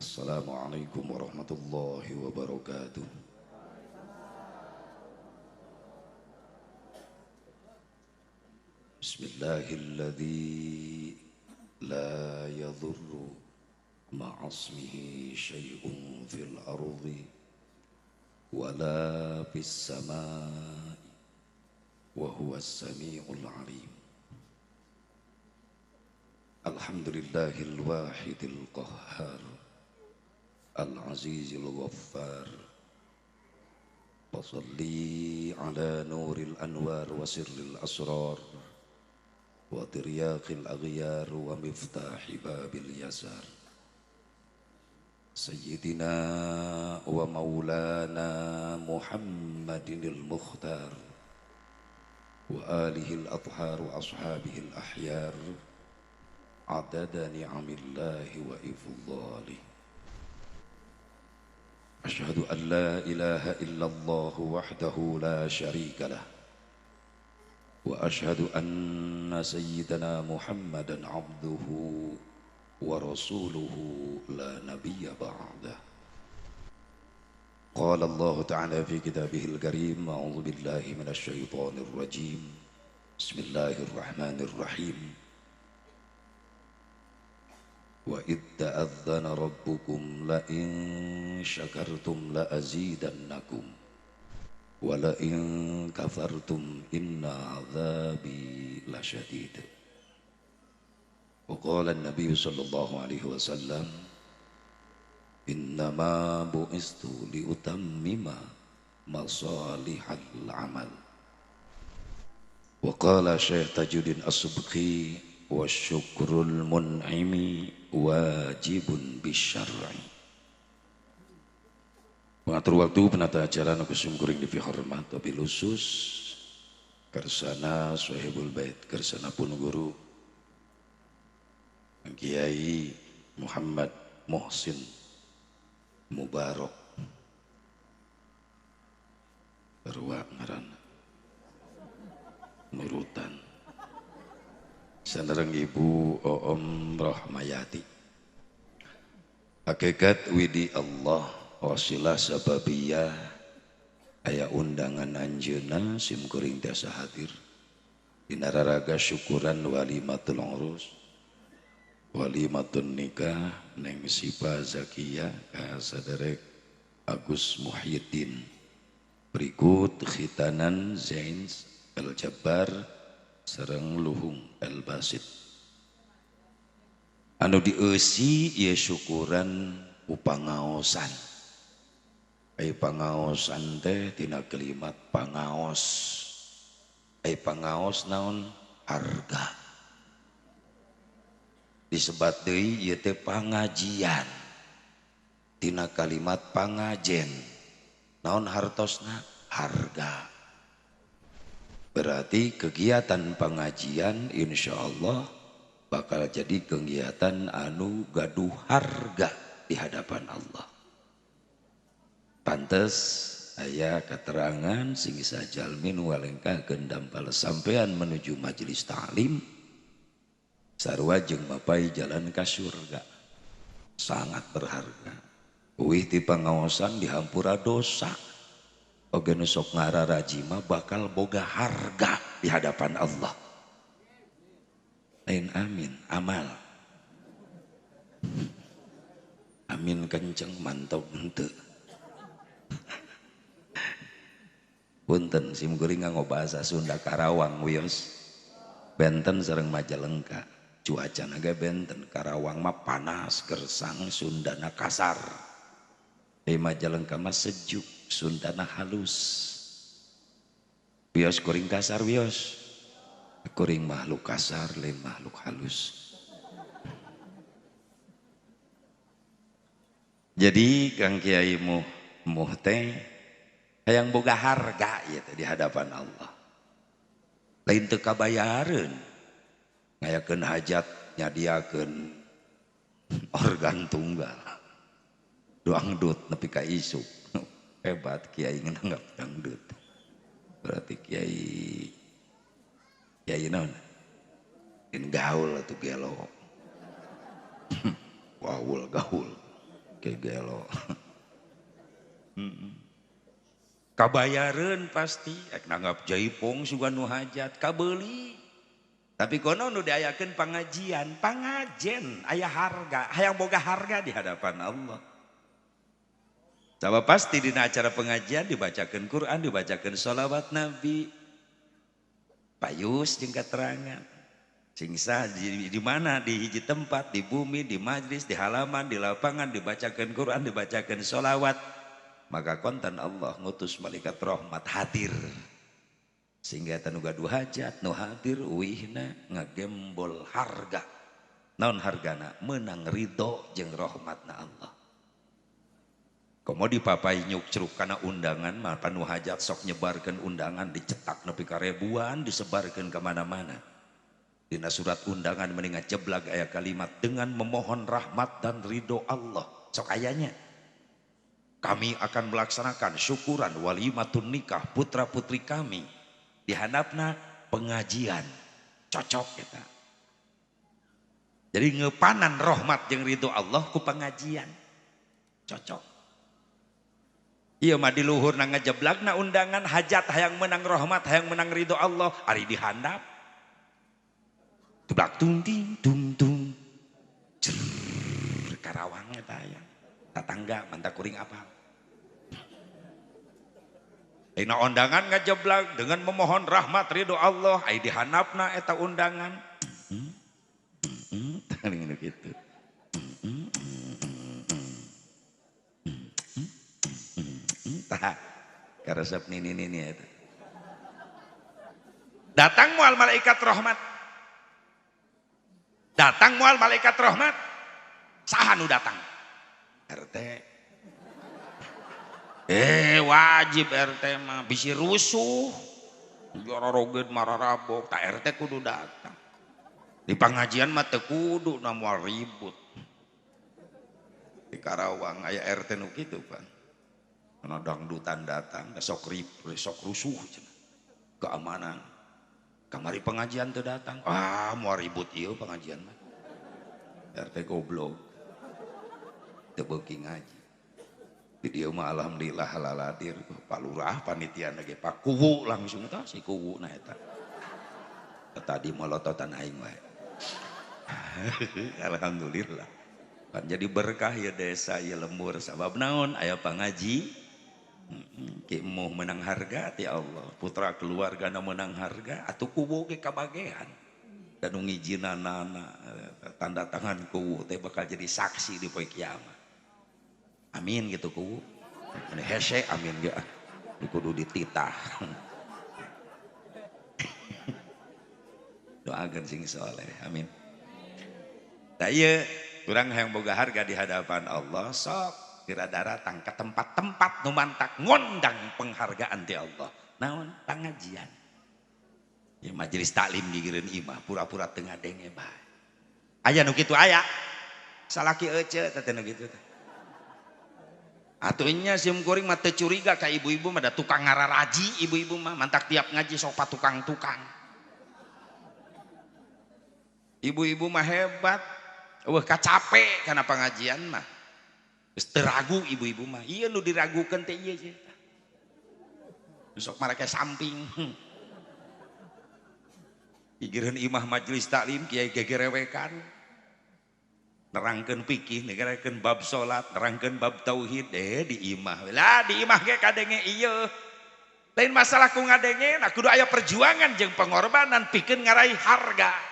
Assalamualaikum warahmatullahi wabarakatuh. Bismillahilladzi la yadhurru ma'asmihi syai'un fil ardi wala fis samai wa huwas sami'ul alim. Alhamdulillahil wahidil qahhar al-azizil ghaffar. وصلي على نور الأنوار وسر الأسرار وترياق الأغيار ومفتاح باب اليسار سيدنا ومولانا محمد المختار وآله الأطهار وأصحابه الأحيار عدد نعم الله وإفضاله. أشهد أن لا إله إلا الله وحده لا شريك له وأشهد أن سيدنا محمدا عبده ورسوله لا نبي بعده. قال الله تعالى في كتابه الكريم: أعوذ بالله من الشيطان الرجيم، بسم الله الرحمن الرحيم. وَإِذْ تَأَذَّنَ رَبُّكُمْ لَئِن شَكَرْتُمْ لَأَزِيدَنَّكُمْ وَلَئِن كَفَرْتُمْ إِنَّ عَذَابِي لَشَدِيدٌ. وقال النبي صلى الله عليه وسلم: إنما بعثت لأتمم مصالح العمل. وقال شيخ تاج الدين السبكي: wasyukrul mun'imi wajibun bisyar'i. Pengatur waktu penata acara nu kusum kuring dipihormat wabil khusus kersana sahibul bait kersana pun guru Kiai Muhammad Muhsin Mubarak berwa ngaran nurutan sanereng Ibu Oom Rohmayati. Hakikat widi Allah wasilah sababiyah aya undangan anjeunna sim kuring tiasa hadir dina raraga syukuran walimatul urus walimatun nikah Neng Sipa Zakiyah ka saderek Agus Muhyiddin, berikut khitanan Zains El Jabbar sareng Luhung El Basit. Anu dieusi ieu syukuran upangaosan. Ai pangaosan teh tina kalimat pangaos. Ai pangaos naon? Harga. Disebat deui ieu teh pangajian. Tina kalimat pangajen. Naon hartosna? Harga. Berarti kegiatan pengajian insya Allah bakal jadi kegiatan anu gaduh harga di hadapan Allah. Pantes aya keterangan sing sajalmin walengkakeun dampal sampean menuju majelis ta'lim sarua jeung mapai jalan ka surga. Sangat berharga. Uih ti pangaosan dihampura dosa. Oge nu sok ngararajima bakal boga harga di hadapan Allah. Lain amin, amal. Amin kenceng mantap henteu. Punten sim kuring nganggo bahasa Sunda Karawang wios. Benten sareng Majalengka. Cuacana ge benten Karawang mah panas gersang Sundana kasar. Di Majalengka mah sejuk, Sundana halus. Wios kuring kasar wios. Kuring makhluk kasar, lain makhluk halus. Jadi Kang Kiai muh teh hayang boga harga ya di hadapan Allah. Lain teu kabayareun. Ngayakeun hajat nyadiakeun organ tunggal. Doangdut nepi ka isuk. Hebat Kiai nganggap dangdut. Berarti Kiai naon? In gaul atuh gelo. Gaul. kegelo. Kabayareun pasti ek nanggap jaipong suga nu hajat kabeuli. Tapi kono nu diayakeun pangajian aya harga, hayang boga harga di hadapan Allah. Coba pasti di acara pengajian dibacakan Quran, dibacakan sholawat Nabi. Payus jeung keterangan. Singsa di mana, di hiji tempat, di bumi, di majlis, di halaman, di lapangan dibacakan Quran, dibacakan sholawat. Maka konten Allah ngutus malaikat rahmat hadir. Sehingga tanu gaduh hajat nu hadir uihna ngagembol harga. Naon hargana? Menang ridho jeung rahmatna Allah. Komo dipapai nyuk ceruk kana undangan mah panu hajat sok nyebarkeun undangan dicetak nepi ka ribuan disebarkeun ka mana-mana. Dina surat undangan mendingan jeblag aya kalimat dengan memohon rahmat dan ridho Allah. Sok ayanya. Kami akan melaksanakan syukuran walimatun nikah putra-putri kami. Di handapna pengajian. Cocok kita. Jadi ngepanan rahmat jeung ridho Allah ku pengajian. Cocok. Iya mah di luhur na ngejeblagna undangan hajat hayang menang rahmat hayang menang ridho Allah ari dihandap tublak tung ting tung tung karawang eta aya tatangga mantak kuring apa dina undangan ngajeblag dengan memohon rahmat ridho Allah ai dihandapna eta undangan teuing kitu karesep nini itu. Datang mual malaikat rahmat. Datang mual malaikat rahmat. Saha nu datang? RT. Wajib RT mah bisi rusuh. Jororogeun mararabok, tak RT kudu datang. Di pengajian mah teu kudu na moal ribut. Di Karawang aya RT nu kitu kan. Karena dangdutan datang, sok rusuh, keamanan. Kamari pengajian tuh datang, mau ribut iya pengajian mah. RT goblok, tebeuki ngaji. Di dia mah alhamdulillah halaladir, Pak Lurah panitia lagi Pak Kuwu langsung tah si Kuwu na eta. Tadi molototan aing wae. Alhamdulillah. Kan jadi berkah ya desa ya lembur sabab naon aya pangaji. Ki mau menang harga ti Allah putra keluarga na menang harga atau kubu ke kabagean dan ngijinanana tanda tangan kubu teh bakal jadi saksi di poe kiamat amin gitu kubu ini hese amin ya kudu dititah doakeun sing soleh amin da ieu urang hayang boga harga di hadapan Allah sok kirada datang ke tempat-tempat nu mantak ngondang penghargaan ti Allah. Naon pengajian. Ya majelis taklim digireun imah pura-pura teu ngadenge bae. Aya nu kitu aya. Salaki ece teh nu kitu teh. Atunya sim kuring mah teu curiga ka ibu-ibu mah da tukang ngararaji ibu-ibu mah mantak tiap ngaji sok patukang-tukang. Ibu-ibu mah hebat. Eueuh kacape kana pengajian mah. Geus teu ragu ibu-ibu mah. Ieu nu diragukeun teh ieu cenah. Sok marake samping. Pigireun imah majelis taklim kiai gegerewekan. Nerangkeun fikih, nerangkeun bab salat, nerangkeun bab tauhid di imah. Lah di imah ge kadenge ieu. Lain masalah ku ngadenge, nah kudu aya perjuangan jeung pengorbanan pikeun ngaraih harga.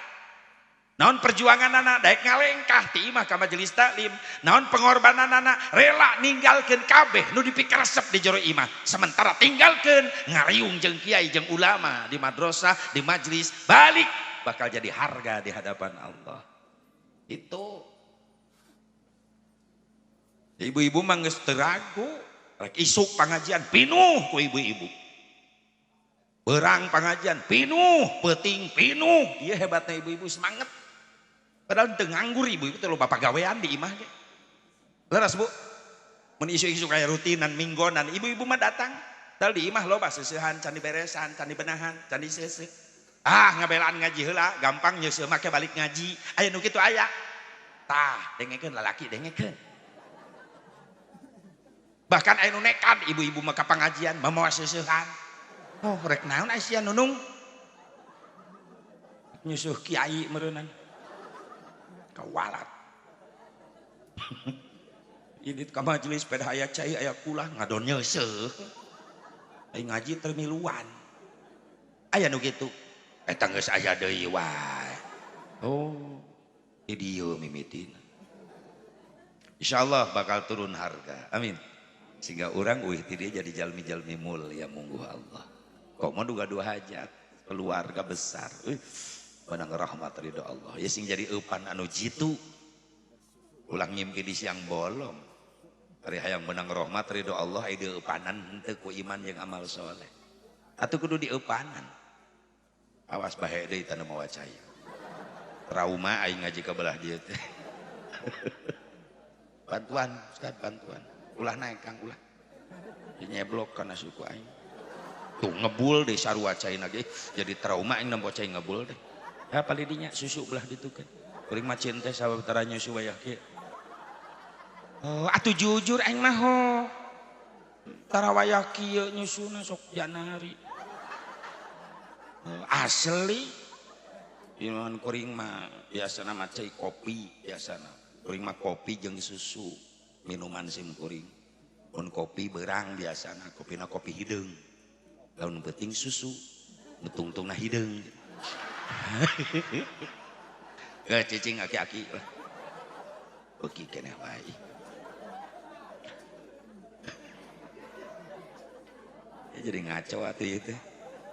Naon perjuangan anak daek ngalengkah ti imah ka majelis taklim. Naon pengorbanan anak rela ninggalkeun kabeh nu dipikaresep di jero imah. Sementara tinggalkeun ngariung jeung kiai jeung ulama di madrasah, di majelis, balik bakal jadi harga di hadapan Allah. Itu. Ibu-ibu mah geus teu ragu, rek isuk pengajian pinuh ku ibu-ibu. Beurang pengajian pinuh, peuting pinuh. Ieu hebatna ibu-ibu semangat. Padahal teu nganggur ibu-ibu teh loba pagawean di imah ge. Leres Bu. Mun isu-isu kaya rutinan minggonan ibu-ibu mah datang. Tah di imah loba seusehan, can diberesan, can dibenahan, can diseuseuh. Ngabelaan ngaji heula, gampang nyeuseum make balik ngaji. Aya nu kitu aya. Tah, dengekeun lalaki dengekeun. Bahkan anu nekat ibu-ibu maka pengajian mamawa seusehan. Oh rek naon sia nunung nyusuh kiai meureunana kawalat. Ini ka majelis sepeda aya cai aya kulah ngadon nyeuseuh. Ai ngaji teu miluan. Aya nu kitu. Eta geus aya deui wae. Oh, di dieu mimitina. Insyaallah bakal turun harga. Amin. Sehingga orang eueuh ti dieu jadi jalmi-jalmi mulia mungguh Allah. Kok mau duga dua hajat, keluarga besar. Menang rahmat ridho Allah. Ya sing jadi eupan anu jitu. Ulang ngimpi di siang bolong. Ari hayang menang rahmat ridho Allah aya eupanan henteu ku iman jeung amal soleh. Atuh kudu dieupanan. Awas bahe deui tanu mawa cai. Trauma aing ngaji ka belah dieu teh. Bantuan, Ustaz, bantuan. Ulah naik Kang ulah. Nyeblok kana suku aing. Tuh ngebul deh sarua cai lagi. Jadi trauma aing nempo cai ngebul deh. Ya palidinya susu belah ditukeun. Kuring mah cinta sababaraha nyusu wayah kieu. Oh, atuh jujur aing mah ho. Tara wayah kieu nyusuna sok janari. Asli. Iman kuring mah biasana mah cai kopi biasana. Kuring mah kopi jeung susu. Minuman sim kuring. Mun kopi beurang biasana, kopina kopi hideung. Lamun penting susu, nu tungtungna hideung. Cicing aki-aki lah. Beuki keneh wae. Ya jadi ngaco atuh ieu teh.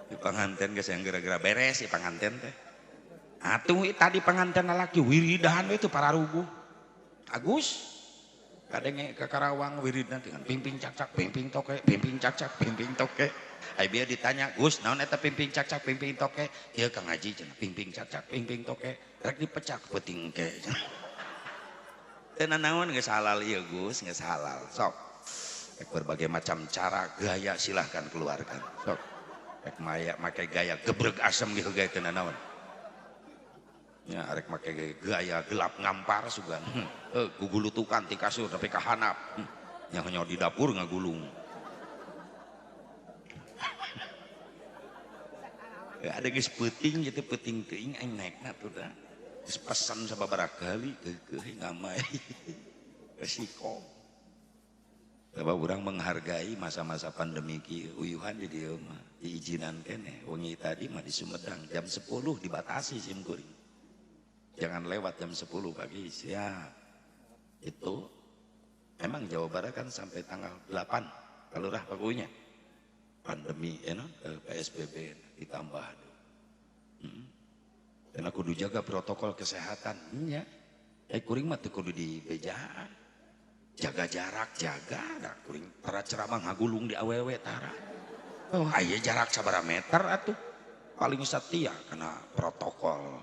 Di panganten geus yang gara-gara beres si panganten teh. Atuh tadi panganten lalaki wiridan itu para ruguh. Agus kadenge ke Karawang wiridna dengan pimping cak-cak pimping toke pimping cak-cak pimping toke. Ai bieu ditanya, "Gus, naon eta pimping cak-cak pimping toke?" "Ieu Kang Haji cenah pimping cak-cak pimping toke rek dipecak peuting ke." Teu naon geus halal ieu Gus, geus halal. Sok. Rek berbagai macam cara gaya silahkan keluarkan. Sok. Rek maya make gaya gebreg asem gitu gaya teu naon. Ya arek make gaya gelap ngampar sugan. Gugulutukan ti kasur tapi ka handap. Nya nyaho di dapur ngagulung. Ya ada geus peuting gitu peuting teuing aing naekna tuh da. Geus pesan sababaraha kali keukeuh ngamai. Resiko. Sebab urang menghargai masa-masa pandemi kieu uyuhan di dieu mah diizinan keneh. Wengi tadi mah di Sumedang jam 10 dibatasi sim kuring. Jangan lewat jam 10 pagi, siap. Itu memang Jawa Barat kan sampai tanggal 8 kalau lurah pakunya. Pandemi PSBB ditambah. Dan aku kudu jaga protokol kesehatan. Nya. Kuring mah teu kudu dibejaan. Jaga jarak, jaga. Da kuring tara ceramah ngagulung di awewe tara. Oh, aya jarak sabaraha meter atuh. Paling setia karena protokol.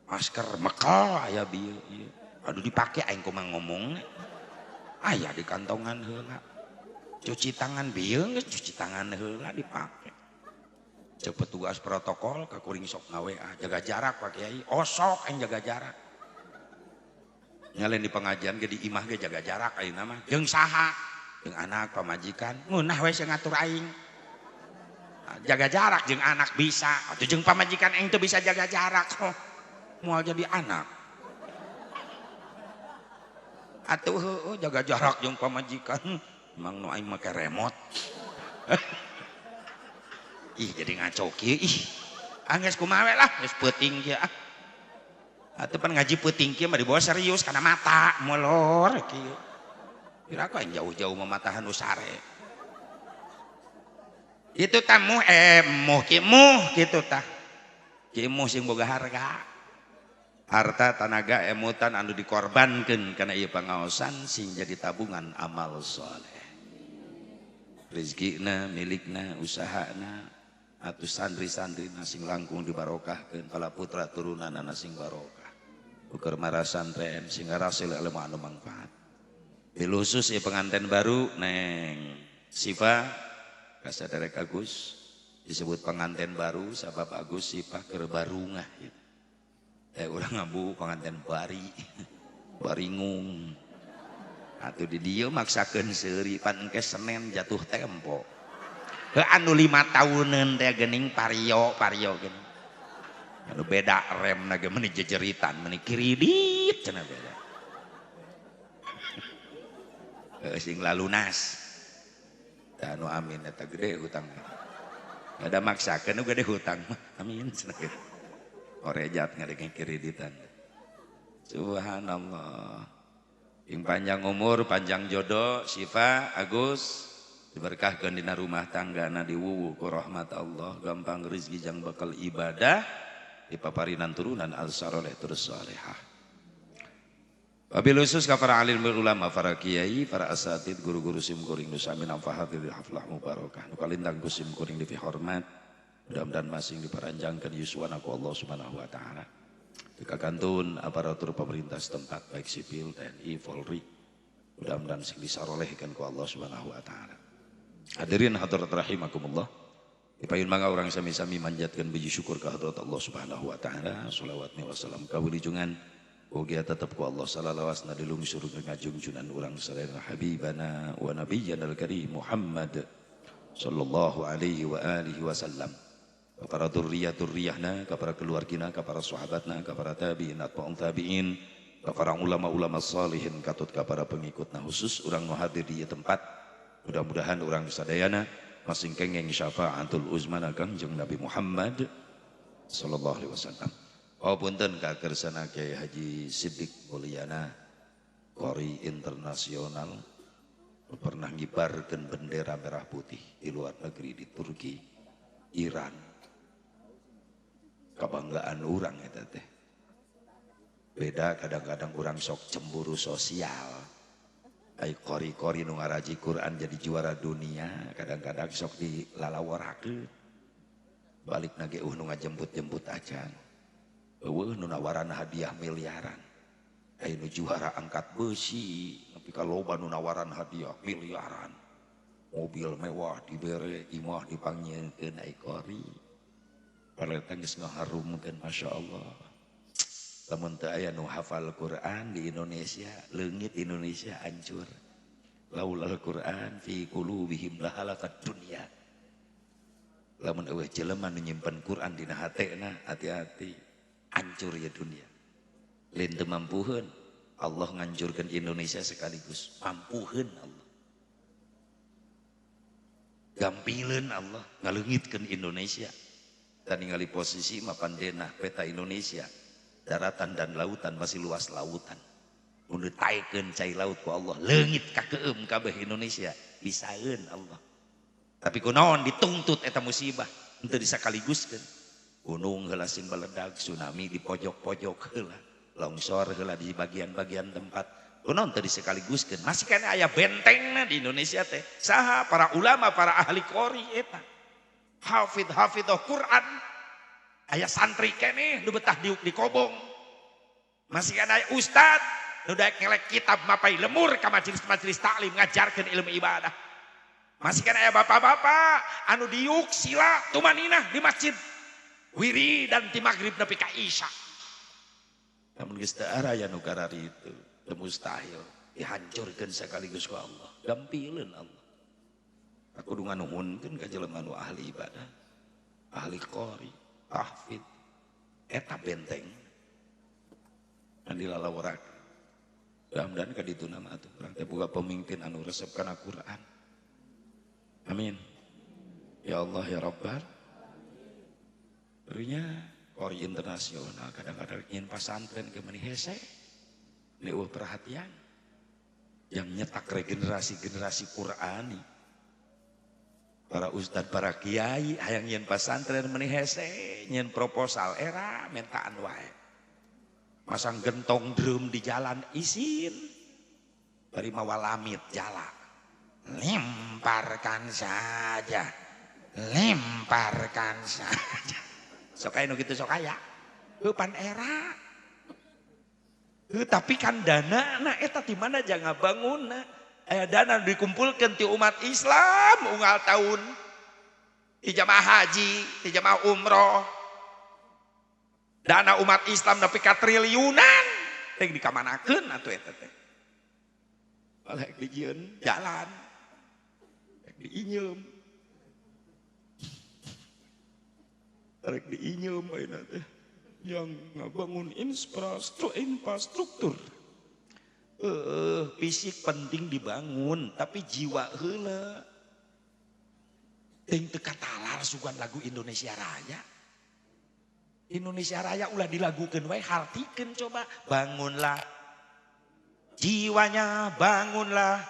Masker mekal aya bieu ieu. Aduh dipake aing kumaha ngomong. Aya di kantongan heula. Cuci tangan bieu geus cuci tangan heula dipake. Ceuk petugas protokol ka kuring sok ngaWA jaga jarak Pak Kiai. Osok aing jaga jarak. Nya lain di pengajian ge di imah ge jaga jarak ayeuna mah. Jeung saha? Jeung anak pamajikan. Ngeunah we sing ngatur aing. Jaga jarak jeung anak bisa. Atuh jeung pamajikan aing teu bisa jaga jarak. Mau jadi anak atuh heueuh jaga jarak jeung pamajikan emang nu aing make remote. Ih jadi ngaco kieu ih geus kumaha we lah geus peuting kieu atuh pan ngaji peuting kieu mah dibawa serius kana mata molor kieu kira aku aing jauh-jauh mematahan usare itu tamu muh kitu tah kieu muh sing boga harga harta tanaga emutan anu dikorbankeun kana ieu pangaosan sing jadi tabungan amal soleh. Rezekina milikna usahana atuh santri-santrina sing langkung dibarokahkeun pala putra turunanna sing barokah. Ukur marasantren sing ngarasil ilmu anu manfaat. Bilusus ieu pengantin baru Neng Siva kasaderek Agus disebut pengantin baru sabab Agus Siva keur barungah gitu. Urang ngabu pengantin baringung Atuh di dieu maksakeun seuri pan engke Senen jatuh tempo. Anu 5 tahunan teh geuning pario geuning. Anu beda remna ge meuni jejeritan meuni kiridit cenah beda. Sing lalunas. Anu amin eta gede hutang. Ada maksakeun nu gede hutang mah. Amin cenah kitu. Orejat ngadenge kireditan. Subhanallah. Yang panjang umur, panjang jodoh, Syifa, Agus diberkahkeun dina rumah tanggana diwuwu ku rahmat Allah, gampang rezeki jang bakal ibadah, dipaparinan turunan al-saleh terus salehah. Wabil khusus ka para alim ulama, para kiai, para asatid, guru-guru sim kuring nu sami nafahatil haflah mubarakah. Nu kalintang ku sim kuring dihormat, mudah-mudahan masing diparanjangkeun yuswana ku Allah Subhanahu wa taala. Kakantun aparatur pemerintah setempat baik sipil, TNI, Polri, mudah-mudahan sing disarolehkeun ku Allah Subhanahu wa taala. Hadirin hadirat rahimakumullah. Dipayun mangga urang sami-sami manjatkeun puji syukur ka hadrat Allah Subhanahu wa taala. Shalawat wa salam ka wilujungan ugi tetep ku Allah salawasna dilungsur ngajungjunan urang sadaya habibana wa nabiyyana al-karim Muhammad sallallahu alaihi wa alihi wasallam. Para durriyah-durriyahna, para keluargina, para sahabatna, para tabi'in, atba'un tabi'in, para ulama-ulama salihin, katut para pengikutna khusus urang nu hadir di tempat. Mudah-mudahan urang sadayana masing kenging syafaatul uzma Kangjeng Nabi Muhammad sallallahu alaihi wasallam. Paupunten ka kersana Kyai Haji Siddiq Mulyana, qori internasional, pernah ngibarkeun bendera merah putih di luar negeri di Turki, Iran. Kebanggaan orang eta teh. Beda kadang-kadang orang sok cemburu sosial. Ai kori-kori nu ngaraji Quran jadi juara dunia, kadang-kadang sok dilalaworakeun. Balikna ge nu ngajemput-jemput acan. Eueuh nu nawaran hadiah miliaran. Ai nu juara angkat besi, tapi kaloba nu nawaran hadiah miliaran. Mobil mewah dibere, imah dipangnyieunkeun ai kori. Pareta geus ngaharumkeun masyaallah. Lamun teu aya nu hafal Quran di Indonesia, leungit Indonesia hancur. Laulal Quran fi qulubihim lahalakat dunya. Lamun eueuh jelema nu nyimpen Quran dina hatena, hati-hati hancur ya dunia. Lain teu mampuheun, Allah ngancurkeun Indonesia sekaligus mampuheun Allah. Gampileun Allah ngaleungitkeun Indonesia. Dan ningali posisi mapan denah peta Indonesia, daratan dan lautan masih luas lautan. Mun taikeun cai laut ku Allah, leungit ka keum kabeh Indonesia, bisaeun Allah. Tapi kunaon dituntut eta musibah, henteu disakaliguskeun. Gunung heula sing baledag, tsunami di pojok-pojok heula, longsor heula di bagian-bagian tempat. Kunaon teu disakaliguskeun, masih kana aya bentengna di Indonesia teh. Saha para ulama, para ahli qori eta. Hafidh Quran, aya santri keneh nu betah di kobong, masih kan aya ustad nu daek ngelek kitab mapai lemur ka majelis-majelis taklim ngajarkeun ilmu ibadah, masih kan aya bapak-bapak anu diuk sila tumaninah di masjid wiri dan ti maghrib nepi ka isya. Namun geus teu aya nu karari itu teu mustahil dihancurkeun sekaligus ku Allah, gampileun Allah. Aku dungan nuhunkeun ka jelema nu ahli ibadah, ahli qori, tahfidz, eta benteng. Andi lalaworakeun. Mudah-mudahan ka ditu nama atuh urang teh boga pemimpin anu resep kana Quran. Amin. Ya Allah ya Rabbal. Berinya qori internasional kadang-kadang ingin pasantren ke meuni hese. Ini perhatian. Yang nyetak regenerasi-generasi Qurani. Para ustad, para kiai hayang nyen pasantren meuni hese, nyen proposal era mentaan wae. Masang gentong drum di jalan isin. Bari mawa lamit jala. Lemparkan saja. Lemparkan saja. Sok aya nu kitu sok aya. Heupan era. Tapi kan dana na eta di mana jangan bangun na. Dana dikumpulkan ti umat Islam unggal tahun di jamaah haji, di jamaah umroh. Dana umat Islam nepi ka triliunan teh dikamanakeun atuh eta teh. Balik dijieun jalan. Diinyum. Rek diinyum ayeuna teh. Yang ngabangun infrastruktur. Fisik penting dibangun, tapi jiwa heula. Ting teu katalar sugan lagu Indonesia Raya. Indonesia Raya ulah dilagukeun wae hartikeun coba. Bangunlah jiwanya, bangunlah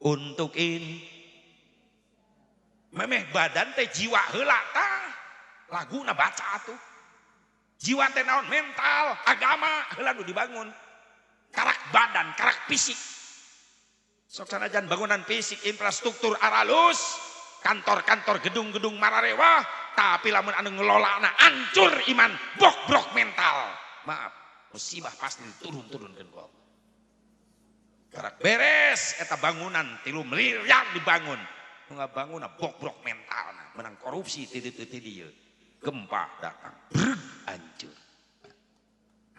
untuk ini. Memeh badan teh jiwa heula tah. Laguna baca atuh. Jiwa teh naon mental, agama heula nu dibangun. Karak badan, karak fisik. Sok sanajan bangunan fisik, infrastruktur aralus, kantor-kantor, gedung-gedung mararewah, tapi lamun anu ngelolana hancur iman, brok mental. Maaf, musibah pasti turun-turunkeun ku Allah. Karak beres eta bangunan 3 miliar dibangun. Nu ngabangun brok mentalna, menang korupsi ti dieu. Gempa datang, hancur.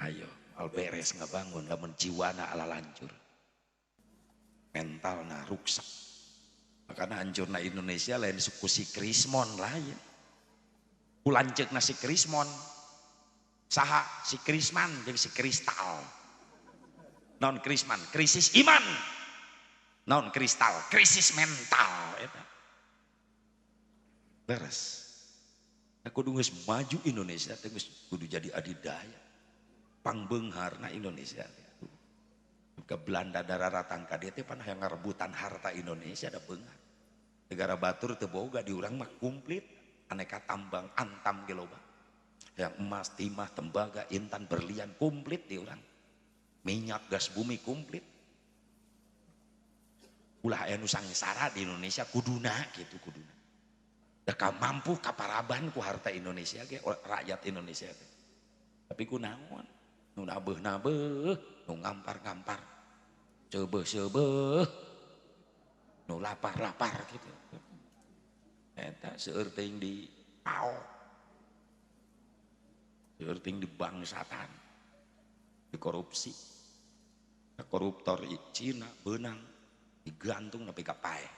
Ayo, al beres ngabangun lamun jiwana ala lancur. Mentalna ruksak. Makanya hancurna Indonesia lain suku si Krismon lain. Kulanceukna si Krismon. Saha si Krisman jeung si Kristal. Naon Krisman? Krisis iman. Naon Kristal? Krisis mental eta. Beres. Kudu geus maju Indonesia teh geus kudu jadi adidaya. Pangbeungharna Indonesia teh. Ke Belanda dararatang ka dieu teh panah yang ngarebutan harta Indonesia da beunghar. Negara batur teu boga di urang mah komplit, aneka tambang antam ge loba. Yang emas, timah, tembaga, intan, berlian komplit di urang. Minyak, gas bumi komplit. Ulah aya nu sangsara di Indonesia kuduna gitu kuduna. Da mampu kaparaban ku harta Indonesia ge rakyat Indonesia ge. Tapi kunaon? Nu nabeuh-nabeuh, nu ngampar-ngampar. Ceubeuh-ceubeuh. Nu lapar-lapar gitu. Eta seueur teuing di pao. Seueur teuing di bangsatan. Di korupsi. Koruptor Cina beunang digantung nepi ka pae.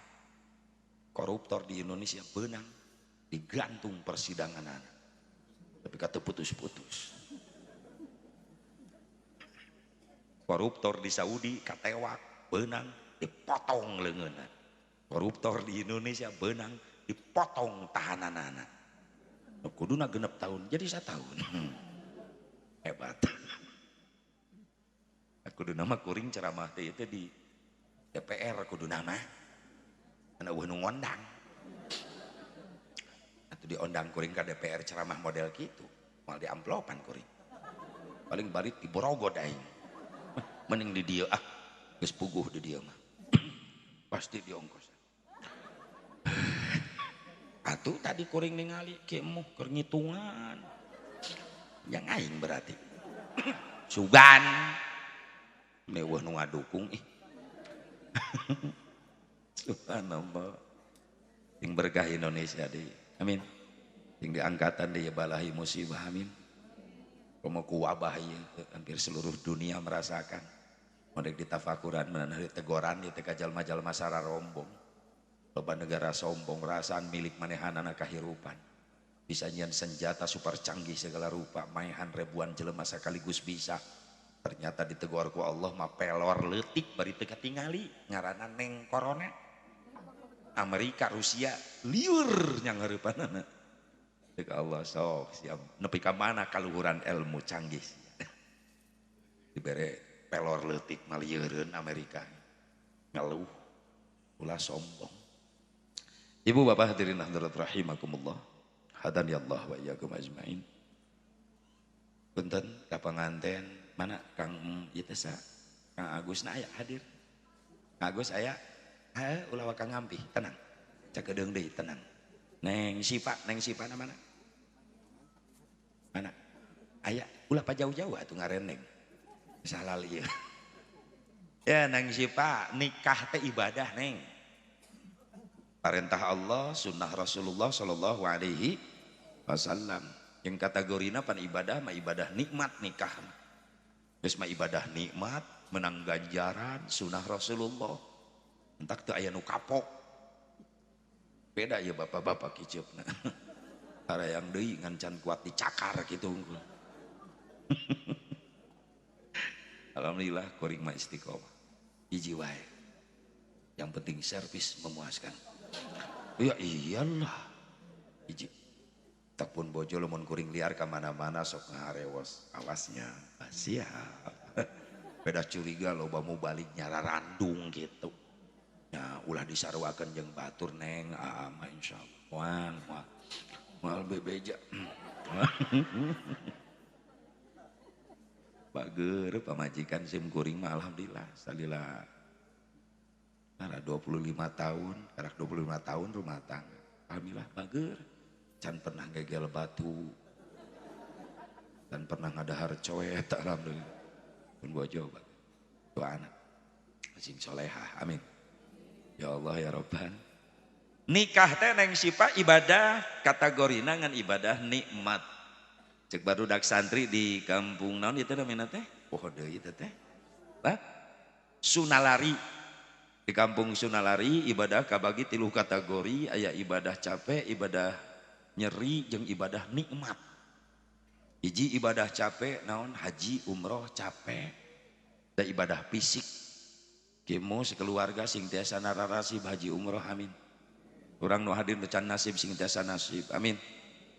Koruptor di Indonesia beunang digantung persidangan tapi kata putus-putus. Koruptor di Saudi katewak beunang dipotong leungeunna. Koruptor di Indonesia beunang dipotong tahananana. Kuduna 6 tahun jadi 1 tahun. Hebat. Kuduna mah kuring ceramah teh itu di DPR kuduna mah. Ana eueuh nu ngondang. Atuh diondang kuring ka DPR ceramah model kitu, moal di amplopan kuring. Paling bari di Borogod aing. Mending di dieu geus puguh di dieu mah. Pasti diongkos. Atuh tadi kuring ningali kemuh keur ngitungan. Yang aing berarti. Sugan. Meueuh nu ngadukung ih. Subhanallah. Yang berkah Indonesia deh. Amin. Yang diangkatan deh balahi musibah amin. Komo ku wabah ieu hampir seluruh dunia merasakan. Modek ditafakuran meunang tegoran ieu teh ka jalma-jalma sararombong. Loba negara sombong rasaan milik manehanana kahirupan. Bisa nyian senjata super canggih segala rupa, maehan ribuan jelema sakaligus bisa. Ternyata ditegur ku Allah mah pelor leutik bari teu katingali ngaranna Neng Corona. Amerika, Rusia liur nya ngeureupannana. Deuk Allah sok siap nepi ka mana kaluhuran ilmu canggih. Dibere pelor leutik malieureun Amerika. Ngeluh ulah sombong. Ibu bapak hadirin hadirat rahimakumullah. Hadani Allah wa iyyakum ajmain. Punten ka panganten mana Kang ieu teh Kang Agus na aya hadir. Kang Agus aya? Ulah wa Kang Ngampi, tenang. Cakedeung deui tenang. Neng Sipa na mana? Mana? Aya, ulah pa jauh-jauh atuh ngareneng. Salal ieu. Ya Neng Sipa nikah teh ibadah Neng. Perintah Allah, sunnah Rasulullah sallallahu alaihi wasallam. Yang kategorina pan ibadah mah ibadah nikmat nikah. Geus mah ibadah nikmat, menang ganjaran sunah Rasulullah entak teu aya nu kapok beda ya bapak-bapak kiceupna yang deui ngan can kuat dicakar kitu unggul. Alhamdulillah kuring mah istiqomah hiji wae yang penting servis memuaskan ya iyalah hiji tak pun bojo lamun kuring liar ka mana-mana sok ngaharewos awasnya siap beda curiga loba mau balik nyararandung gitu ya ulah disarwakeun jeung batur neng ama insyaallah moal bebeja bager pamajikan sim kuring mah alhamdulillah salila karena 25 tahun karak 25 tahun rumah tangga alhamdulillah bager can pernah gegel batu dan pernah ngadahar coet alhamdulillah pun bojo dua anak sing solehah amin ya Allah ya Rabban nikah teh neng sipa ibadah kategorina ngan ibadah nikmat cek barudak santri di kampung naon ieu teh namina teh poho deui teh bah Sunalari di kampung Sunalari ibadah kabagi 3 kategori aya ibadah capek ibadah nyeri jeung ibadah nikmat hiji ibadah capek naon haji umroh capek da ibadah fisik kemo sekeluarga sing tiasa nararasib haji umroh amin urang nu hadir nu can nasib sing tiasa nasib amin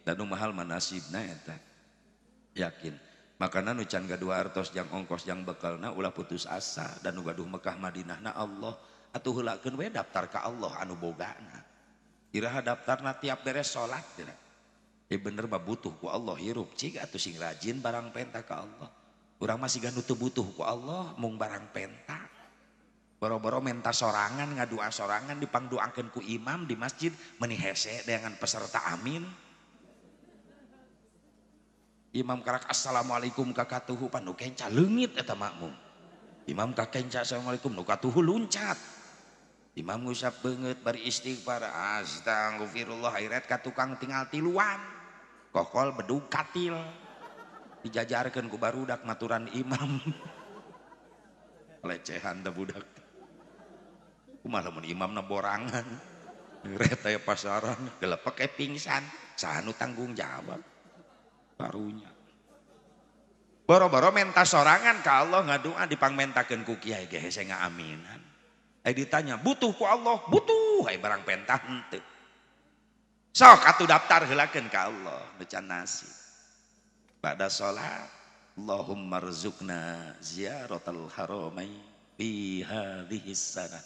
dan nu mahal manasibna eta yakin makana nu can gadua artos jang ongkos jang bekalna ulah putus asa dan nu gaduh Mekah Madinahna Allah atuh heulakeun we daftar ka Allah anu bogana iraha daftarna tiap beres salat cenah bener mah butuh ku Allah hirup cik atuh sing rajin barang penta ka Allah urang masih ganu teu butuh ku Allah mung barang penta boro-boro menta sorangan ngadua sorangan dipangdoakeun ku imam di masjid meuni hese dengan peserta amin imam karak assalamualaikum kakatuhu panu kenca leungit eta makmum imam kakenca assalamualaikum nu katuhu luncat imam ngusap beungeut bari istighfar astagfirullah airet ka tukang tinggal tiluan kokol bedug katil dijajarkeun ku barudak maturan imam lecehan da budak kumaha lamun imamna borangan reta pasaran gelepek pingsan saha nu tanggung jawab barunya boro-boro menta sorangan ka Allah ngadua dipangmentakeun ku kiai ge hese ngaaminan ditanya butuh ku Allah butuh ai barang pentah henteu sok atuh daftar heulakeun ka Allah nu can nasib pada salat Allahumma rzuqna ziyaratal haramain fi hadhihi sanah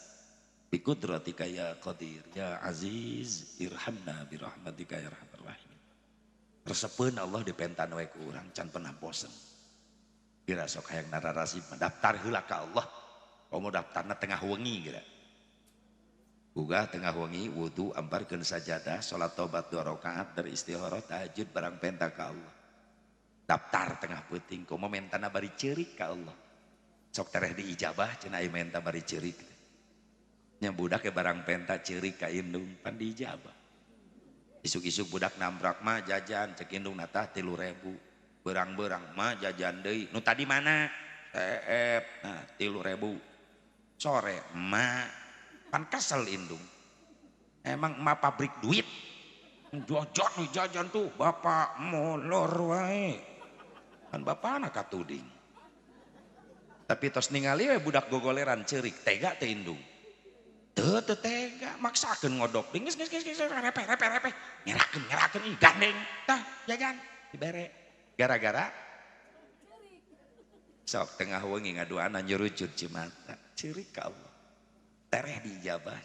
bi qudratika ya qadir ya aziz irhamna bi rahmatika ya arhamar rahim resepeun Allah dipentan we ku urang can pernah bosen kira sok hayang nararasib daftar heula ka Allah komo daftarna tengah wengi kira gugah tengah wengi wudu amparkeun sajadah salat tobat 2 rakaat dari istikharah tahajud barang penta ka Allah daftar tengah peuting komo mentana bari ceurik ka Allah sok tereh diijabah cenah aya menta bari ceurik nya budak ke barang penta ceurik ka indung pan diijabah isuk-isuk budak nambrak mah jajan cek indung natah 3.000 berang-berang mah jajan deui nu tadi mana nah 3.000 sore emak pan kesel indung emang emak pabrik duit jajan tuh bapak molor wae kan bapak anak katuding tapi tos ningali we budak gogoleran ceurik tega teh indung teu tega maksakeun ngodok geus repe nyerakeun ih gandeng tah jajan dibere gara-gara sok tengah wengi ngaduana nyurucut cimata ceurik ka Allah tereh dijabah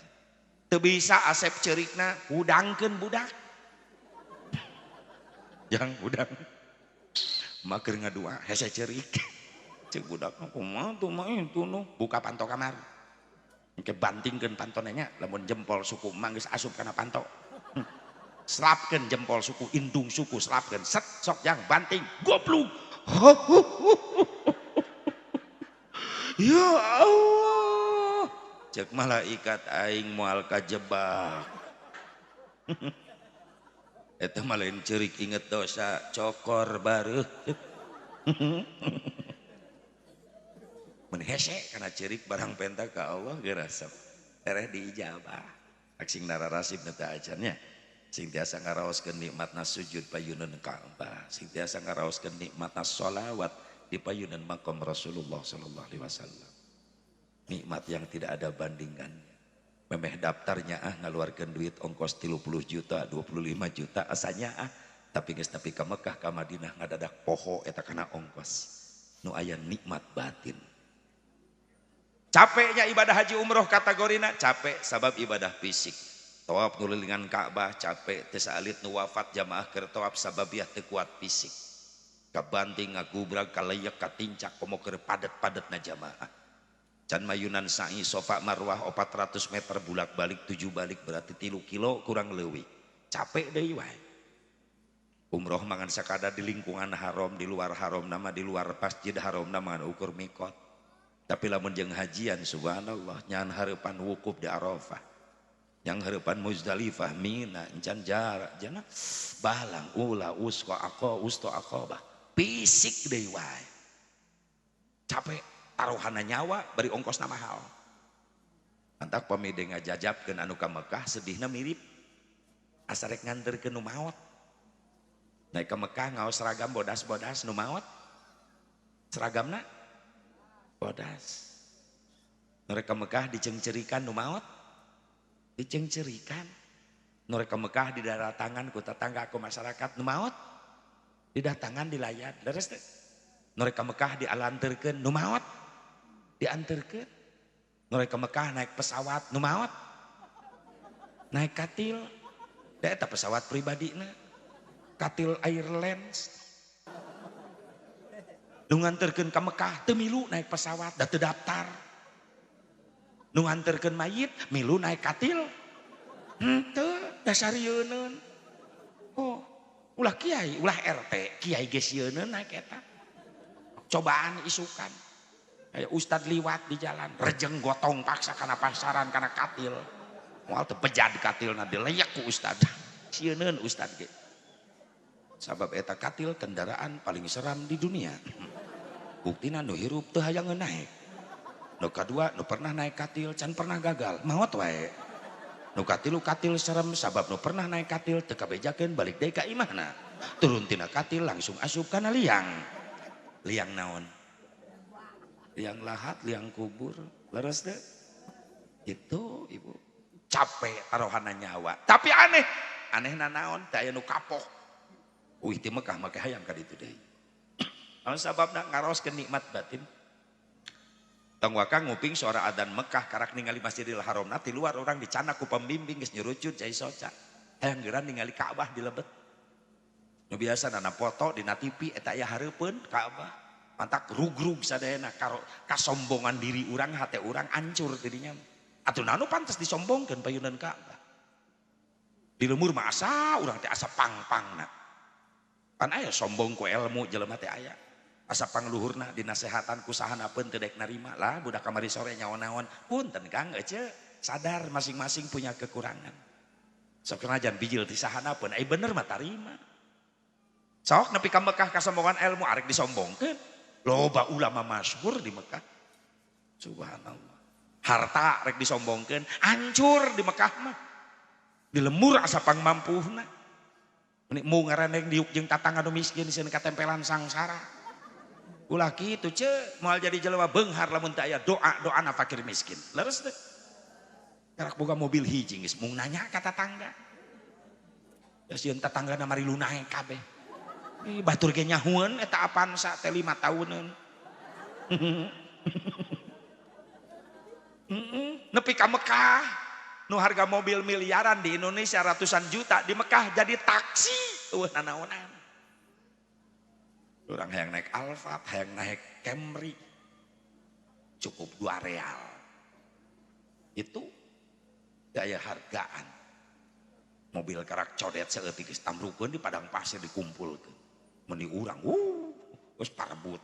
teu bisa asep ceurikna hudangkeun budak yang udang maker ngadua hese ceurik cek budak kumaha tuh mah itu nu buka panto kamar engke bantingkeun pantona nya lamun jempol suku mah geus asup kana panto selapkeun jempol suku indung suku selapkeun set sok yang banting goblok ya Allah cek malaikat aing moal kajebak eta mah lain ceurik inget dosa cokor bareuh menhese karena cerik barang penta ke Allah gerasap tereh diijabah aksing nararasib neta ajannya sing tiasa ngaraoskeun nikmatna sujud payunan Ka'bah sing tiasa ngaraoskeun nikmatna sholawat di payunan makam Rasulullah sallallahu alaihi wasallam nikmat yang tidak ada bandingannya memeh daftarnya ngaluarkeun duit ongkos 30 juta 25 juta asanya tapi geus nepi ka Mekah ka Madinah ngadadak poho eta kana ongkos nu aya nikmat batin. Capeknya ibadah haji umroh kategorina capek sabab ibadah fisik. Tawaf nulilingan Ka'bah capek teu saalit nu wafat jamaah keur tawaf sababiah teu kuat fisik. Kabanting ngagubrag kaleyak katincak komo keur padet-padetna jamaah. Can mayunan sa'i Safa Marwah 400 meter bulak-balik 7 balik berarti 3 kilo kurang leuwih. Capek deui wae. Umroh mangan sakada di lingkungan haram di luar haram nama di luar masjid haram nama ukur mikot. Tapi lamun jeung hajian subhanallah nyan hareupan wukuf di Arafah. Yang hareupan Muzdalifah Mina encan jarak jana balang ula usko ako usto aqabah. Fisik deui wae. Capek taruhana nyawa bari ongkosna mahal. Antak pamide ngajajabkeun anu ka Mekah sedihna mirip asa rek nganterkeun nu maot. Naik ke Mekah ngaos seragam bodas-bodas nu maot. Seragamna bodas. Mereka Mekah dicengcerikan nu maot. Dicengcerikan. Mereka Mekah didatangan ku tetangga ku masyarakat nu maot. Didatangan di layar. Leres teh. Mereka Mekah dialanterkeun nu maot. Dianterkeun. Mereka Mekah naik pesawat nu maot. Naik katil. Da eta pesawat pribadina. Katil Airlines. Nu nganterkeun ka Mekah teu milu naik pesawat da teu daftar. Nu nganterkeun mayit milu naik katil. Henteu da sarieun. Oh, ulah kiai, ulah RT, kiai geus sieun naik eta. Cobaan isukan. Aya ustad liwat di jalan, rejeng gotong paksa kana pasaran kana katil. Moal teu pejad katilna dileyak ku ustad. Sieun ustad ge. Sabab eta katil kendaraan paling seram di dunia. Buktina nu hirup teu hayang naik. Nu kadua nu pernah naik katil can pernah gagal, maot wae. Nu katilu katil serem sabab nu pernah naik katil teu kabejakeun balik deui ka imahna. Turun tina katil langsung asup kana liang. Liang naon? Liang lahat, liang kubur. Leres deh. Itu ibu. Capek taruhana nyawa. Tapi aneh. Anehna naon? Teu aya nu kapok. Wih di Mekah maka hayang ka ditu deui. Anu sababna ngaraoskeun nikmat batin. Tong waka nguping suara adzan Mekah karak ningali Masjidil Haram na ti luar orang dicana ku pembimbing geus nyurucut cai soca. Hayang geuran ningali Ka'bah di lebet. Nu biasa nana foto dina TV eta aya hareupeun Ka'bah. Mantak rugrug sadayana karo kasombongan diri urang hate urang hancur tidinya. Atuh naon pantes disombongkeun payunan Ka'bah. Di lemur mah asa urang teh asa pang-pangna. Pan aya sombong ku ilmu jelema teh aya. Asa pangluhurna dinasehatan ku sahanapeun teu dek narima lah budak kamari sore nyaon-naon. Punten Kang ece sadar masing-masing punya kekurangan. Sok najan bijil ti sahanapeun ai bener mah tarima. Sok nepi ka Mekah kasombongan ilmu arek disombongkeun. Loba ulama masyhur di Mekah. Subhanallah. Harta rek disombongkeun, hancur di Mekah mah. Di lemur asa pangmampuhna. Ini mau ngaraneng diuk jeung tatangga nu miskin disieun katempelan sangsara. Ulah kitu ce, moal jadi jelema beunghar lamun teu aya doa-doana fakir miskin. Leres teh. Karak boga mobil hiji geus mung nanya ka tatangga. Ya sieun tatanggana mari lunae kabeh. Ih batur ge nyahueun eta Avanza teh 5 tahuneun. Nepi ka Mekah. Nu harga mobil miliaran di Indonesia ratusan juta di Mekah jadi taksi nanaonan. Orang hayang naik Alphard, hayang naik Camry, cukup 2 real. Itu daya hargaan. Mobil karak codet seeutik geus tamrukeun di padang pasir dikumpulkeun. Meni urang, geus parebut.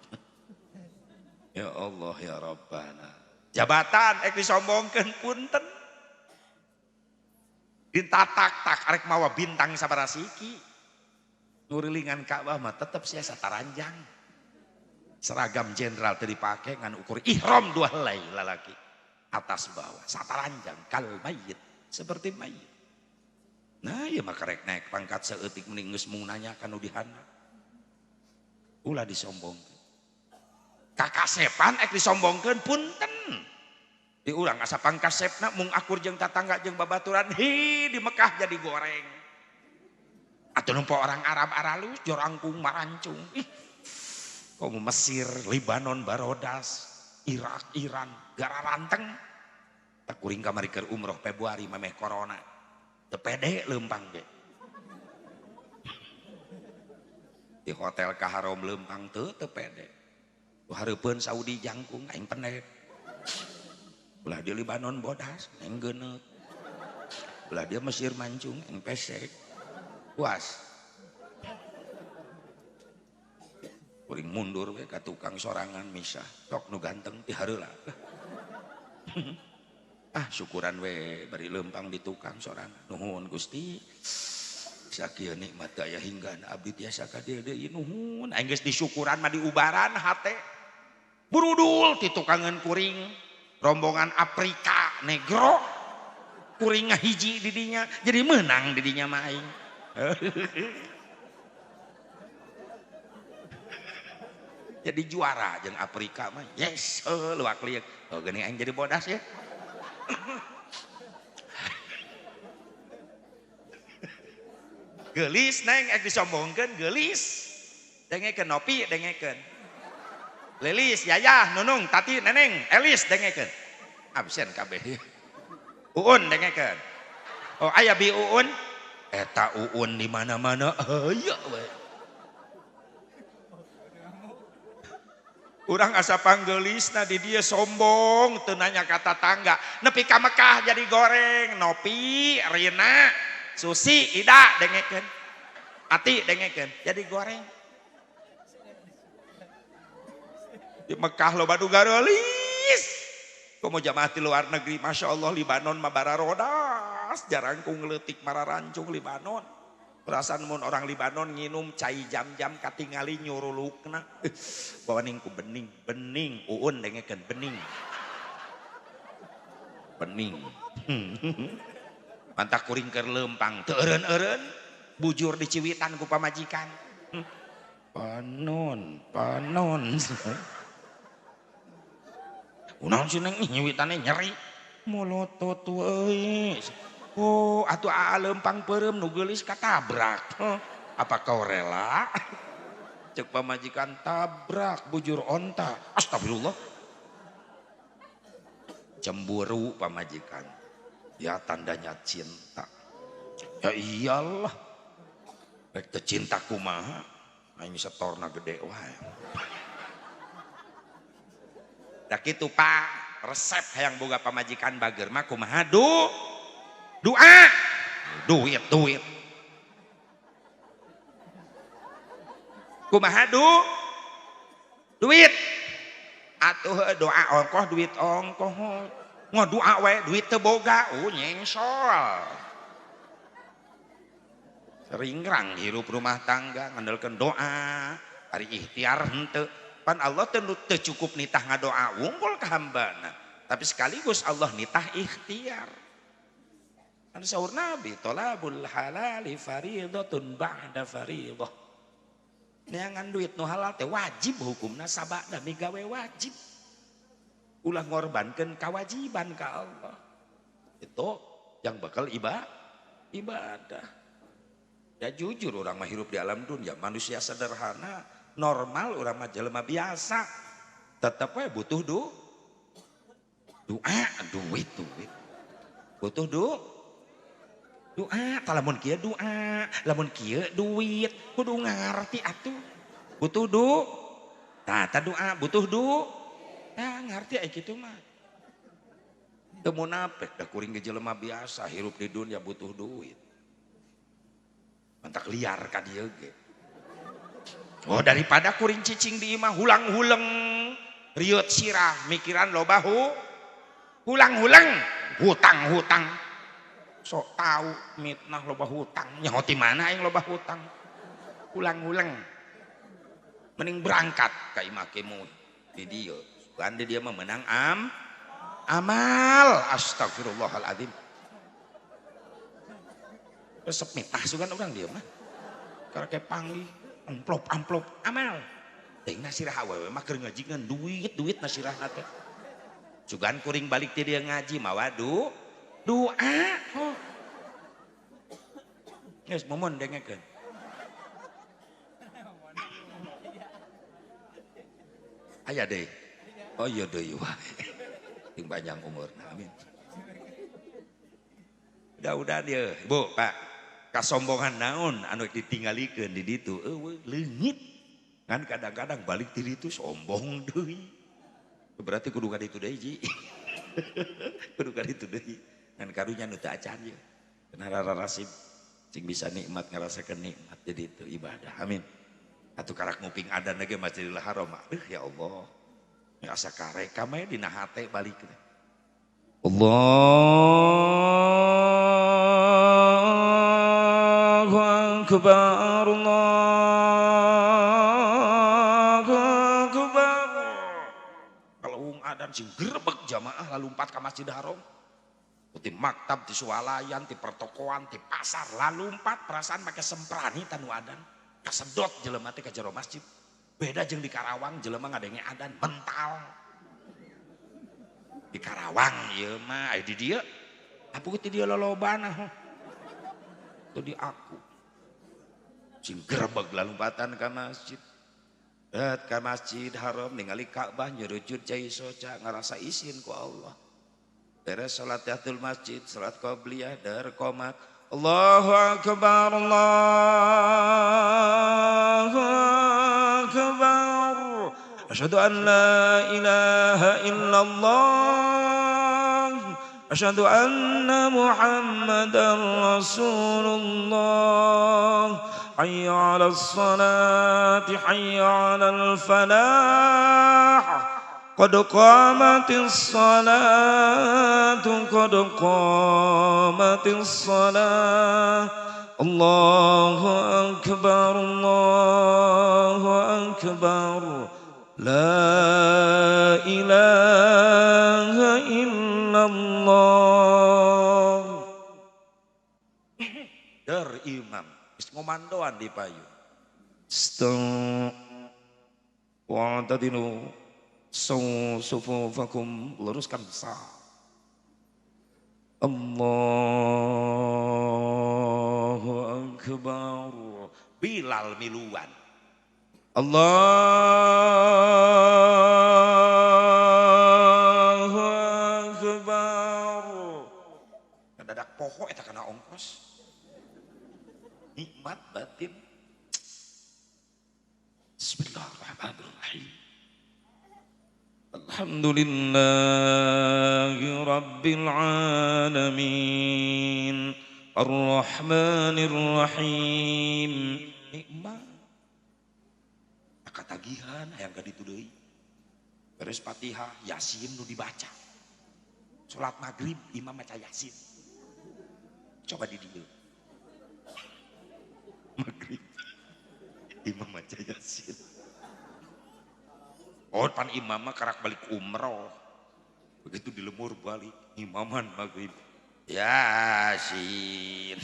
Ya Allah ya Rabbana. Jabatan ek disombongkeun punten. Ditatak-tak arek mawa bintang sabarasiki. Nurilingan Ka'bah mah tetep sia sataranjang. seragam jenderal teu dipake ngan ukur ihram 2 helai lalaki atas bawah sataranjang kal mayit seperti mayit. Nah ya maka rek naik pangkat seeutik mending geus mung nanya kanu dihandap ulah disombongkeun kakasepan ek disombongkeun punten di urang asa pangkasepna mung akur jeung tatangga jeung babaturan hi di Mekah jadi goreng atuh numpo orang Arab aralus jorangkung marancung ih komo Mesir Libanon Barodas Irak Iran gara ranteng tak kuring kamari keur umroh Februari mameh corona teu pede leumpang ge di hotel ka harom leumpang teu pede hareupeun Saudi jangkung aing pendek ulah di Libanon bodas aing geuneuk ulah dia Mesir mancung aing pesek puas kuring mundur we ka tukang sorangan misah tok nu ganteng ti hareula syukuran we bari leumpang di tukang sorangan nuhun Gusti sakieu nikmat daya hinggana abdi tiasa ka dieu deui nuhun aing geus disyukuran mah diubaran hate burudul ti tukangan kuring rombongan Afrika negro kuring ngahiji di dinya jadi menang di dinya mah aing jadi juara jeung Afrika mah yes luak liuk geuning aing jadi bodas ya geulis neng ek disombongkeun geulis dengekeun nopi dengekeun Lilis, Yayah, Nunung, Tati, Neneng, Elis dengekeun. Absen kabeh. Uun dengekeun. Oh aya bi Uun? Eta Uun di mana-mana aya we. Urang asa panggeulisna di dieu sombong teu nanya ka tatangga. Nepi ka Mekah jadi goreng, Nopi, Rina, Susi, Ida dengekeun. Ati dengekeun jadi goreng. Di Mekah loba nu garelis komo jamaah di luar negeri Masya Allah Libanon mah bararodas jarang ku ngeleutik mararancung Libanon perasaan mun orang Libanon nginum cai jam-jam katingali nyurulukna bawaning ku bening Uun dengekeun bening mantah kuring keur leumpang teu eureun-eureun bujur di Ciwitan ku pamajikan panon unaon sih neng nyiwitane nyeri molotot euy oh atuh leumpang peureum nu geulis katabrak apa kau rela cek pamajikan tabrak bujur onta astagfirullah cemburu pamajikan ya tandanya cinta ya iyalah rek teu cinta kumaha aing setorna gede wae. Da kitu Pak, resep hayang boga pamajikan bager mah kumaha doa. Duit. Kumaha duit. Atuh doa ongkoh duit ongkoh. Ngodoa we duit teu boga, nyengsol. Seringrang hirup rumah tangga ngandelkeun doa, ari ikhtiar henteu. Pan Allah teu cukup nitah ngadoa wungkul ka hambana, tapi sekaligus Allah nitah ikhtiar. Kan saur Nabi, tolabul halali fariidatun ba'da fariidah. Neangan duit nu halal teh wajib hukumna sabada migawe wajib. Ulah ngorbankeun kewajiban ka Allah. Itu yang bakal ibadah. Ya jujur orang mah hirup di alam dunia manusia sederhana, normal orang mah jelema biasa. Tetep we butuh duit. Butuh doa, lamun kieu doa, lamun kieu duit, kudu ngarti atuh. Butuh doa. Tah doa butuh doa. Nah, ngarti aya kitu mah. Teu munafik da kuring ge jelema biasa hirup di dunia butuh duit. Mantak liar ka dieu ge. Oh daripada kuring cicing di imah hulang-huleng riut sirah mikiran loba hulang-huleng hutang sok tahu mitnah loba hutang nyaho ti mana aing loba hutang hulang-huleng Mending berangkat ka imah kemud di dia. Kan dia mah menang amal. Astagfirullahaladzim. Resep mitah sugan orang dia mah. Karena kayak panggil amplop amal. Ting nasirah awewe mah keur ngajikeun duit nasirah teh. Sugan kuring balik ti dia ngaji mawa doa. Oh. Geus momon dengekeun. Aya deh. Oh iya deh wae. Ting panjang umur. Amin. Udah dia. Bu, Pak. Kasombongan naon anu ditinggalikeun di ditu. Eueuh leungit. Kan kadang-kadang balik ti ditu sombong deui. Berarti kudu ka ditu deui ji. Kudu ka ditu deui. Ngan karunya nu teu acan ye. Kenara rasib sing bisa nikmat ngarasakeun nikmat jadi itu ibadah. Amin. Atuh karak nguping adan lagi Masjidil Haram. Ya Allah. Ya asa karek mah dina hate balik. Allahu akbar. Allahu akbar. Kalau adan sing gerebek jamaah lalu lompat ka Masjidil Haram. Di maktab, di swalayan, di pertokoan, di pasar lalu lompat perasaan pakai semprani tanu adan. Kasedot jelema teh ka jero masjid. Beda jeung di Karawang jelema ngadenge adan mental. Di Karawang ieu mah aya di dieu. Apu ti dieu lolobana. Tuh di aku. Sing gerebeg lalumpatan ka masjid. Ka Masjid Haram ningali Ka'bah nyurucut cai soca ngarasa izin ku Allah. Beres salat tahiyatul masjid, salat qabliyah, dar qomat. Allahu akbar, Allahu akbar. Asyhadu an la ilaha illallah. Asyhadu anna Muhammadar Rasulullah. Hayya 'alas salati, hayya 'alal falah. Qad qamatis salatu, qad qamatis salah. Allahu akbar, Allahu akbar. La ilaha illallah. Der imam, wis ngomandoan di payu. Wa'tadilu sufufakum, luruskan saf. Allahu akbar. Bilal miluan. Allahu akbar. Kadadak poho eta kana ongkos. Nikmat batin. Bismillahirrahmanirrahim. Alhamdulillahi Rabbil Alamin. Ar-Rahmanir Rahim. Nikmat. Katagihan hayang ka ditu deui. Beres Fatihah, Yasin nu dibaca. Salat maghrib imam maca Yasin. Coba di dieu. Maghrib imam maca Yasin. Oh pan imam mah karak balik umroh. Begitu dilemur balik imaman maghrib. Yasin.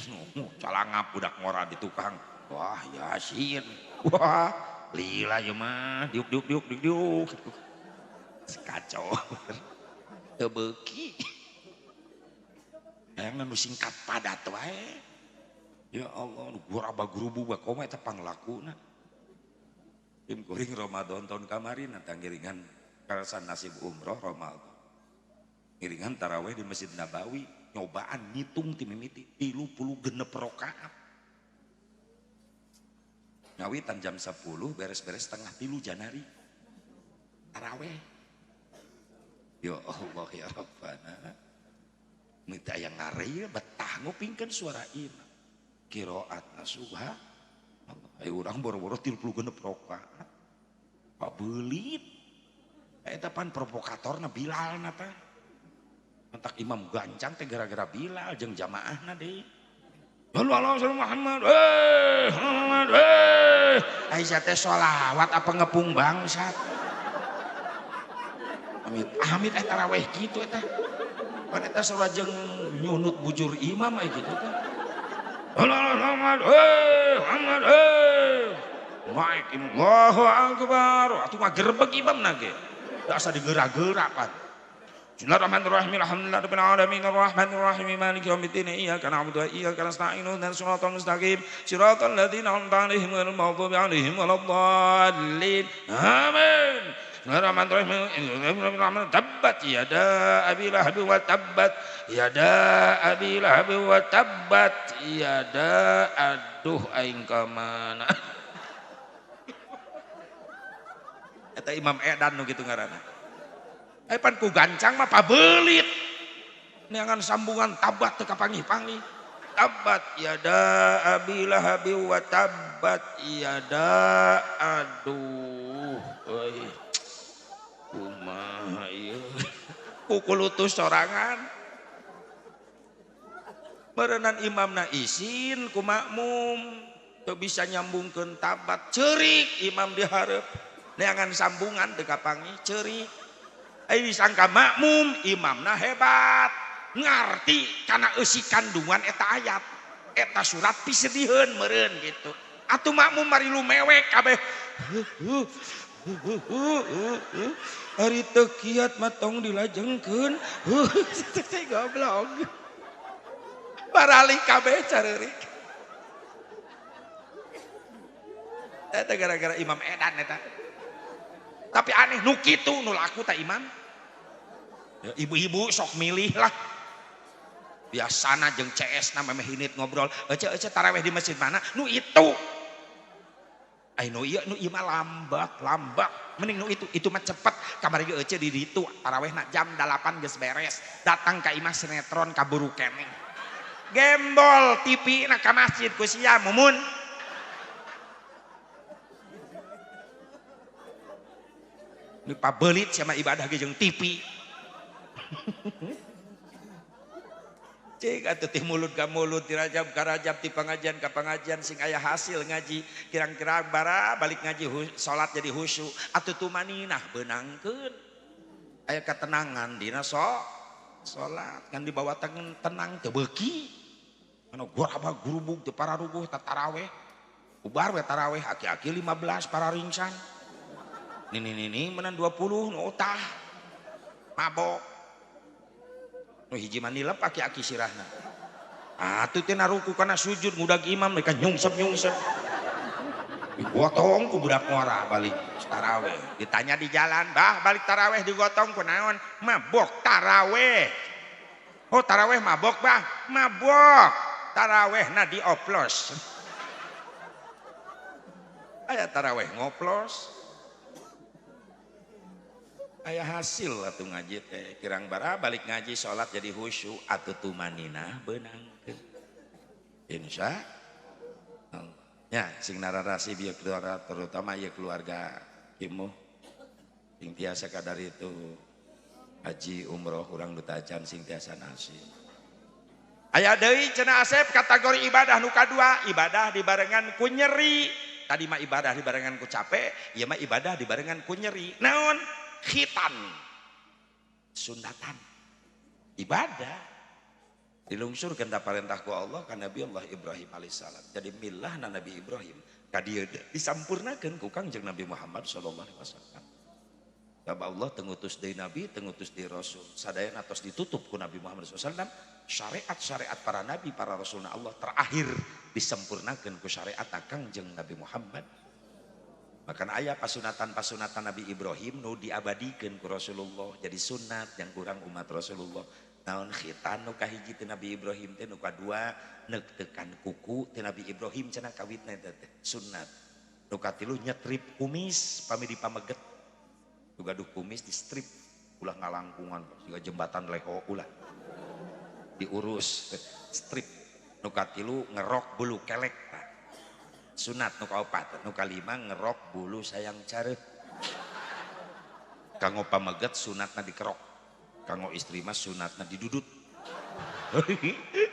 Calangap budak ngora di tukang. Wah Yasin. Wah lila ya mah. Diuk. Kacau. Tebeki. Yang nu singkat padat wae. Ya Allah, gua raba gurubu bakoma eta panglakuna. Tim kuring Ramadan tahun kemarin natang ngiringan karasan nasib umroh Ramadan. Ngiringan tarawih di Masjid Nabawi, nyobaan ngitung ti mimiti 36 rakaat. Ngawitan jam 10 beres-beres setengah 3 Janari. Tarawih. Ya Allah ya Rabbana. Minta yang ngari betah ngupingkeun suara imam. Qiraatna subhanallah. Ayo urang boro-boro 36 rakaat. Pabelit. Eta pan provokatorna Bilalna teh. Entak imam gancang teh gara-gara Bilal jeung jamaahna deui. Allah Muhammad Muhammad Aisyah teh sholawat apa ngepung bangsat amit amit taraweh gitu eta pan eta sareng nyunut bujur imam gitu teh Allah Muhammad Muhammad Maik Allahu Akbar atuh mah gerbek imam nage da asa digerak-gerak pan Bismillahirrahmanirrahim alhamdulillahirabbil alamin arrahmanir rahim maliki yaumiddin iyyaka na'budu wa iyyaka nasta'in ihdinas siratal mustaqim siratal ladzina an'amta 'alaihim ghairil maghdubi 'alaihim waladdallin amin Bismillahirrahmanirrahim tabbat yada abi lahab wa tabbat yada abi lahab wa tabbat yada aduh aing ka mana eta Imam Edan nu kitu ngaranna pan ku gancang mah pabelit neangan sambungan tabat teu kapangih-pangih tabat yada abi lahab wa tabat yada aduh euy kumaha ieu kukulutus sorangan berenang imamna isin ku makmum teu bisa nyambungkeun tabat ceurik imam di hareup neangan sambungan teu kapangih ceurik disangka makmum imamna hebat ngarti karena eusi kandungan eta ayat eta surat pisediheun meureun gitu atuh makmum mari lumewek kabeh ari teu kiat mah tong dilajengkeun goblok baralik kabeh careurik eta gara-gara Imam Edan eta tapi aneh nu kitu nu laku tak imam ya, ibu-ibu sok milih lah biasana jeung CS na memeh hinit ngobrol ece taraweh di masjid mana nu itu ai nu ieu nu ieu mah lambat mending nu itu mah cepet kamari ge ece di ditu tarawehna jam 8 geus beres datang ka imah sinetron kaburu keneh gembol TV na ka masjid ku sia mumun ini pabelit sama ibadah ge jeung TV cek atuh teh mulut ka mulut dirajab ka rajab ti pangajian ka pangajian sing aya hasil ngaji kirang-kirang bara balik ngaji salat jadi khusyuk atuh tumaninah beunangkeun aya katenangan dina salat kan dibawa tenang teu beuki anu gorabah gurubug teu pararuguh taraweh ubar we taraweh aki-aki 15 para ringsan ini menan 20 nu utah mabok nu hiji mah nilep aki-aki sirahna atuh teh naruku kana sujud ngudag imam mereka nyungsep digotong ku budak ngora balik taraweh ditanya di jalan bah balik taraweh digotong ku naon mabok taraweh oh taraweh mabok bah mabok tarawehna dioplos aya taraweh ngoplos aya hasil atuh ngaji teh kirang bara balik ngaji salat jadi khusyuk atuh tumaninah beunangkeun insya Allah nya sing nararasi bieu keluarga terutama ieu keluarga kimu sing tiasa kadar itu haji umroh urang duta acan sing tiasa nasi aya deui cenah Asep kategori ibadah nu kadua ibadah dibarengan ku nyeri tadi mah ibadah dibarengan ku capek ieu mah ibadah dibarengan ku nyeri naon khitan sundatan ibadah dilungsurkeun da parentah ku Allah ka Nabi Allah Ibrahim alaihissalam jadi milah na Nabi Ibrahim ka dieu disampurnakeun ku Kangjeng Nabi Muhammad sallallahu alaihi wasallam sabab Allah tengutus deui nabi tengutus deui rasul sadayana tos ditutup ku Nabi Muhammad sallallahu alaihi wasallam syariat-syariat para nabi para rasulna Allah terakhir disempurnakeun ku syariat Kangjeng Nabi Muhammad. Makanya ayat pasunatan Nabi Ibrahim nu diabadikeun ku Rasulullah jadi sunat yang kurang umat Rasulullah naon khitan nu kahiji ti Nabi Ibrahim teh nu kadua neuktekan kuku ti Nabi Ibrahim cenah kawitna teh sunat nu katilu nyetrip kumis pami dipameget nu gaduh kumis di strip ulah ngalangkungan siga jembatan leho ulah diurus strip nu katilu ngerok bulu kelek sunat nu kaopat nu kalima ngerok bulu sayang careuh kanggo pameget sunatna dikerok kanggo istri mah sunatna didudut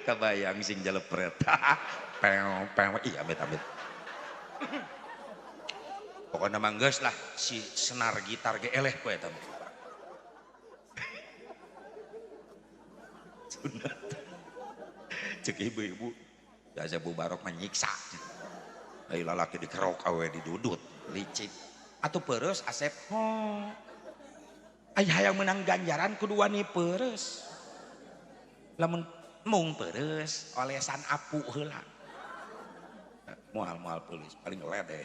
Kebayang sing jalepret. Pew pew iya amit-amit. Pokoknya mah geus lah si senar gitar ge eleh ku eta mah. Sunat. Cek ibu-ibu biasa Bu Barok menyiksa. Ai lalaki dikerok awe didudut licik. Atuh peureus Asep. Aya hayang menang ganjaran kudu wani peureus. Lamun mung peureus olesan apu heula. Moal peulis paling ledeh.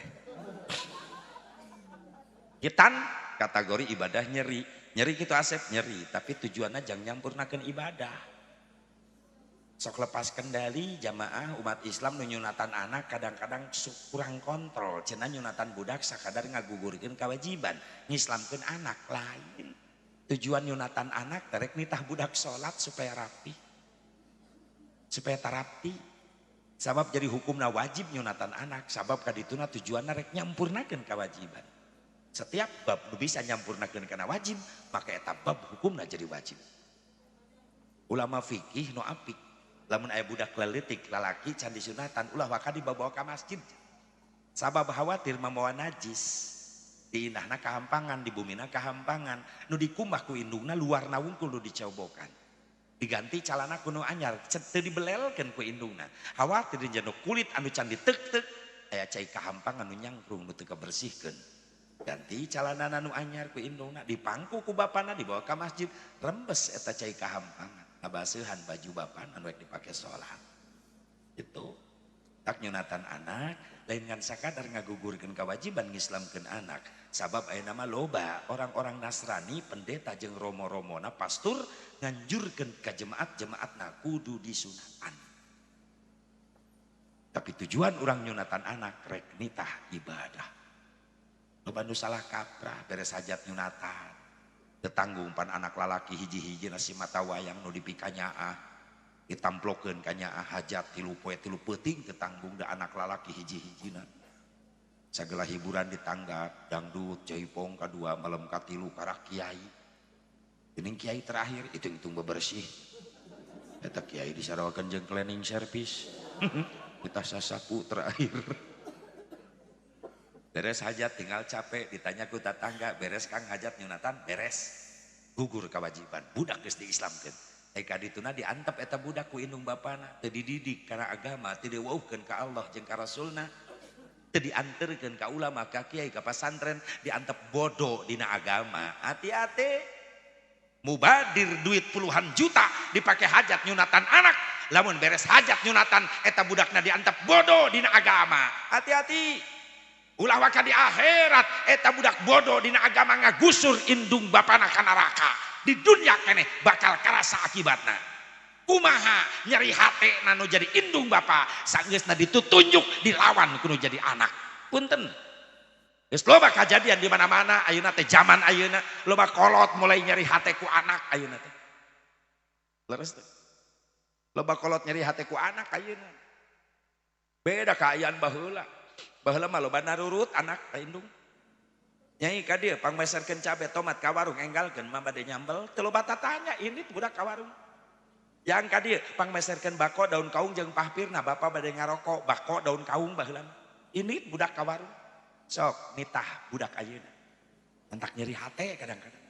Hitan kategori ibadah nyeri. Nyeri gitu Asep nyeri, tapi tujuannya jangan nyampurnakeun ibadah. Sok lepas kendali jamaah umat Islam nu nyunatan anak kadang-kadang kurang kontrol. Cenah nyunatan budak sakadar ngagugurkeun kewajiban, ngislamkeun anak lain. Tujuan nyunatan anak terek nitah budak salat supaya rapi. Supaya tarapi. Sabab jadi hukumna wajib nyunatan anak, sabab kadituna tujuanna rek nyampurnakeun kewajiban. Setiap bab nu bisa nyampurnakeun kana wajib, maka eta bab hukumna jadi wajib. Ulama fikih nu apik, lamun aya budak leutik lalaki can disunatan ulah waka dibawa ka masjid. Sabab khawatir mamawa najis. Diindahna kahampangan, di bumina kahampangan, nu dikumbah ku indungna luarna wungkul nu dicobokan. Diganti calana kuno anyar, teu dibelelkeun ku indungna. Khawatir dijano kulit anu can diteuk-teuk aya cai kahampangan nu nyangkrung nu teu kabersihkeun. Ganti calana anu anyar ku indungna, dipangku ku bapana dibawa ka masjid, rembes eta cai kahampangan, ngabaseuhan baju bapana anu rek dipake salat. Itu tak nyunatan anak lain ngan sakadar ngagugurkeun kewajiban ngislamkeun anak. Sabab aya nama loba orang-orang Nasrani pendeta jeung romo-romona pastur nganjurkeun ka jemaat-jemaatna kudu disunatan. Tapi tujuan orang nyunatan anak rek nitah ibadah. Loba nu salah kaprah beres hajat nyunatan. Tetanggung pan anak lalaki hiji-hiji nasi mata wayang nu dipikanyaah. Ditamplokeun ka nyaah hajat 3 poe 3 peuting tetanggung da anak lalaki hiji-hijina. Sagala hiburan ditanggap dangdut jaipong kadua malam katilu karak kiai. Geuning kiai terakhir hitung-hitung bebersih. Eta kiai disarawakeun jeung cleaning service. Kita sasapu terakhir. Beres hajat tinggal capek ditanya ku tetangga beres Kang hajat nyunatan beres. Gugur kewajiban budak geus diislamkeun. Eka dituna diantep eta budak ku indung bapana teu dididik kana agama teu diweuhkeun ka Allah jeung ka Rasulna teu dianterkeun ka ulama ka kiai ka pasantren diantep bodoh dina agama. Hati-hati mubadir duit puluhan juta dipake hajat nyunatan anak lamun beres hajat nyunatan eta budakna diantep bodoh dina agama. Hati-hati ulah waka di akhirat eta budak bodoh dina agama ngagusur indung bapana ka neraka. Di dunia keneh bakal karasa akibatna. Kumaha nyeri hate nanu jadi indung bapa sanggeusna ditutunjuk dilawan kudu jadi anak. Punten. Geus loba kajadian di mana-mana ayeuna teh zaman ayeuna loba kolot mulai nyeri hate ku anak ayeuna teh. Leres teh. Loba kolot nyeri hate ku anak ayeuna. Beda ka ayaan baheula. Baheula mah loba narurut anak ka indung. Nyai ka dieu pangmeserkeun cabe tomat ka warung enggalkeun mah bade nyambel teu loba tatanya ini budak ka warung. Yang ka dieu pangmeserkeun bako daun kaung jeung pahpirna bapa bade ngarokok bako daun kaung baheula. Ini budak ka warung. Sok nitah budak ayeuna. Entak nyeri hate kadang-kadang.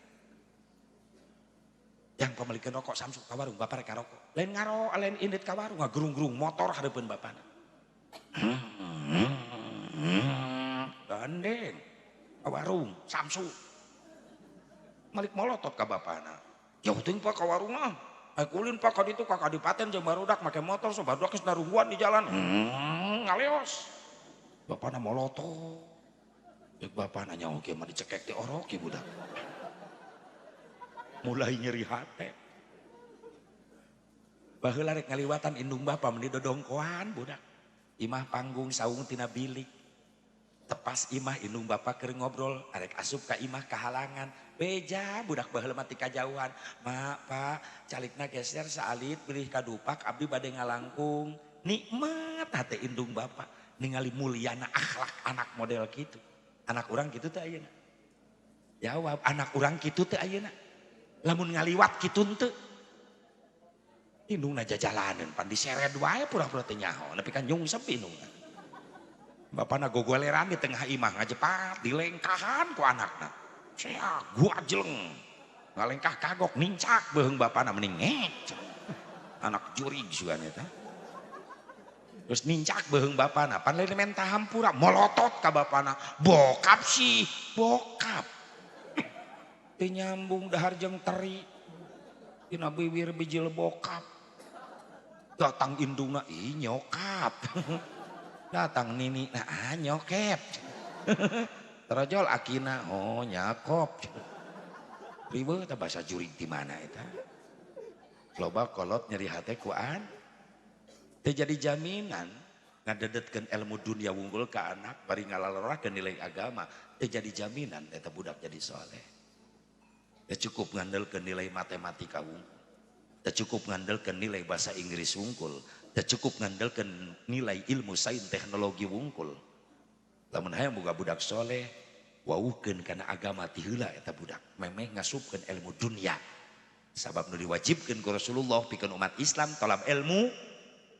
Yang pamilikeun rokok samsuk ka warung bapa rek ngarokok. Lain ngaro lain indit ka warung ngagerung-gerung motor hareupeun bapana. Gandeng warung samsu malik molotot ka bapana jauh teuing pak ka warung mah kulin pak ka ditu ka kadipaten jeung barudak make motor so barudak geus narungguan di jalan ngaleos bapana molotot jeung bapana nyaho kieu mah dicekek ti orok kieu budak mulai nyeri hate baheula rek ngaliwatan indung bapa meni dodongkoan budak imah panggung saung tina bilik tepas imah indung bapa keur ngobrol arek asup ka imah kahalangan beja budak baheula mah ti kajauhan mak pak calikna geser saalit bilih ka dupak abdi bade ngalangkung nikmat hate indung bapa ningali mulyana akhlak anak model kitu anak urang kitu teh ayeuna jawab anak urang kitu teh ayeuna lamun ngaliwat kitu teu Indungna jajalanan pan diseret wae pura-pura teu nyaho nepi ka nyungsep indungna. Bapana gogoleran di tengah imah ngajepat dilengkahan ku anakna. Saya gua jeleng ngalengkah kagok nincak beheung bapana mending ngec. Anak jurig sugan eta. Terus nincak beheung bapana pan lain menta hampura molotot ka bapana. Bokap sih, bokap. Teu nyambung dahar jeung teri. Dina bibir bijil bokap. Datang indungna ih nyokap. Datang nini nah nyokep. Terojol akina oh nyakop. Ribeuh teh bahasa jurig di mana eta? Loba kolot nyeri hate kuan. Teu jadi jaminan ngadedetkeun ilmu dunia wunggul ka anak bari ngalalorahkeun nilai agama, teu jadi jaminan eta budak jadi soleh. Teu cukup ngandelkeun nilai matematika wunggul. Teu cukup ngandelkeun nilai bahasa Inggris wungkul, teu cukup ngandelkeun nilai ilmu sains teknologi wungkul. Lamun hayang boga budak soleh, wauhkeun kana agama ti heula eta budak, memeh ngasupkeun ilmu dunia. Sabab nu diwajibkeun ku Rasulullah pikeun umat Islam talab ilmu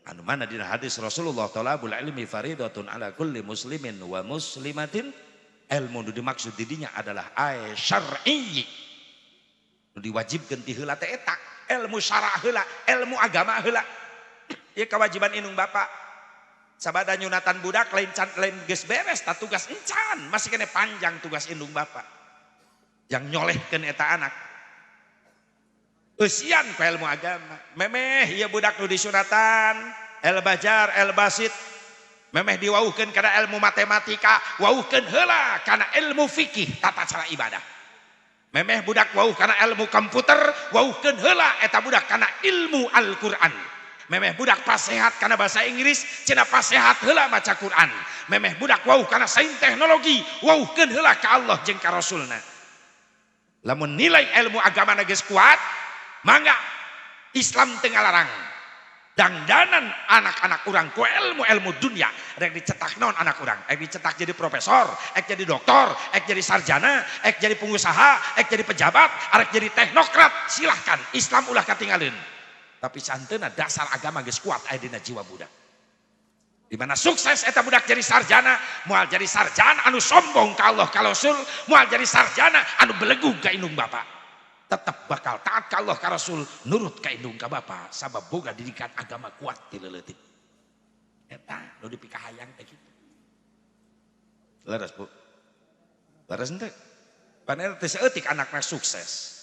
anu mana dina hadis Rasulullah talabul ilmi faridatun ala kulli muslimin wa muslimatin. Ilmu nu dimaksud di dinya adalah syar'i. Nu diwajibkeun ti heula teh eta. Ilmu syara heula, ilmu agama heula. Ieu kewajiban indung bapa. Sabada nyunatan budak lain geus beres tah tugas encan, masih kene panjang tugas indung bapa. Yang nyolehkeun eta anak. Eusian ku ilmu agama. Memeh ieu budak nu disunatan, el bajar, el basit. Memeh diwauhkeun kana ilmu matematika, wauhkeun heula kana ilmu fikih tata cara ibadah. Memeh budak wauh karena ilmu komputer, wauhkeun heula eta budak karena ilmu Al-Qur'an. Memeh budak pasehat karena bahasa Inggris, cenah pasehat heula maca Qur'an. Memeh budak wauh karena sains teknologi, wauhkeun heula ka Allah jeung ka Rasulna. Lamun nilai ilmu agama geus kuat, mangga Islam teu ngalarang. Dangdanan anak-anak urang ku ilmu dunia rek dicetak naon anak urang, ek dicetak jadi profesor, ek jadi doktor, ek jadi sarjana, ek jadi pengusaha, ek jadi pejabat, arek jadi teknokrat, silahkan Islam ulah katinggalin. Tapi santeuna dasar agama geus kuat aya dina jiwa budak. Di mana sukses eta budak jadi sarjana, moal jadi sarjana anu sombong ka Allah ka Rasul, moal jadi sarjana anu belegu ka indung bapa. Tetap bakal taat ka Allah ka Rasul, nurut ka indung ka bapa, sabab boga didikan agama kuat ti leuletik. Eta nu dipikahayang teh kitu. Leres Bu. Leres henteu? Panel teh saeutik anakna sukses.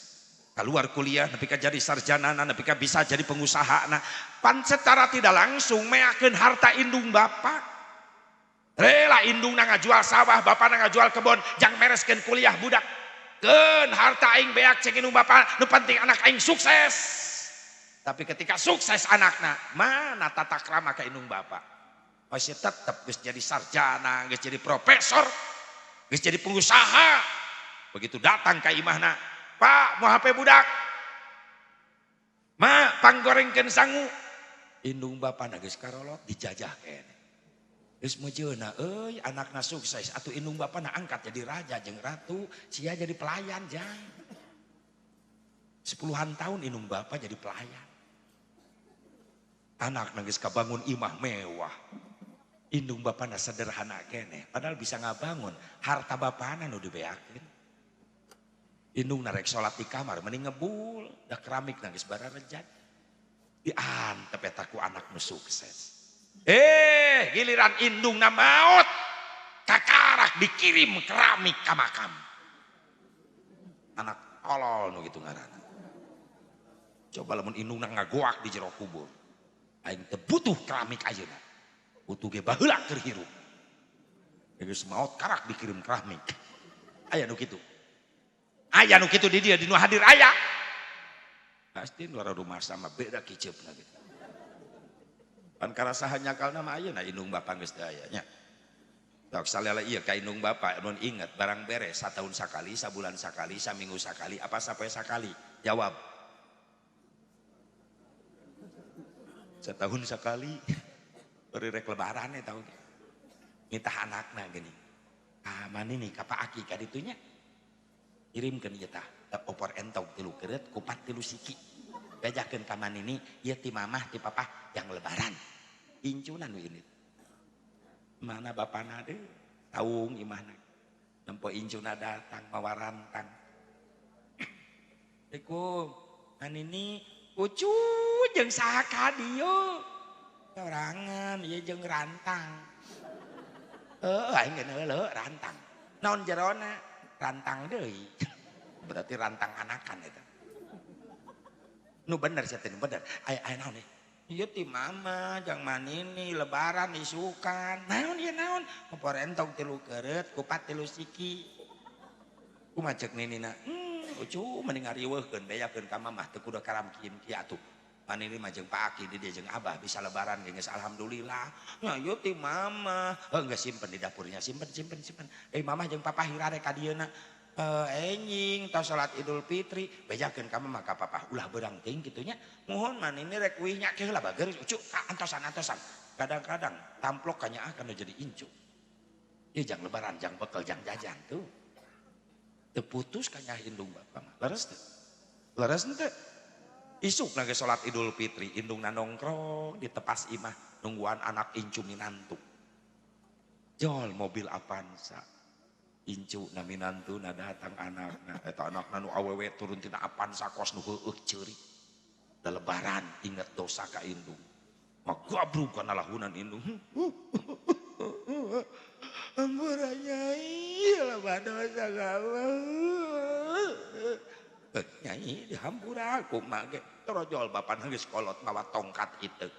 Keluar kuliah nepi ka jadi sarjana, nepi ka bisa jadi pengusaha. Nah, pan secara tidak langsung meakeun harta indung bapa. Rela indungna ngajual sawah, bapana ngajual kebon, jang mereskeun kuliah budak. Keun harta aing beak cek indung bapa, nu penting anak aing sukses. Tapi ketika sukses anakna, mana tata krama ka indung bapa? Masih tetap geus jadi sarjana, geus jadi profesor, geus jadi pengusaha. Begitu datang ka imahna, Pak, mau HP budak. Ma, panggorengkeun sangu. Indung bapana geus karolot dijajah kene. Geus meujeuna euy anakna sukses atuh indung bapana angkat jadi raja jeung ratu, sia jadi pelayan jang. 10-an tahun indung bapa jadi pelayan. Anakna geus kabangun imah mewah. Indung bapana sederhana kene, padahal bisa ngabangun harta bapana nu dibeakeun. Indung narek sholat di kamar mending ngebul, da keramik nangis bararejat. Diantep eta ku anak nu sukses. Giliran indung na maut, kakarak dikirim keramik ka makam. Anak tolol nu gitu ngaranna. Coba lamun indung na ngagoak di jero kubur. Aing teu butuh keramik ayeuna. Butuh ge baheula keur hirup. Geus maot karak dikirim keramik. Aya nu kitu. Aya nu kitu di dia di nu hadir aya. Pasti luar rumah sama beda kiceupna gitu. Pan karasahan nyakalna mah ayeuna indung bapa geus teu aya nya. Tok salela ieu ka indung bapa mun inget barang beres satahun sakali, sabulan sakali, saminggu sakali, apa sampai sakali? Jawab. Setahun sekali. Beri rek lebaran tahun. Minta anakna gini. Ah mana nih ka Pak Aki ka ditunya. Kirimkeun ieu tah opor entog 3 keureut kupat 3 siki. bejakeun ka manini ieu ti mamah ti papa yang lebaran. Incunan we ini. Mana bapana deui taung imahna. Nempo incuna datang mawa rantang. Assalamualaikum. Manini ucu jeung saha ka dieu? Sorangan ieu jeung rantang. Aing geus heuleuh rantang. Naon jerona? Rantang deui. Berarti rantang anakan eta. Nu bener sia teh nu bener. Aya naon nih? Ieu ti mama jang manini lebaran isukan. Naon ieu naon? Poporentong 3 keureut, kupat 3 siki. Kumaha ceuk ninina? Ucu mending ngariweuhkeun bejakeun ka mamah teu kudu karamkin kieu atuh. Manini mah jeung Pak Aki di dieu jeung Abah bisa lebaran geus alhamdulillah. Nya ieu ti mama. Geus simpen di dapurnya, simpen. Mamah jeung papa hirare ka dieuna. Enjing tos salat Idul Fitri bejakeun ka mamah ka papa ulah beurang teuing kitu nya. Muhun manini rek uih nya heula bager ucu ka antosan. Kadang-kadang tamplok ka nyaah kana jadi incu. Ieu jang lebaran, jang bekel, jang jajan tuh. Teu putus ka nyaah indung bapa mah. Leres teu? Leres henteu? Isuk lagi salat Idul Fitri indungna nongkrong di tepas imah nungguan anak incu minantu. Jol mobil Avanza. Incu na minantu na datang anakna eta anakna nu awewe turun tina Avanza kos nu heueuh ceurik. Da lebaran inget dosa ka indung. Magabrug kana lahunan indung. Ampura nyai loba dosa gawe. Nyai dihampura aku mage torojol bapana geus kolot mawa tongkat itu.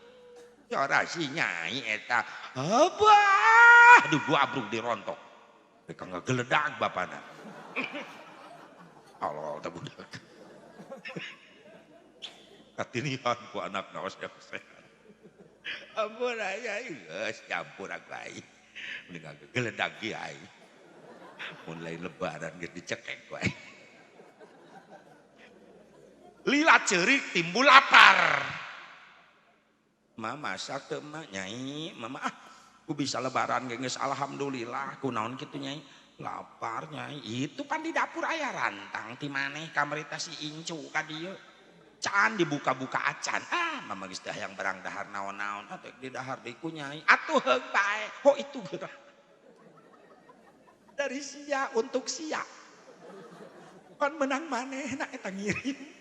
Cara si nyai eta. Abah, aduh gua abrug dirontok. Mereka ngegeledag bapana. Allah teh budak. Katinihan ku anak naos yang sehat. Ampun nyai geus campur aku ai. Mending ngegeledag kiai. Mun lain lebaran geus dicekek ku ai. Lila ceurik timbul lapar. Mama masak teu mah nyai, mama ku bisa lebaran geus alhamdulillah. Kunaon kitu nyai? Lapar nyai. Itu pan di dapur aya rantang ti maneh kamarita si incu ka dieu. Can dibuka-buka acan. Mama geus teu hayang barang dahar naon-naon. Atuh di dahar deui ku nyai. Atuh heug bae. Oh itu geurah. Dari sia untuk sia. Pan menang manehna eta ngirim.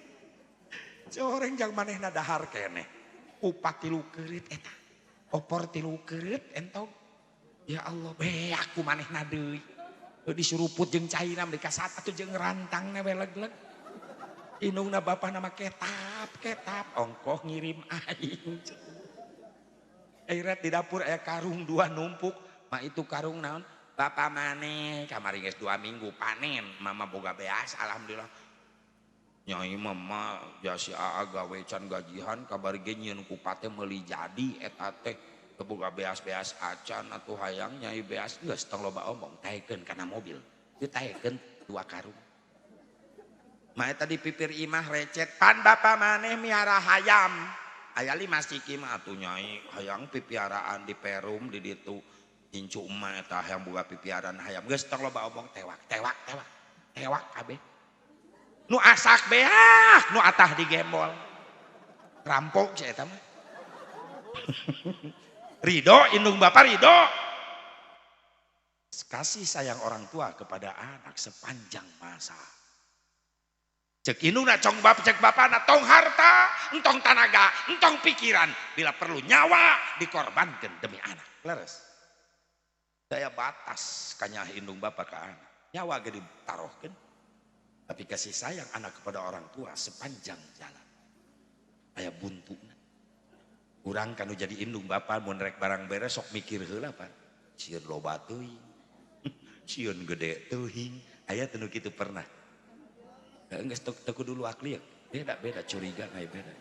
Coreng jang manehna dahar keneh. Upat 3 keureut eta. Opor 3 keureut entong. Ya Allah beak ku manehna deui. Disuruput jeung cairna dikasat atuh jeung rantangna we leg-leg. Indungna bapana mah ketap. Ongkoh ngirim aing. Airet di dapur aya karung 2 numpuk. Mah itu karung naon? Bapa maneh kamari geus 2 minggu panen. Mama boga beas alhamdulillah. Nyai mama jasi aa gawe can gajihan kabar ge nyieun kupat teh meuli jadi eta teh boga beas-beas acan atuh hayang nyai beas geus tong loba omong taekeun kana mobil ditaekeun 2 karung. Mah eta di pipir imah recet pan bapa maneh miara hayam aya 5 siki mah atuh nyai hayang pipiaraan di Perum di ditu incu emah eta hayang boga pipiaraan hayam geus tong loba omong tewak kabeh. Nu asak beak, nu atah digembol. Rampok sih eta mah. Ridho, indung bapak ridho. Kasih sayang orang tua kepada anak sepanjang masa. Cek indungna cong bapak, cek bapana tong harta, entong tenaga, entong pikiran. Bila perlu nyawa dikorbankan demi anak. Leres. Daya batas kanyah indung bapak ke anak. Nyawa ge ditarohkeun. Tapi kasih sayang anak kepada orang tua sepanjang jalan. Aya buntuna. Urang kanu jadi indung bapak mun rek barang beres sok mikir heula pan. Cieun loba teuing. Cieun gede teuing. Aya teu nu kitu pernah. Geus teu kudu luak liek. Beda curiga aya beda.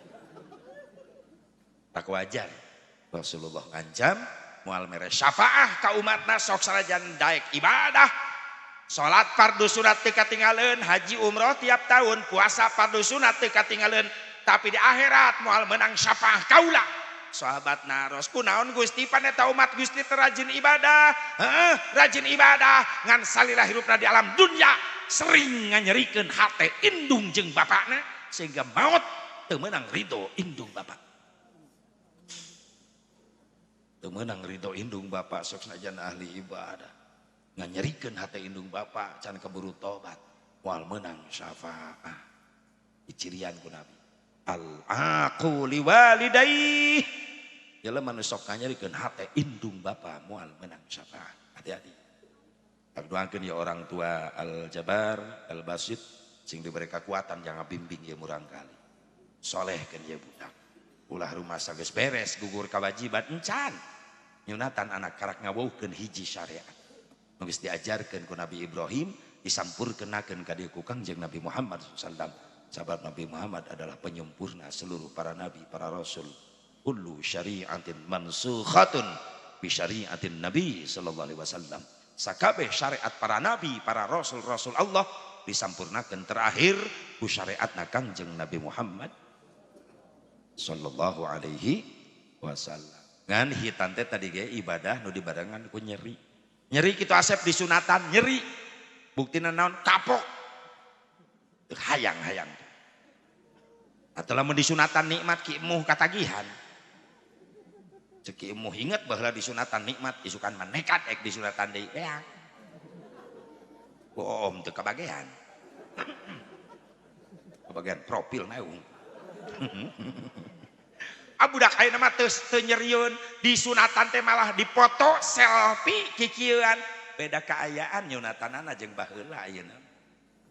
Tak wajar. Rasulullah ngancam moal mere syafaah ka umatna sok sarajan daek ibadah. Salat fardu sunat teu katinggalieun, haji umroh tiap tahun, puasa fardu sunat teu katinggalieun, tapi di akhirat moal menang syafaah kaula. Sahabat naros kunaon Gusti pan eta umat Gusti teu rajin ibadah. Rajin ibadah ngan salira hirupna di alam dunya sering nganyerikeun hate indung jeung bapakna sehingga maut teu meunang ridho indung bapak. Teu meunang ridho indung bapak sok sajan ahli ibadah. Nganyerikeun hate indung bapak can keburu tobat. Wal meunang syafaat. Icirian ku Nabi. Al-aqu liwalidayhi. Jelema nu sok nganyerikeun hate indung bapak moal meunang syafaat. Hati-hati. Doakeun ya orang tua Al-Jabar, Al-Basit sing diberi kekuatan jangan bimbing ya murang kali. Solehkeun ya budak. Ulah rumah geus beres gugur kawajiban encan. Nyunatan anak karak ngawuhkeun hiji syariat. Nu geus diajarkeun ku Nabi Ibrahim disampurkeunakeun ka dieu ku Kangjeng Nabi Muhammad sallallahu alaihi wasallam. Sahabat Nabi Muhammad adalah penyempurna seluruh para nabi, para rasul. Kullu syari'atin mansukhatun bi syari'atin Nabi sallallahu alaihi wasallam. Sakabeh syariat para nabi, para rasul-rasul Allah disampurnakeun terakhir ku syariatna Kangjeng Nabi Muhammad sallallahu alaihi wasallam. Ngan hitan teh tadi ge ibadah nu dibarengan ku nyeri. Nyeri kitu asep disunatan nyeri. Buktina naon kapok. Hayang-hayang. Atau lamun disunatan nikmat ki emuh katagihan. Cek ki emuh inget baheula disunatan nikmat isukan mah nekat ek disunatan deui beak. Om teu kabagean. Kabagean profil naung. Budak ayeuna mah teu nyerieun disunatan teh malah dipoto selfie kikieuan. Beda kaayaan nyunatanana jeung baheula ayeuna.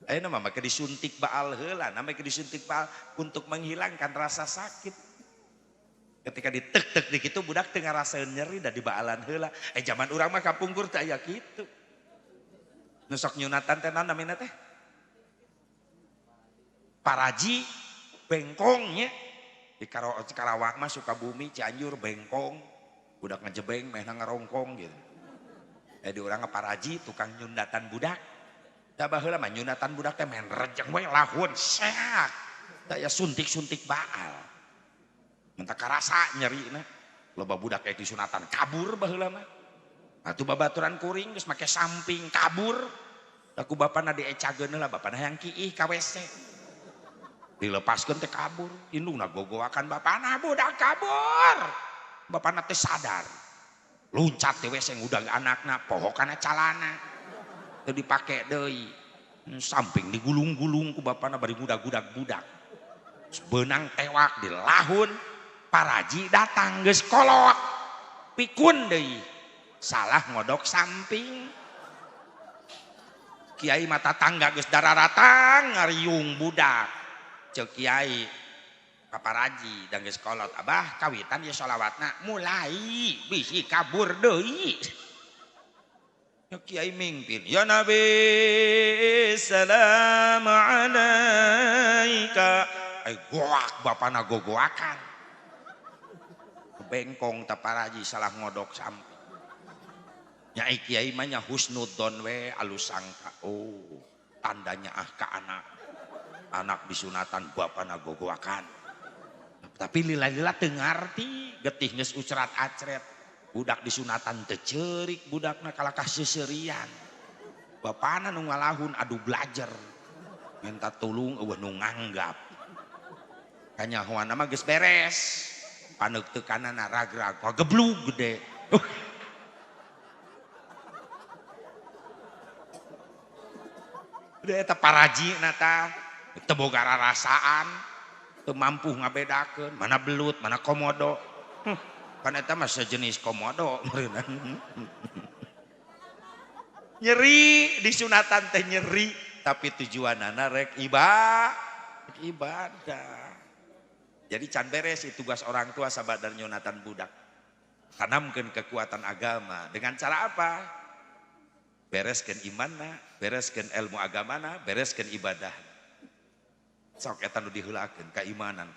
Ayeuna mah make disuntik baal heula, namanya disuntik baal untuk menghilangkan rasa sakit. Ketika ditek-tek di kitu budak teu ngarasaeun nyeri da di baalan heula. Zaman urang mah kapungkur teh aya kitu. Nu sok nyunatan teh naon namina teh? Paraji bengkong nya. Di Karawang mah Sukabumi, Cianjur bengkong. Budak ngejebeng meh ngarongkong gitu. Di urang paraji tukang nyundatan budak. Da baheula mah nyunatan budak teh men rejeng we lahun sehat. Daya suntik-suntik baal. Mentah karasa nyerina. Loba budak kayak disunatan kabur baheula mah. Atuh babaturan kuring geus make samping kabur. Da ku bapana diecageun heula bapana hayang kiih ka WC. Dilepaskeun teh kabur. Indungna gogoakan bapana budak kabur. Bapana teh sadar. Luncat teh WC ngudag anakna pohokana calana. Teu dipake deui. Samping digulung-gulung ku bapana bari ngudag-gudag budak. Beunang tewak di lahun. Paraji datang geus kolot. Pikun deui. Salah ngodok samping. Kiai mata tangga geus dararatang ngariung budak. Ceuk kiai ka paraji dan geus kolot. Abah kawitan ya sholawatna mulai bisi kabur deui. Kiai mimpin ya Nabi salam alaika goak bapana gogoakan bengkong taparaji salah ngodok samping nyai kiai mah nya husnudzon we alus sangka tandanya ka anak disunatan bapana gogoakan tapi lila-lila teu ngarti getih geus ucerat acret. Budak disunatan teu ceurik budakna kalakah seserian. Bapana nu ngalahun adu belajar. Minta tulung eueuh nu nganggap. Kanyahoana mah geus beres. Paneuk teu kanana ragrag geblug gede. Udah eta paraji nata teu boga rarasaan, teu mampu ngabedakeun mana belut, mana komodo. Kan eta mah sejenis komodo nyeri disunatan teh nyeri tapi tujuanana rek ibadah. Jadi can beres itu tugas orang tua sahabat dan nyunatan budak. Tanamkeun kekuatan agama dengan cara apa? Bereskeun imanna, bereskeun ilmu agamana, bereskeun ibadah. Sok eta nu diheulakeun keimanan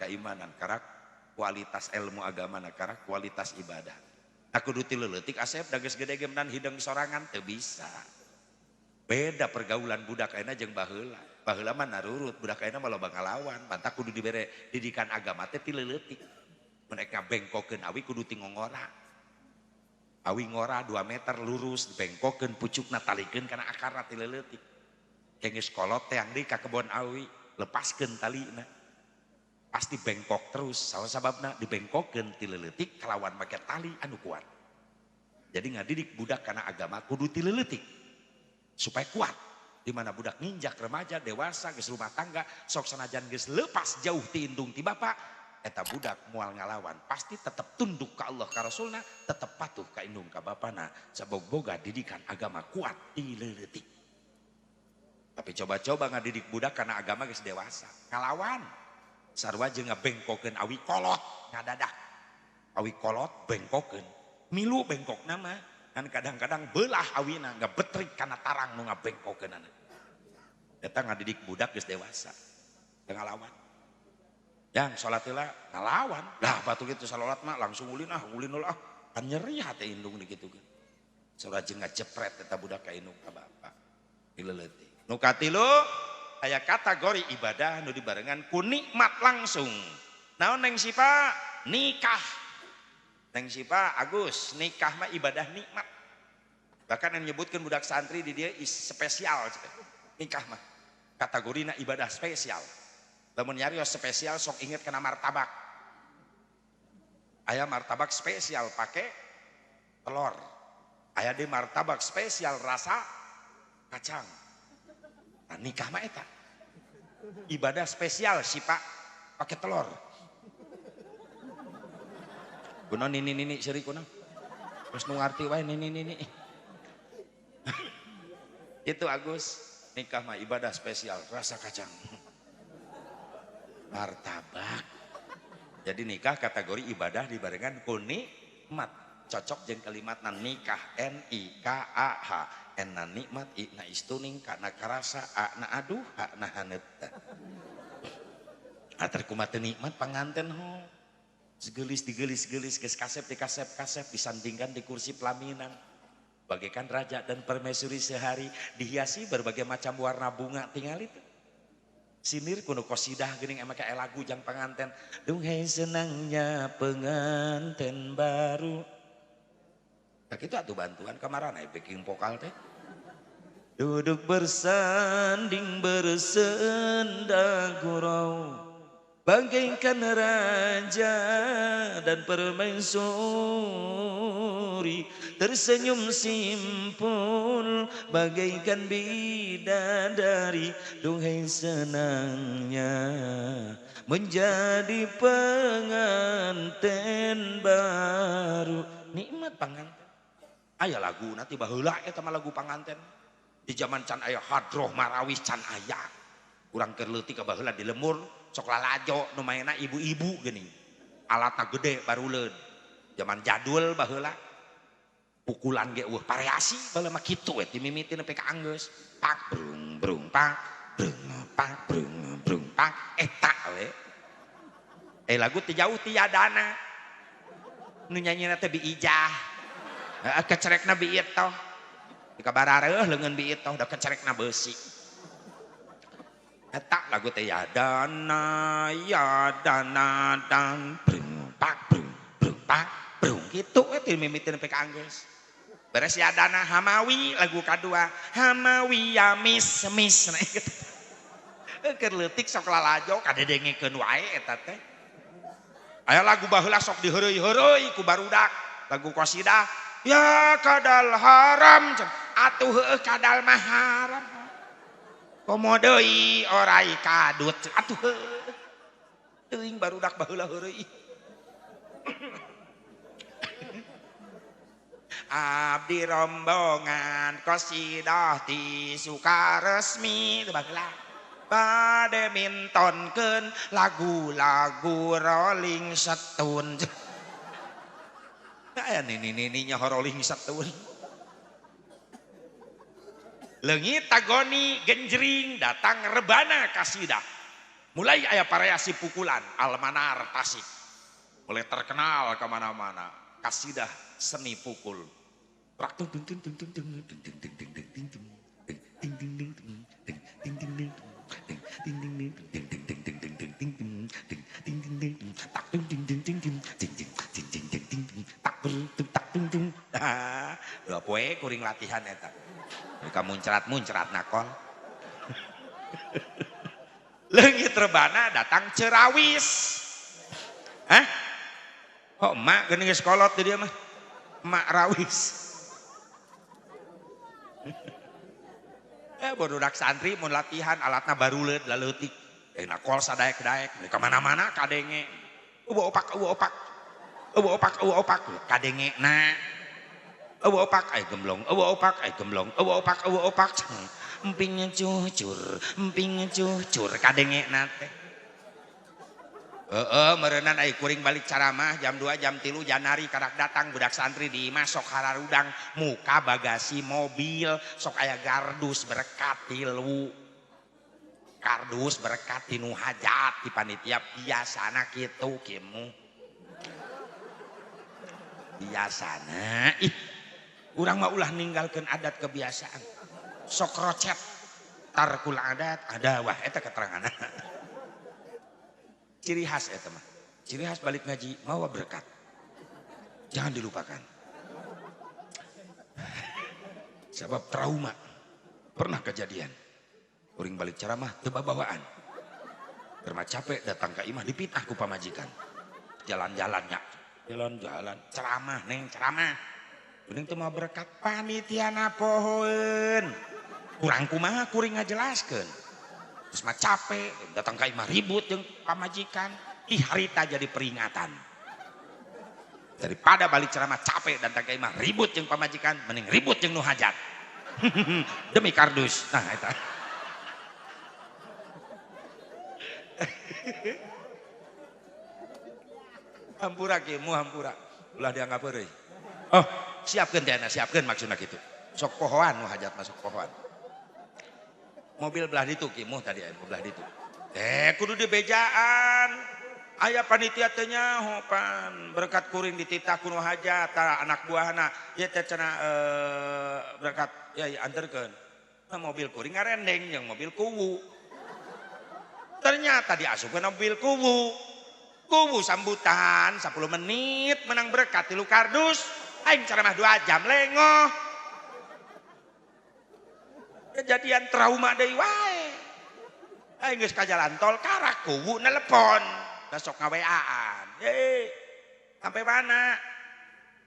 karak kualitas ilmu agama nakara kualitas ibadah. Aku duti leutik asep da geus gede gemenan hidung sorangan teu bisa. Beda pergaulan budak ayeuna jeung baheula. Baheula mah narurut, budak ayeuna mah loba ngalawan. Bantah kudu dibere didikan agama teh ti leutik. Mereka bengkokeun awi kudu ti ngongora. Awi ngora 2 meter lurus bengkokeun pucukna talikeun kana akarna ti leutik. Geus kolot teh angdi ka kebon awi, lepaskeun talina. pasti bengkok terus. Salah sababna dibengkokkeun ti leuleutik kalawan make tali anu kuat. Jadi ngadidik budak karena agama kudu ti leuleutik supaya kuat. Di mana budak nginjak remaja, dewasa, geus rumah tangga, sok sanajan geus leupas jauh ti indung ti bapa, eta budak moal ngalawan pasti tetap tunduk ka Allah ka Rasulna, tetap patuh ka indung ka bapana, sabab boga didikan agama kuat ti leuleutik. Tapi coba-coba ngadidik budak karena agama geus dewasa, ngalawan. Sarua jeung ngabengkokeun awi kolot ngadadak. Awi kolot bengkokeun. Milu bengkok nama kan kadang-kadang belah awina nggak betrik karena tarang nu ngabengkokeun anak. Eta ngadidik budak geus dewasa. Ngalawan. Yang sholat heula ngalawan. Lah batu kitu salat mah langsung ulin ulah. Kan nyeri hate indung dikitukeun. Saura jeung ngajepret eta budak ka indung ka bapa. Dileleutik. Nu katilu aya kategori ibadah nu dibarengan ku nikmat langsung. Naon neng sipa nikah. Neng sipa Agus nikah mah ibadah nikmat. Bahkan yang menyebutkan budak santri di dia spesial nikah mah. Kategorina ibadah spesial. Lamun nyarios spesial sok inget kena martabak. Aya martabak spesial pakai telur. Aya di martabak spesial rasa kacang. Nah, nikah mah eta. Ibadah spesial sih Pak pakai telur. Kunaon nini seri kunaon. Terus nu ngarti wae nini. Itu Agus, nikah mah ibadah spesial rasa kacang. Martabak. Jadi nikah kategori ibadah dibarengan ku nikmat. Cocok jeung kalimatna nikah NIKAH. Enna nikmat na istuning kana karasa na aduh na haneut. Atar kumaha teu nikmat panganten ho. Segelis digelis geus kasep disandingkan di kursi pelaminan. Bagaikan raja dan permaisuri sehari dihiasi berbagai macam warna bunga tinggal itu. Sinir kuno qasidah geuning emang kayak lagu jang panganten. Duhai senangnya penganten baru. Tak itu atuh bantuan kamarana backing vokal teh. Duduk bersanding bersenda gurau. Bagaikan raja dan permaisuri tersenyum simpul bagaikan bidadari. Duhai senangnya menjadi penganten baru. Nikmat panganten. Aya lagu nanti baheula eta mah lagu panganten. Di zaman can aya hadroh marawis can aya. Urang keur leutik ka baheula di lemur sok lalajo nu maena ibu-ibu geuning. Alatna gede baruleun. Zaman jadul baheula. Pukulan ge eueuh variasi baheula mah kitu we timimiti nepi ka anggeus. Pak brung brung pak brung pak eta we. Lagu teh jauh ti yadana. Nu nyanyina teh biijah. Kecerekna biit toh. Dikabarareuh leungeun biit toh da kecerekna beusi. Eta lagu teh yadana dan brung pak brung kitu we teh mimiten nepi ka anggeus. Beres yadana hamawi lagu kadua hamawi ya mis nah kitu. Keur leutik sok lalajo kadedengekeun wae eta teh. Aya lagu baheula sok diheureuy-heureuy ku barudak lagu qasidah ya kadal haram atuh heueuh kadal mah haram. Komo deui orai kadut atuh teuing barudak baheula heureuy. Abdi rombongan qasidah ti Sukaresmi teu baheula bade mintonkeun lagu-lagu Rolling Stone. Aya nini-nininya Rolling Stone. Leungit tagoni genjring datang rebana kasidah. Mulai aya variasi pukulan almanar tasik. Mulai terkenal kemana-mana. Kasidah seni pukul. Dua poe kuring latihan eta. Mereka muncrat nakol. Leungit rebana datang cerawis. Hah? Oh emak geuning geus kolot teh dia mah. Emak rawis. Budak santri mun latihan alatna baruleud laleutik. Enak kol sadaek-daek ka mana-mana kadenge. Eueuh opak. Eueuh opak kadenge na. Eueuh opak ai gemblong, eueuh opak. Emping cucur kadenge na teh. Meureunan ai kuring balik ceramah jam 2 jam 3 Janari karak datang budak santri di imah sok hararudang muka bagasi mobil sok aya gardus berkat tilu. Kardus berkat tinu hajat di panitia biasana kitu kimu. Biasana urang mah ulah ninggalkeun adat kebiasaan. Sok rocet tarkul adat ada wah eta keteranganna. Ciri khas eta mah. Ciri khas balik ngaji mawa berkat. Jangan dilupakan. Sebab trauma pernah kejadian. Uring balik ceramah teu babawaan. Keur capek datang ka imah dipitah ku pamajikan. Jalan-jalannya. Jalan-jalan ceramah neng ceramah. Uning teu mau berkat panitiana pohoeun. Kurang kumaha kuring ngajelaskeun. Terus mah capek datang ka imah ribut jeung pamajikan. Ih harita jadi peringatan. Daripada balik ceramah capek datang ka imah ribut jeung pamajikan mending ribut jeung nu hajat. Demi kardus. Nah eta. Hampura kieu hampura. Ulah dianggap euy. Oh, siapkeun teh siapkeun maksudna kitu. Sok pohoan nu hajat masuk pohoan. Mobil belah ditu kieu tadi aya belah ditu. Kudu dibejaan. Aya panitia teh nyahopan berkat kuring dititah ku nu hajat anak buahna. Ieu teh cenah berkat ya anterkeun. Nah, mobil kuring ngarendeng jeung mobil kuwu. Ternyata diasupkeun mobil kuwu. Kuwu sambutan 10 menit menang berkat 3 kardus. Aing ceramah 2 jam lengoh. Kejadian trauma deui wae. Aing geus ka jalan tol karak kuwu nelepon. Da sok ngaweaan. Sampai mana?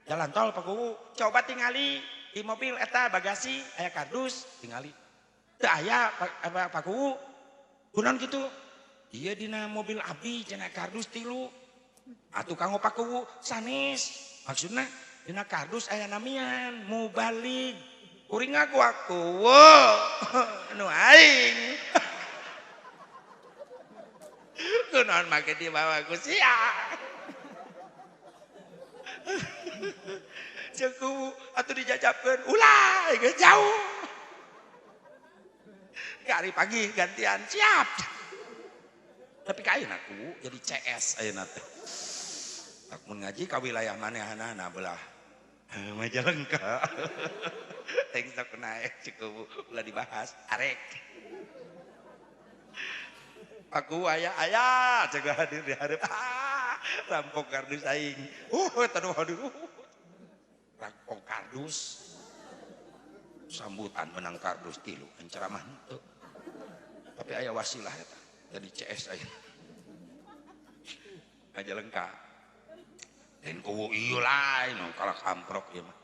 Jalan tol Pak Kuwu. Coba tingali di mobil eta bagasi aya kardus tingali. Teu aya Pak Kuwu. Kunaon kitu? Iya dina mobil abdi cenah kardus 3. Atuh kanggo Pak Kuwu sanes. Maksudna dina kardus aya namian mubalik. Kuring ngaku aku. Nu aing. Kunaon make dibawa ku sia. Jeung Kuwu atuh dijajabkeun ulah geus jauh. Hari pagi gantian siap. Tapi ka ayeuna Kuwu jadi CS ayeuna teh. Tak mun ngaji ka wilayah manehanana belah Majalengka. Teng sok naik Kuwu ulah dibahas arek. Aku aya cegah hadir di hareup. Rampok kardus aing. Tanu hadir. Rampok kardus. Sambutan menang kardus 3 ceramah henteu. Tapi aya wasilah eta. Jadi CS aing. Majalengka. Dan Kuwu ieu lain nu kalak amprok ieu mah.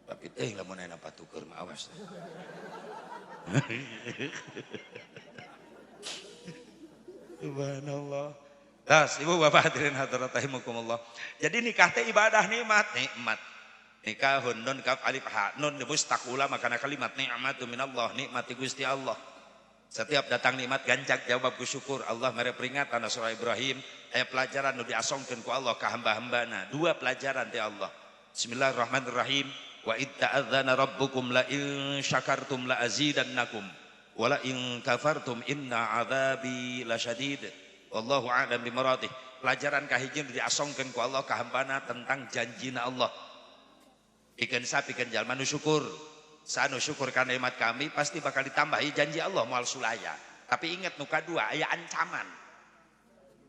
Tapi teh lamun aya patuker mah awas. Subhanallah. Das, ibu bapak hadirin hadirat rahimakumullah. Jadi nikah teh ibadah nikmat. Nikah nun kaf alif ha nun mustaqula makana kalimat nikmatu minallah nikmati Gusti Allah. Setiap datang nikmat gancak jawab ku syukur. Allah mere peringatan surah Ibrahim aya pelajaran nu diasongkeun ku Allah ka hamba-hambana. 2 pelajaran ti Allah. Bismillahirrahmanirrahim. Wa id ta'adzana rabbukum la in syakartum la azidannakum. Wala in kafartum inna adzabi lasyadid. Wallahu a'lam bimaradih. Pelajaran kahiji diasongkeun ku Allah ka hambana tentang janjina Allah. Pikeun sapikeun jalma nu syukur. Sanu syukur kana nikmat kami pasti bakal ditambahi janji Allah moal sulaya. Tapi ingat nu kadua aya ancaman.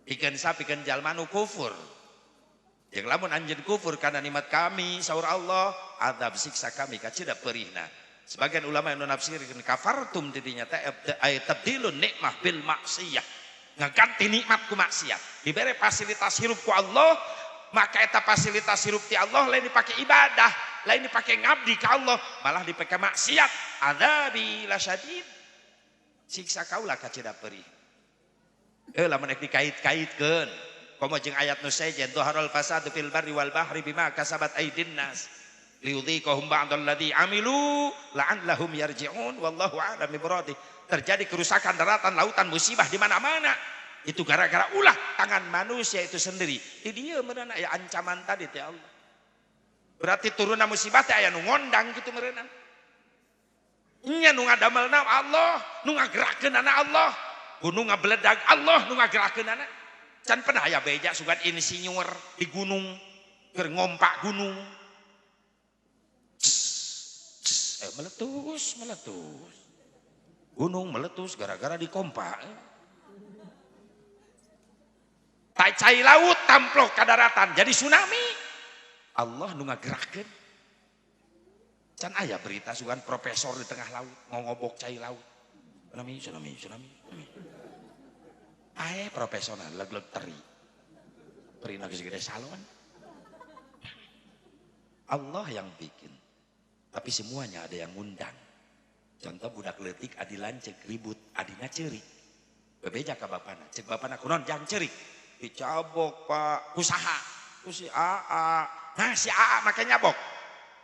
Pikeun sapikeun jalma nu kufur. Jeung lamun anjeun kufur kana nikmat kami saur Allah, azab siksa kami kacida perihna. Sebagian ulama yang nafsirkeun kafartum didinya teh ay tabdilun nikmah bil maksiyah. ngaganti nikmat ku maksiat. Diberi fasilitas hirup ku Allah, maka eta fasilitas hirup ti Allah lain dipakai ibadah, lain dipakai ngabdi ka Allah, malah dipakai maksiat. Adzabi lasyadid, siksa kaulah kacida perih. Lamun dikait-kaitkeun komo jeung ayat nu sejen dhaharul fasadu fil barri wal bahri bima kasabat aydin nas liyudhiqahum ba'dal ladzi amilu la'allahum yarji'un wallahu a'lam bimuradih. Terjadi kerusakan daratan, lautan, musibah di mana-mana. Itu gara-gara ulah tangan manusia itu sendiri. Di dia merenang ya ancaman tadi teh Allah. Berarti turunna musibah teh aya nu ngondang gitu merenang. Nya nu ngadamelna Allah, nu ngagerakeunana Allah. Gunung ngabeledag Allah, nu ngagerakeunana. Can pernah aya beja sugan insinyur di gunung keur ngompak gunung. Meletus. Gunung meletus gara-gara dikompak. Cai laut tamplok ke daratan jadi tsunami. Allah nu ngagerakeun. Can aya berita sugan profesor di tengah laut ngobok cai laut. Tsunami. Ae profesional leg-leg teri. Perina segede salon. Allah yang bikin. Tapi semuanya ada yang ngundang. Contoh budak leutik adi lancek ribut, adina ceurik. Bebeja ka bapana, cek bapana kunaon jang ceurik. Dicabok Pak, kusaha? Ku si AA. Nah si AA make nyabok.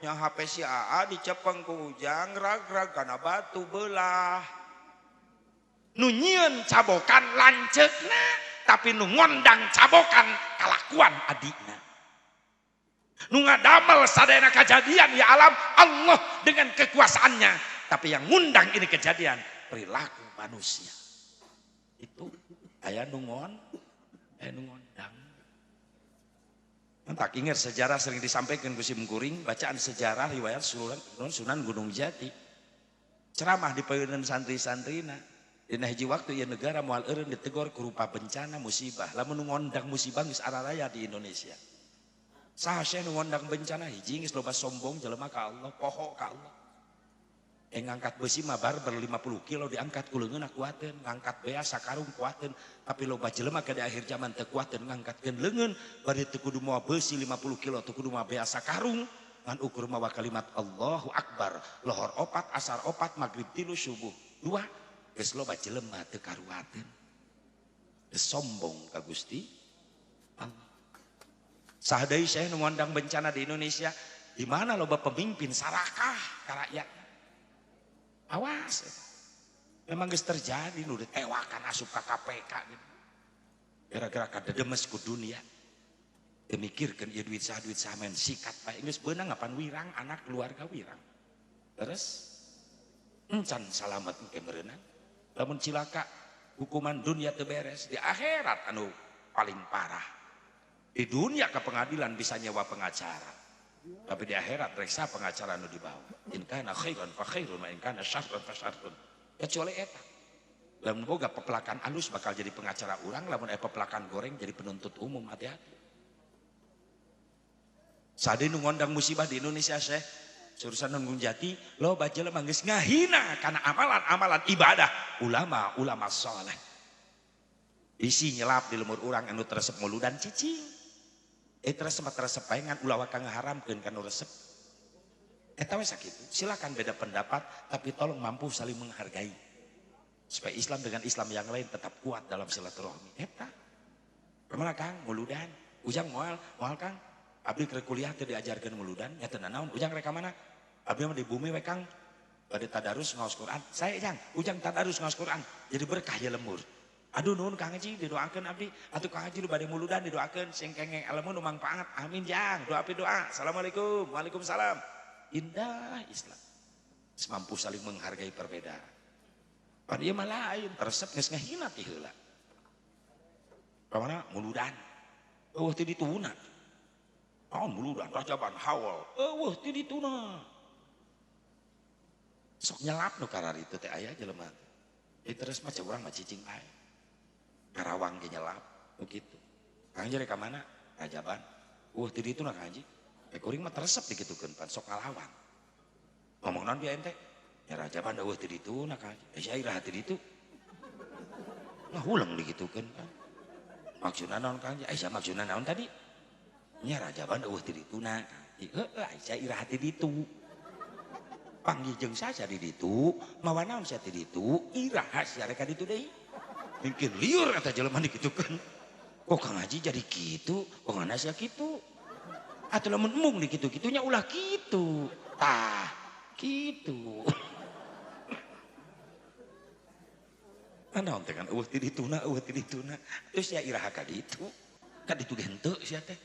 Nya HP si AA dicepeng ku ujang rag-rag kana batu belah. Nu nyieun cabokan lanceukna, tapi nu ngondang cabokan kalakuan adikna. Nu ngadamel sadayana kejadian ya alam Allah dengan kekuasaannya. Tapi yang ngundang ini kejadian perilaku manusia. Itu aya nu ngondang. Tak ingat sejarah sering disampaikan ku Sim Kuring, bacaan sejarah riwayat Sunan Gunung Jati. Ceramah di peueun santri-santrina. Dina hiji waktu ieu negara moal eureun ditegor ku rupa bencana musibah. Lamun nu ngondang musibah geus araraya di Indonesia. Saha sih nu ngondang bencana hiji geus loba sombong jelema ka Allah, poho ka Allah. Ngangkat besi mabar ber-50 kilo diangkat kuleungeun kuateun, ngangkat bea sakarung kuateun, tapi loba jelema ke di akhir zaman teu kuateun ngangkatkeun leungeun, bari teu kudu moal besi 50 kilo, teu kudu moal bea sakarung, ngan ukur mawa kalimat Allahu Akbar, lohor 4, asar 4, magrib 3, subuh 2, geus loba jelema teu karuateun. Geus sombong ka Gusti Allah. Saha deui saya nu ngondang bencana di Indonesia, di mana loba pemimpin sarakah ka rakyat. Awas, memang geus terjadi nu ditewakan asup ka KPK gitu. Gara-gara kadedemes ku dunia. Teu mikirkeun ieu duit saha men sikat bae geus beunang ngapan wirang anak keluarga wirang. Terus encan salamet engke meureunang. Lamun cilaka hukuman dunia teu beres, di akhirat anu paling parah. Di dunia ke pengadilan bisa nyewa pengacara. Tapi di akhirat reksa pengacara anu dibawa. In kana khairan fa khairun wa in kana syarran fa syarrun. Kecuali eta. Lamun boga pepelakan alus bakal jadi pengacara urang, lamun aya pepelakan goreng jadi penuntut umum, hati-hati. Sade nu ngondang musibah di Indonesia Syekh Sunan Gunung Jati, lo baca jelema geus ngahina kana amalan-amalan ibadah ulama saleh. Isi nyelap di lemur urang anu teresep muludan cicing. Teresep paengan ulah kang ngaharamkeun kanu resep. Eta we sakitu. Silakan beda pendapat tapi tolong mampu saling menghargai. Supaya Islam dengan Islam yang lain tetap kuat dalam silaturahmi. Eta. Kemana Kang? Muludan. Ujang moal Kang. Abdi keur kuliah teu diajarkeun muludan, nya teu naon. Ujang rek ka mana? Abdi mah di bumi we Kang. Bade tadarus ngaos Quran. Saya Ujang tadarus ngaos Quran. Jadi berkah ya lembur. Aduh nuhun Kang Haji didoakeun abdi. Atuh Kang Haji lu bade muludan didoakeun sing kengeng ilmu nu mangpaat. Amin Jang. Doa doa. Assalamualaikum. Waalaikumsalam. Indah Islam. Semampu saling menghargai perbedaan. Pada ieu mah lain, resep geus ngahina ti heula. Ka mana? Muludan. Eueuh teu dituna. Naon muludan rajaban hawal. Eueuh teu dituna. Sok nyelap nu karari teu teh aya jelema. Terus mah urang mah cicing bae. Karawang ge nyelap begitu. Kang Haji rek ka mana? Rajaban. Teu dituna Kang Haji. Kuring mah teresep dikitukeun pan sok ngalawan. Ngomong naon bieu ente? Ya Rajaban eueuh teu dituna Kang Haji. Sia iraha teu ditu. ngahulang digitukeun kan. Maksudna naon Kang? Aisyah maksudna naon tadi? Nya rajaban eueuh ti dituna. Heueuh Aisyah iraha ti ditu. Panggih jeung saja di ditu, mawa naon sia ti ditu, iraha sia rek ka ditu deui. Mungkin liur eta jelema digitukeun. Kok Kang Haji jadi kitu? Kok ngana sia kitu? Atuh lamun mung di kitu-kitunya ulah kitu. Tah, kitu. Naon teh kan eueuh ti dituna, eueuh ti dituna. Terus sia iraha ka ditu. Ka ditu ge henteu sia teh.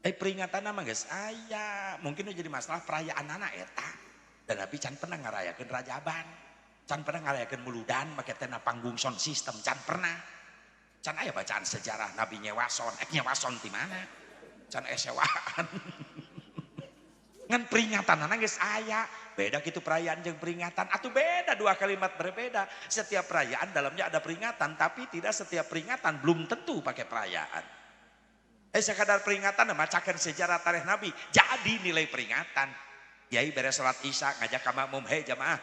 Peringatanna mah geus aya. Mungkin jadi masalah perayaanana eta. Dan Nabi can pernah ngarayakeun rajaban. Can pernah ngarayakeun muludan make teh panggung sound system, can pernah. Can aya bacaan sejarah Nabi nyewa sound, nyewa sound di mana? Can sewaan. Ngan peringatanana geus aya. Beda gitu perayaan jeung peringatan. Atuh beda dua kalimat berbeda. Setiap perayaan dalamnya ada peringatan, tapi tidak setiap peringatan belum tentu pakai perayaan. Sekadar peringatan macakeun sejarah tarikh Nabi, jadi nilai peringatan. Yai beres salat Isya ngajak ka makmum, "Hei jamaah,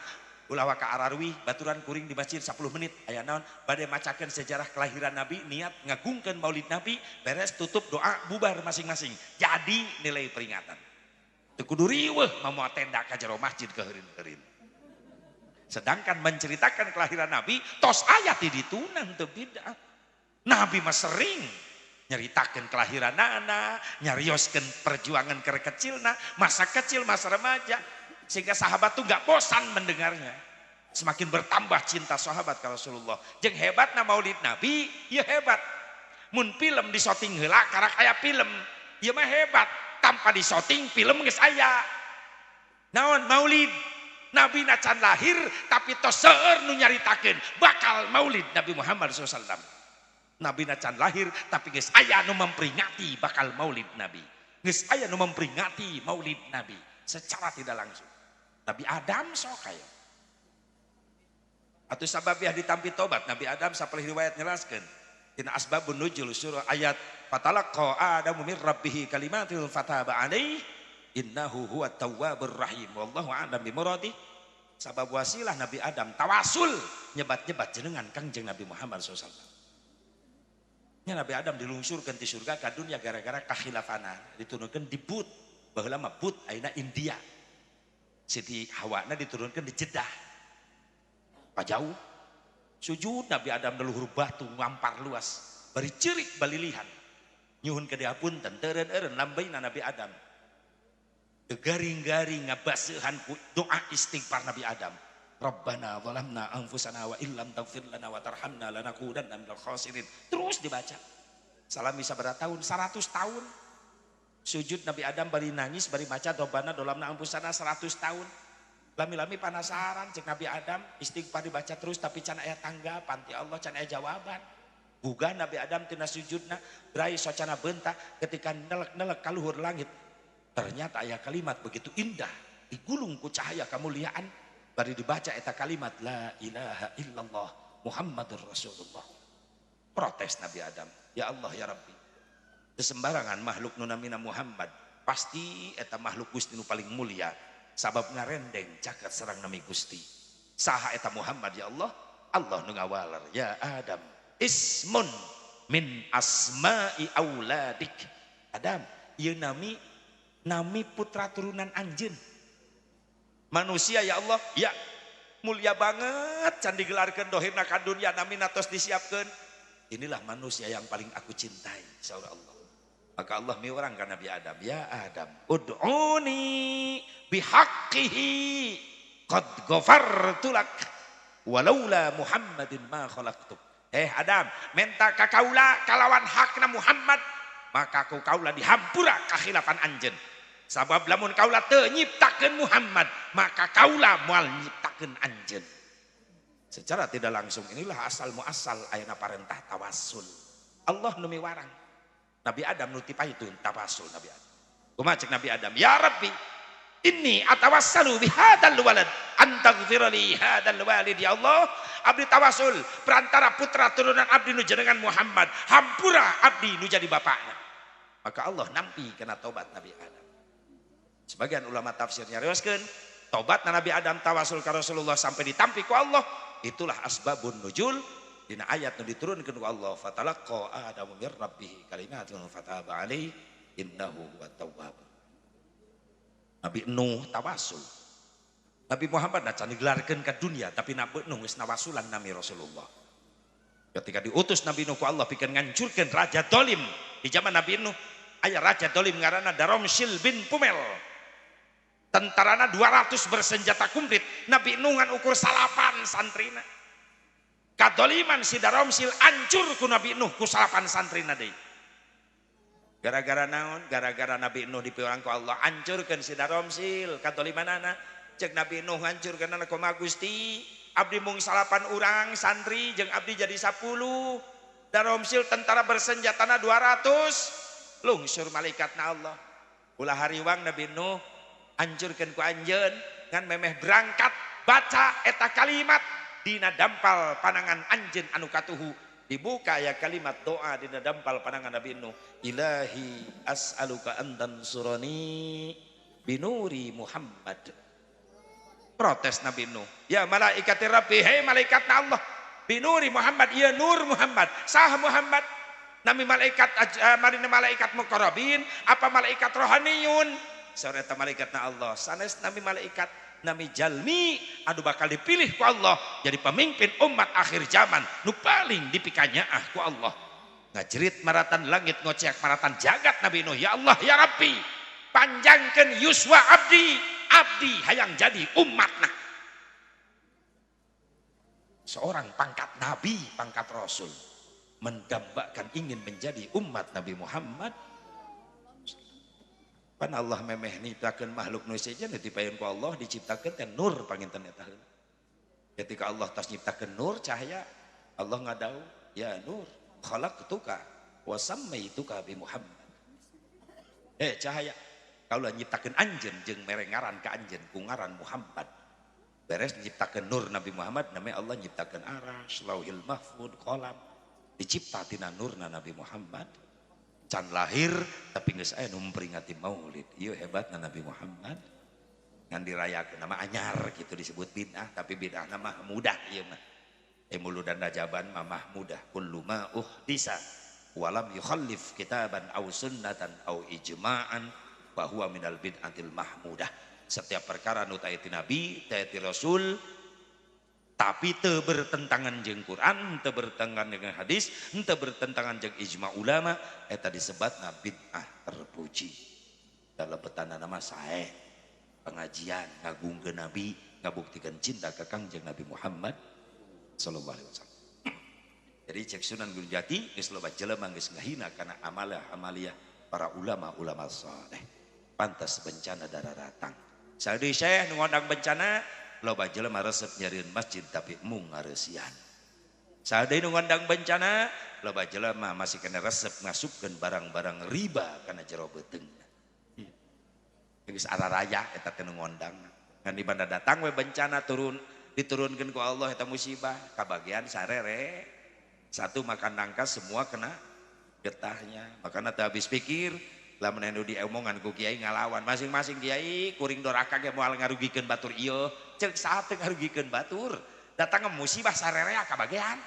ulah ka Ararwi baturan kuring di masjid 10 menit. Aya naon? Bade macakeun sejarah kelahiran Nabi, niat ngagungkeun Maulid Nabi, beres tutup doa bubar masing-masing." Jadi nilai peringatan. Teu kudu riweuh mamoa tenda ka jero masjid keurin-keurin. Sedangkan menceritakan kelahiran Nabi tos aya ti dituna teu bid'ah. Nabi mah sering nyeritakeun kelahiran nana, nyarioskeun perjuangan keur kecilna, masa kecil, masa remaja, sehingga sahabat tuh gak bosan mendengarnya. Semakin bertambah cinta sahabat ke Rasulullah. Jeung hebatna Maulid Nabi, ya hebat. Mun film disoting heula karak aya film, ieu mah hebat. Tanpa disoting film geus aya. Naon Maulid? Nabi na can lahir tapi tos seueur nu nyaritakeun bakal Maulid Nabi Muhammad SAW. Nabi na can lahir tapi geus aya nu memperingati bakal Maulid Nabi. Geus aya nu memperingati Maulid Nabi secara tidak langsung. Nabi Adam sok aya. Atuh sababiah ditampi tobat Nabi Adam saperih riwayat njelaskeun. Dina asbabun nuzul surah ayat fatalaqa Adamu min rabbih kalimatil fataba alaihi innahu huwat tawwabur rahim wallahu a'lam bimuradi. Sabab wasilah Nabi Adam tawasul nyebat-nyebat jenengan Kangjeng Nabi Muhammad SAW. Nya Nabi Adam dilungsurkeun ti surga ka dunya gara-gara kakhilafana, diturunkeun di But. Baheula mah But ayeuna India. Siti Hawana diturunkeun di Jeddah. Pajauh sujud Nabi Adam leluhur batu ngampar luas bari ceurik balilihan nyuhun ke dihapunten teureun-eureun lambeina Nabi Adam garing-garing ngabaseuhan ku doa istighfar Nabi Adam. Rabbana zalamna anfusana wa illam taghfir lana wa tarhamna lanakunanna minal khasirin. Terus dibaca. Salami sabaraha tahun? 100 tahun. Sujud Nabi Adam bari nangis bari maca Rabbana zalamna anfusana 100 tahun. Lami-lami penasaran cek Nabi Adam istighfar dibaca terus tapi can aya tanggapan ti Allah, can aya jawaban. Buga Nabi Adam tina sujudna berai socana bentak ketika nelek-nelek ka luhur langit. Ternyata aya kalimat begitu indah digulung ku cahaya kemuliaan. Bari dibaca eta kalimat la ilaha illallah Muhammadur Rasulullah. Protes Nabi Adam, ya Allah ya Rabbi. Sembarangan makhluk nu namina Muhammad, pasti eta makhluk Gusti nu paling mulia. Sabab ngarendeng caket serang nami Gusti. Saha eta Muhammad ya Allah? Allah nu ngawalar, ya Adam, ismun min asma'i auladik. Adam, ieu nami putra turunan anjeun. Manusia ya Allah, ya mulia banget can digelarkeun dohirna ka dunya namina tos disiapkeun. Inilah manusia yang paling aku cintai insyaallah Allah. Maka Allah miurang ka Nabi Adam, ya Adam, ud'uni bihaqqihi qad ghafartu lak walaula Muhammadin ma khalaqtu. Adam, menta ka kaula kalawan hakna Muhammad, maka ku kaula dihampura kakhilafan anjeun. Sabab lamun kaula teu nyiptakeun Muhammad, maka kaula moal nyiptakeun anjeun. Secara tidak langsung inilah asal muasal ayeuna parentah tawassul. Allah nu miwarang. Nabi Adam nu tipaytun tawassul Nabi Adam. Kumaha cek Nabi Adam? Ya Rabbi, inni atawassalu bihadzal walad antaghfira li hadzal walid ya Allah. Abdi tawassul perantara putra turunan abdi nu jenengan Muhammad, hampura abdi nu jadi bapakna. Maka Allah nampi kana tobat Nabi Adam. Sebagian ulama tafsirnya riwayatkeun tobat Nabi Adam tawasul ka Rasulullah sampai ditampi ku Allah, itulah asbabun nuzul dina ayat nu diturunkeun ku Allah fatalaqqa adamu mir rabbih kalimatun fataba alaihi innahu huwat tawwab. Nabi Nuh tawasul. Nabi Muhammad can digelarkeun ka dunia tapi Nabi Nuh geus nawasulan nami Rasulullah. Ketika diutus Nabi Nuh ku Allah pikeun ngancurkeun raja dolim di zaman Nabi Nuh aya raja dolim ngaranna Daromsil bin Pumel. Tentarana 200 bersenjata kumplit. Nabi Nuh ngan ukur salapan santrina. Kadoliman si Daromsil ancur ku Nabi Nuh ku salapan santrina deui. Gara-gara naon? Gara-gara Nabi Nuh dipiurang ku Allah ancurkeun si Daromsil kadolimanana. Cek Nabi Nuh ngancurkeun ana kumaha Gusti? Abdi mung salapan urang santri jeung abdi jadi 10. Daromsil tentara bersenjatana 200. Lungsur malaikatna Allah. Ulah hariwang Nabi Nuh ancurkeun ku anjeun ngan memeh berangkat baca eta kalimat dina dampal panangan anjeun anu katuhu dibuka ya kalimat doa dina dampal panangan Nabi Nuh ilahi as'aluka antan surani binuri Muhammad. Protes Nabi Nuh, ya malaikati Rabbi, hei malaikat Allah binuri Muhammad, ya nur Muhammad, sah Muhammad nami malaikat marina malaikat muqarrabin apa malaikat rohaniyun. Sore eta malaikatna Allah sanes nami malaikat nami jalmi anu bakal dipilih ku Allah jadi pemimpin umat akhir zaman nu paling dipikanyaah ku Allah. Ngajerit maratan langit ngoceak maratan jagat Nabi Nuh, ya Allah ya Rabbi panjangkeun yuswa abdi hayang jadi umatna. Seorang pangkat nabi pangkat rasul mendambakan ingin menjadi umat Nabi Muhammad. Pan Allah memeh nyiptakeun makhluk nu saja nu dipaeun ku Allah diciptakeun teh nur panginten eta. Ketika Allah tas nyiptakeun nur cahaya, Allah ngadau, ya nur khalaqtuka wa sammaituka bi Muhammad. Cahaya, kaula nyiptakeun anjeun jeung mere ngaran ka anjeun ku ngaran Muhammad. Beres nyiptakeun nur Nabi Muhammad namanya Allah nyiptakeun arsy, lauhil mahfuz, qalam. Dicipta tina nurna Nabi Muhammad. Can lahir tapi geus aya nu memperingati maulid. Ieu hebatna Nabi Muhammad. Ngan dirayakeun nama anyar gitu disebut bid'ah tapi bid'ah nama mudah ieu mah. Muludan dajaban mah mahmudah kullu ma uhdisa walam yukhallif kitaban aw sunnatan aw ijma'an fa huwa minal bid'atil mahmudah. Setiap perkara nu taeti Nabi, taeti Rasul tapi teu bertentangan jeung Quran, teu bertentangan dengan hadis, teu bertentangan jeung ijma ulama, eta disebutna bid'ah terpuji. Dalam petana nama sae pengajian ngagungkeun Nabi, ngabuktikeun cinta ka Kangjeng Nabi Muhammad sallallahu alaihi wasallam. Jadi cek Sunan Gunung Jati geus loba jelema geus ngahina kana amalia para ulama saleh. Pantas bencana dararatang. Sadeui Syekh nu ngondang bencana loba jelema resep nyarieun masjid tapi mung ngareusian. Sadeui nu ngondang bencana loba jelema masih kena resep ngasupkeun barang-barang riba kana jero beuteungna. Geus araraya eta teh nu ngondang. Ngan di banda datang we bencana diturunkeun ku Allah eta musibah kabagian sarere. Satu makan nangka semua kena getahnya. Makana teu habis pikir lamun anu diomongan ku kiai ngalawan masing-masing kiai kuring doraka ge moal ngarugikeun batur ieu. Cek saat ngarugikeun batur datang musibah sarerea kabagean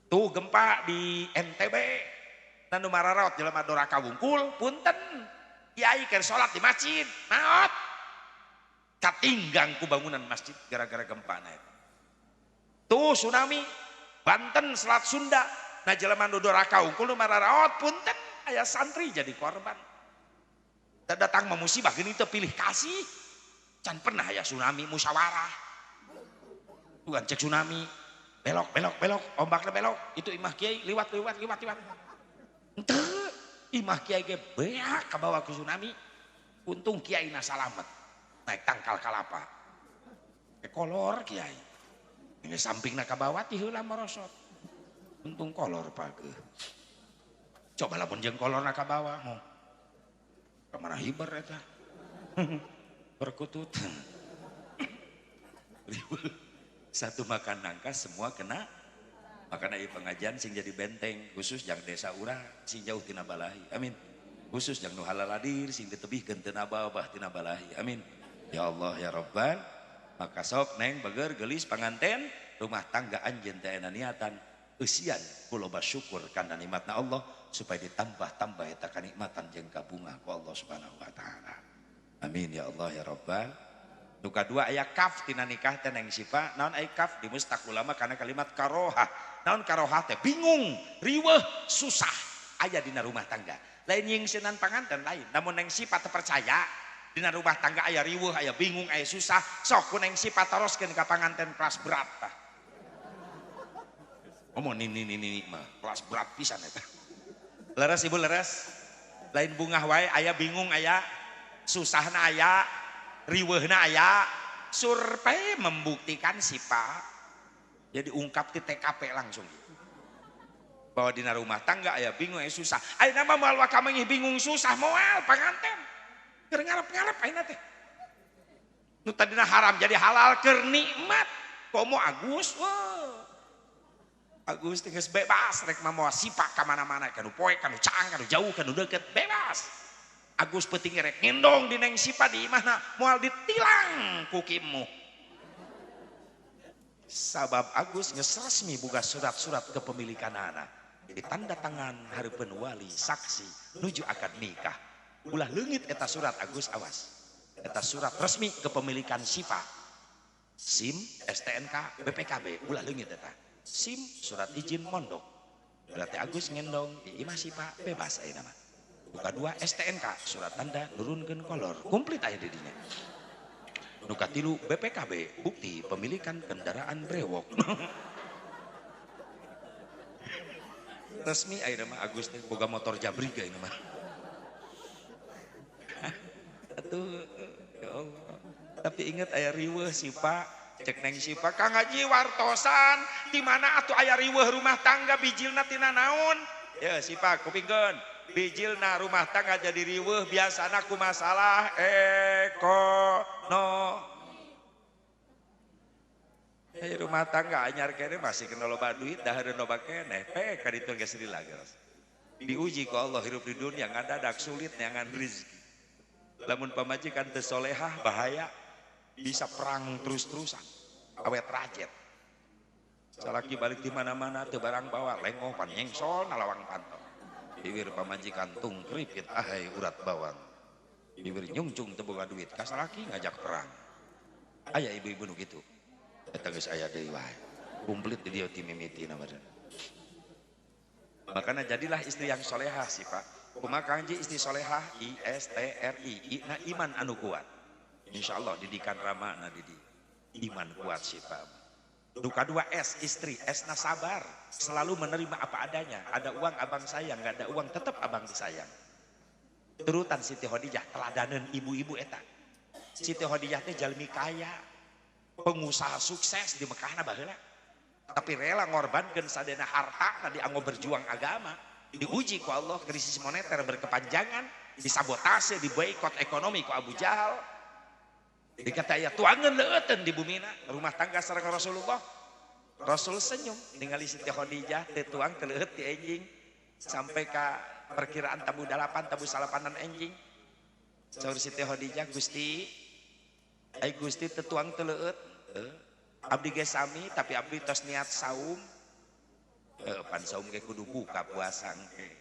tuh gempa di NTB nanu mararaot jelema doraka wungkul punten kiai keur salat di masjid naot katinggang ku bangunan masjid gara-gara gempa na eta tuh tsunami Banten Selat Sunda na jelema nu doraka wungkul nu mararaot punten aya santri jadi korban datang musibah gini teu pilih kasih. Can pernah ya tsunami musyawarah. Bukan cek tsunami. Belok, ombaknya belok. Itu imah kiai liwat. Ente, imah kiai ge beak kabawa ke tsunami. Untung kiai na salamet. Naik tangkal kalapa. Kolor kiai. Ini sampingna kabawa ti heula merosot. Untung kolor pageuh. Coba lamun jeung kolorna kabawa. Kamana hiber eta. Perkutut. Satu makan nangka semua kena. Makanya ieu pengajian sing jadi benteng khusus jang desa urang sing jauh tina balahi. Amin. Khusus jang nu halal hadir sing ditebihkeun teu nabawah tina balahi. Amin. Ya Allah ya Rabbal. Maka sok neng beger gelis panganten rumah tangga anjeun teh aya niatan eusian kula bersyukur kana nikmatna Allah supaya ditambah-tambah eta kanikmatan jeung kabunga ku Allah Subhanahu wa taala. Amin ya Allah ya Rabbal. Nu kadua aya kaf tina nikah teh Neng Sipa. Naon aya kaf di mustaq ulama kana kalimat karoha. Naon karoha teh? Bingung, riweuh, susah aya dina rumah tangga. Lain nyingseunnan panganten lain. Namun Neng Sipa teu percaya dina rumah tangga aya riweuh, aya bingung, aya susah. Sok ku Neng Sipa taroskeun ka panganten kelas berat tah. Ngomong ini mah kelas berat pisan eta. Leres Ibu leres. Lain bungah wae aya bingung, aya susahna, aya riweuhna, aya survei membuktikan Sipa. Jadi ungkap di TKP langsung. Bahwa dina rumah tangga aya bingung, aya susah. Ayeuna mah moal wakamengih bingung susah moal panganten. Keur ngarep-ngarep ayeuna teh. Nu tadina haram jadi halal keur nikmat. Komo Agus, wah. Agus teh geus bebas rek mamoa Sipa ka mana-mana, kanu poe, kanu caang, kanu jauh, kanu deukeut, bebas. Agus peuting rek ngendong di Neng Sipa di imahna moal ditilang ku kimmu. Sabab Agus geus resmi boga surat-surat kepemilikanana. Jadi tanda tangan hareupeun wali saksi nuju akad nikah. Ulah leungit eta surat Agus, awas. Eta surat resmi kepemilikan Sipa. SIM, STNK, BPKB, ulah leungit eta. SIM surat izin mondok. Berarti Agus ngendong di imah Sipa bebas ayeuna mah. Buka dua STNK surat tanda nurunkeun kolor, komplit aya di dinya. Nu katilu BPKB bukti pemilikan kendaraan brewok. Resmi ayeuna mah Agus teh boga motor jabrig ayeuna mah. Atuh ya Allah. Tapi ingat aya riweuh Sipa, cek Neng Sipa, Kang Haji wartosan di mana atuh aya riweuh rumah tangga bijilna tina naon? Ya Sipa kupingkeun. Bijilna rumah tangga jadi riweuh biasana ku masalah rumah tangga anyar kene masih kena loba duit dahareun loba keneh ka ditu geus dilageus. Diuji ku Allah hirup di dunia ngadadak sulit neangan rezeki. Lamun pamajikan teu solehah bahaya bisa perang terus-terusan awet rajet. Salaki balik di mana-mana teu barang bawa lengoh pan nyengson alawang pantau. Diwir pamajikan tung kripit ahai urat bawang. Diwir nyungcung teu boga duit kasalaki ngajak perang. Aya ibu-ibu nu kitu. Eta geus aya deui wae. Kumplit di dieu ti mimitina badan. Makana jadilah istri yang solehah sih Pak. Kumaha kanji istri solehah ISTRI, na iman anu kuat. Insyaallah didikan ramana didi. Iman kuat sih Pak. Duka dua S istri, S na sabar, selalu menerima apa adanya. Ada uang abang sayang, nggak ada uang tetap abang disayang. Turutan Siti Khadijah teladanan ibu-ibu eta. Siti Khadijah teh jalmi kaya, pengusaha sukses di Mekahna baheula. Tapi rela ngorbankeun sadena harta dianggo berjuang agama. Diuji ku Allah krisis moneter berkepanjangan, disabotase, diboikot ekonomi ku Abu Jahal. Dikata ya tuangan leuteun di bumina rumah tangga sareng Rasulullah. Rasul senyum ningali Siti Khadijah teh tuang teu leueut ti enjing sampai ka perkiraan tabu 8 tabu 8an enjing. Saur Siti Khadijah, Gusti ai Gusti teu tuang teu leueut. Abdi ge sami tapi abdi tos niat saum. Pan saum ge kudu buka puasa engke.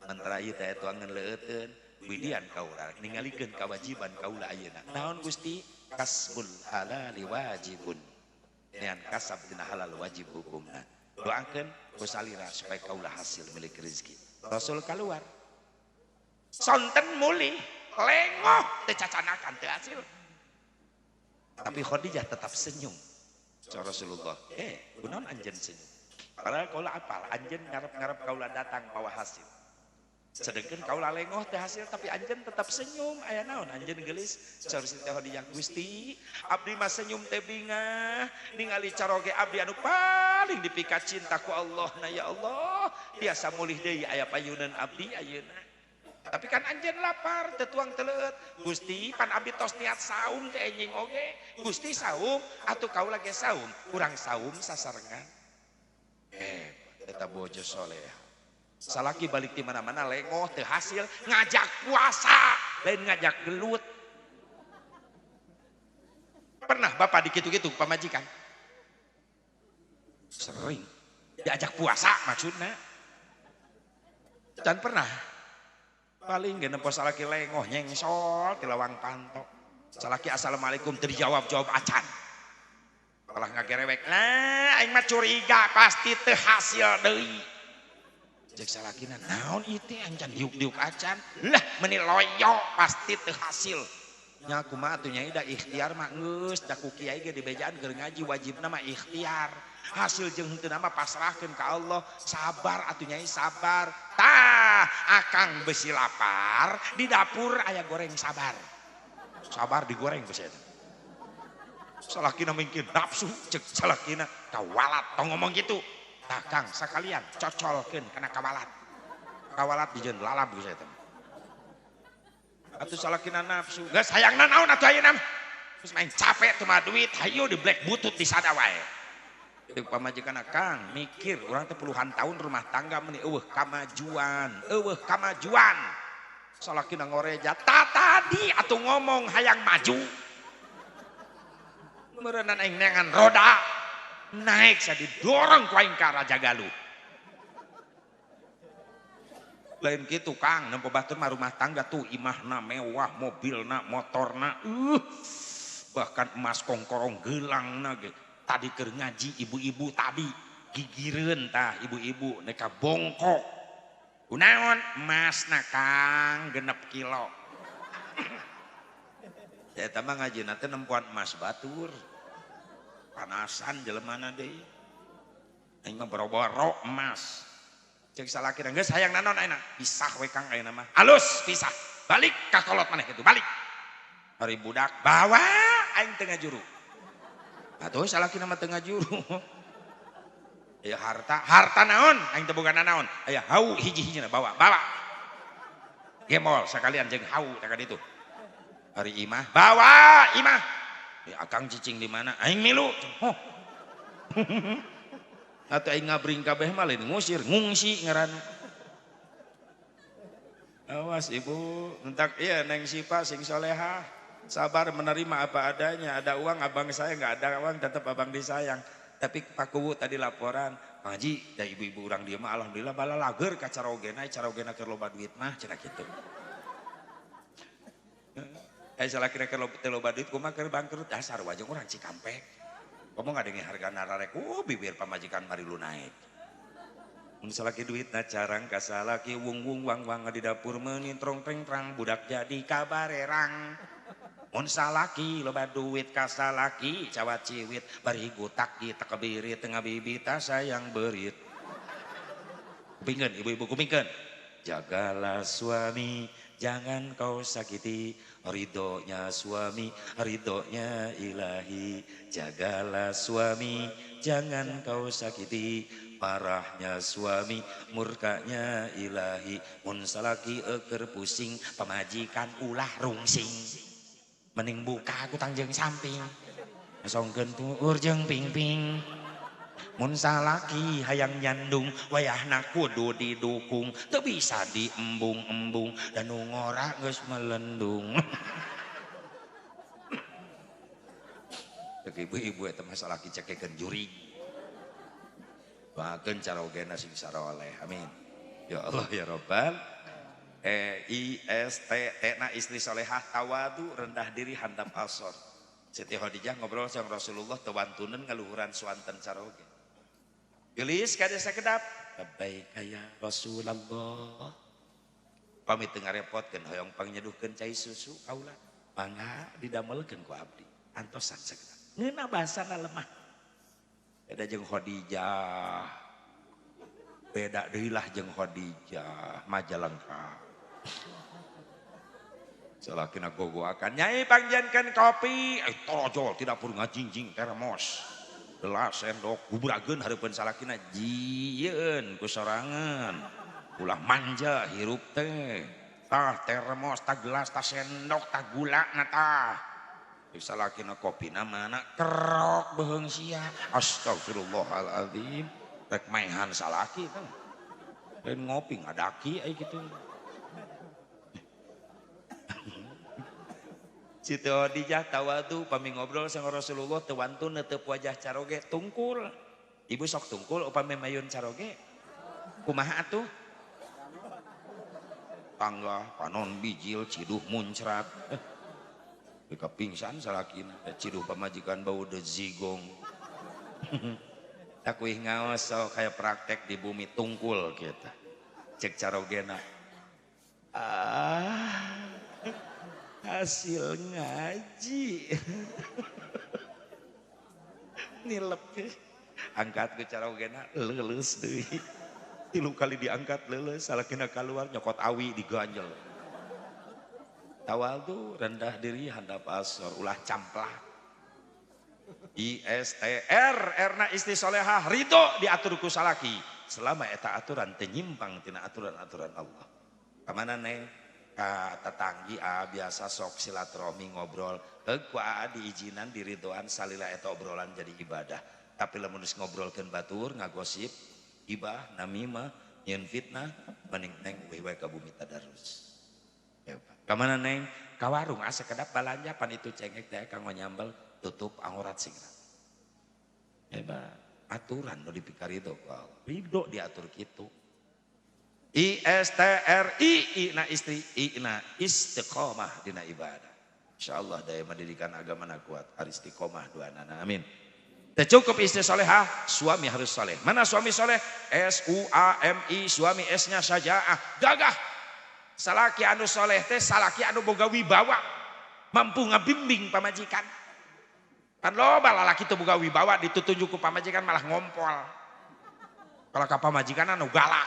Mentara ieu teh tuangan leueuteun widian kaula ningalikeun kewajiban kaula ayeuna. Naon Gusti? Kasbul halali wajibun. Nean kasab dina halal wajib hukumna. Doakeun ku salira supaya kaula hasil milik rezeki. Rasul keluar. Sonten mulih, lengoh teu cacanakan teu hasil. Tapi Khadijah tetap senyum. Ca Rasulullah, kunaon anjeun senyum? Padahal kaula apal, anjeun ngarep-ngarep kaula datang bawa hasil. Sedangkan kaula lengoh teh hasil tapi anjeun tetap senyum. Aya naon anjeun geulis? Saur Siti Khadijah, Gusti, abdi mah senyum teh bingah ningali caroge abdi anu paling dipikat cinta ku Allah. Na ya Allah, tiasa mulih deui aya payunan abdi ayeuna. Tapi kan anjeun lapar, teu tuang teu leueut. Gusti, pan abdi tos niat saum teh enjing oge. Gusti saum atuh kaula ge saum, kurang saum sasarengan. Eta bojo soleh. Salaki balik di mana-mana lengoh teu hasil ngajak puasa lain ngajak gelut. Pernah bapak dikitu-kitu pamajikan? Sering. Diajak puasa maksudnya. Dan pernah. Paling gak nempo salaki lengoh nyengsol di lawang pantok. Salaki assalamualaikum terjawab acan. Malah ngagerewek. Nah aing mah curiga pasti teu hasil deui. Cek salakina naon ieu teh ancan diuk-diuk acan. Lah meni loyo pasti teu hasil. Nya kumaha atuh nyai da ikhtiar mah geus da ku kiai ge dibejaan keur ngaji wajibna mah ikhtiar. Hasil jeung henteu mah pasrahkeun ka Allah. Sabar atuh nyai sabar. Tah akang besi lapar di dapur aya goreng sabar. Sabar digoreng besi eta. Salakina mungkin nafsu cek salakina kawalat tong ngomong gitu. Tah Kang sakalian cocolkeun kana kawalat. Kawalat dijieun lalab besi eta. Atuh salakina nafsu. Geus hayangna naon atuh ayeuna mah. Terus main capek teu mah duit hayu di black butut di sada wae. Deuk pamajikanna Kang mikir urang teh puluhan tahun rumah tangga meni eueuh kamajuan. Salakina ngoreja tadi atuh ngomong hayang maju. Meureunna aing neangan roda naik sa didorong ku aing ka Raja Galuh. Lain gitu Kang nempo batur mah rumah tangga tuh imahna mewah, mobilna, motorna, bahkan emas kongkorong gelangna ge. Tadi keur ngaji ibu-ibu tadi gigireun tah ibu-ibu neka bongkok. Kunaon emasna Kang 6 kilo. Eta mah ngajina teh nempuan emas batur. Panasan jelemana deui. Aing mah boro-boro emas. Cek salakina geus hayang nanon ayeuna? Pisah we Kang ayeuna mah. Halus pisah. Balik ka kolot maneh kitu, balik. Hari budak bawa aing teu ngajuru. Atuh salakina mah teu ngajuru. Ya harta naon? Aing teu boga naon. Aya hau hiji-hijina bawa. Gemol sakalian jeung hau tak ditu. Hari imah bawa imah. Ya akang cicing di mana? Aing milu. Atuh aing ngabring kabeh mah lain ngusir, ngungsi ngaranna. Awas ibu, entak iya neng Sipa sing solehah. Sabar menerima apa adanya. Ada uang abang saya, nggak ada uang tetap abang disayang. Tapi Pak Kuwu tadi laporan, Pak Haji, da ibu-ibu orang dia mah alhamdulillah bala lager ka carogena keur loba duit mah cenah kitu. Salah kira keur loba duit kumaha keur bangkrut dasar wajeng urang Cikampek. Ngomong ngadenge hargana rarek bibir pamajikan mari lu naik. Mun salaki duitna carang ka salaki wung-wung wang-wang di dapur meuni trong-treng-trang budak jadi kabarerang. Mun salaki loba duit ka salaki cawat ciwit bari gutak di takbirit tengah bibita sayang berit. Kupingkeun ibu-ibu kupingkeun. Jagalah suami jangan kau sakiti, ridhonya suami ridhonya ilahi. Jagalah suami jangan kau sakiti, marahnya suami murkanya ilahi. Mun salaki eker pusing pamajikan ulah rungsing. Mending buka aku tangjeng samping. Songkeun tuur jeung pingping. Mun salaki hayang nyandung wayahna kudu didukung. Teu bisa diembung-embung dan nu ngora geus melendung. Cek ibu-ibu eta mah salaki cekekeun jurig. Doakeun carogena sing saroleh. Amin. Ya Allah ya Rabbal IST na istri solehah tawadu rendah diri handap asor. Siti Khadijah ngobrol sama Rasulullah tewantunen ngaluhuran swanten caroge. Gelis kada sakedap. Labbaika ya Rasulullah. Pamit teu ngarepotkeun hoyong pangnyeduhkeun cai susu kaula. Mangga didamelkeun ku abdi. Antosan sakedap. Ngeuna basana lemah. Beda jeung Khadijah. Beda deui lah jeung Khadijah Majalengka. Salakina gogoakan nyai pangjankeun kopi torojol tidak perlu ngajingjing termos gelas sendok gubrageun hareupeun salakina jieun ku sorangan ulah manja hirup teh tah termos tah gelas tah sendok tah gulana tah salakina kopina mana kerok beheung sia astagfirullahaladzim rek maehan salaki teh lain ngopi ngadaki aya kitu. Siti Khadijah tawadu pami ngobrol sama Rasulullah teu wantun netep wajah caroge tungkul. Ibu sok tungkul upami mayun caroge. Kumaha atuh? Tangga, panon bijil, ciduh muncrat. Bika pingsan salakina, ciduh pamajikan bau de zigong. Aku ngaos so kayak praktek di bumi tungkul kita. Cek carogena. Hasil ngaji. Nilep angkat ke carogena leuleus deui. 3 kali diangkat leuleus salakina keluar nyokot awi diganjel. Tawal tuh rendah diri handap asor ulah camplah. ISTR erna istri solehah ridho diatur ku salaki selama eta aturan teu nyimpang tina aturan-aturan Allah. Kamana neng? Ka tetanggi biasa sok silaturahmi ngobrol heug ku diizinan diridoan salila eta obrolan jadi ibadah. Tapi lamun geus ngobrolkeun batur ngagosip gibah namimah nyeun fitnah mending neng we ka bumi tadarus. Kamana neng? Ka warung asa kedap balanja pan itu cengek teh kanggo nyambel tutup aurat signa. Hebat, aturan nu dipikarido ku Allah. Ridho diatur kitu. ISTRI ina istri ina istiqomah dina ibadah. Insyaallah daya mendidikan agama na kuat, ari istiqomah duanana. Amin. Teu cukup istri solehah, suami harus soleh. Mana suami soleh? SUAMI, suami S-nya sajaah, gagah. Salaki anu soleh teh salaki anu boga wibawa, mampu ngabimbing pamajikan. Kan loba lalaki teu boga wibawa ditutunjuk ku pamajikan malah ngompol. Kalau ka pamajikan anu galak.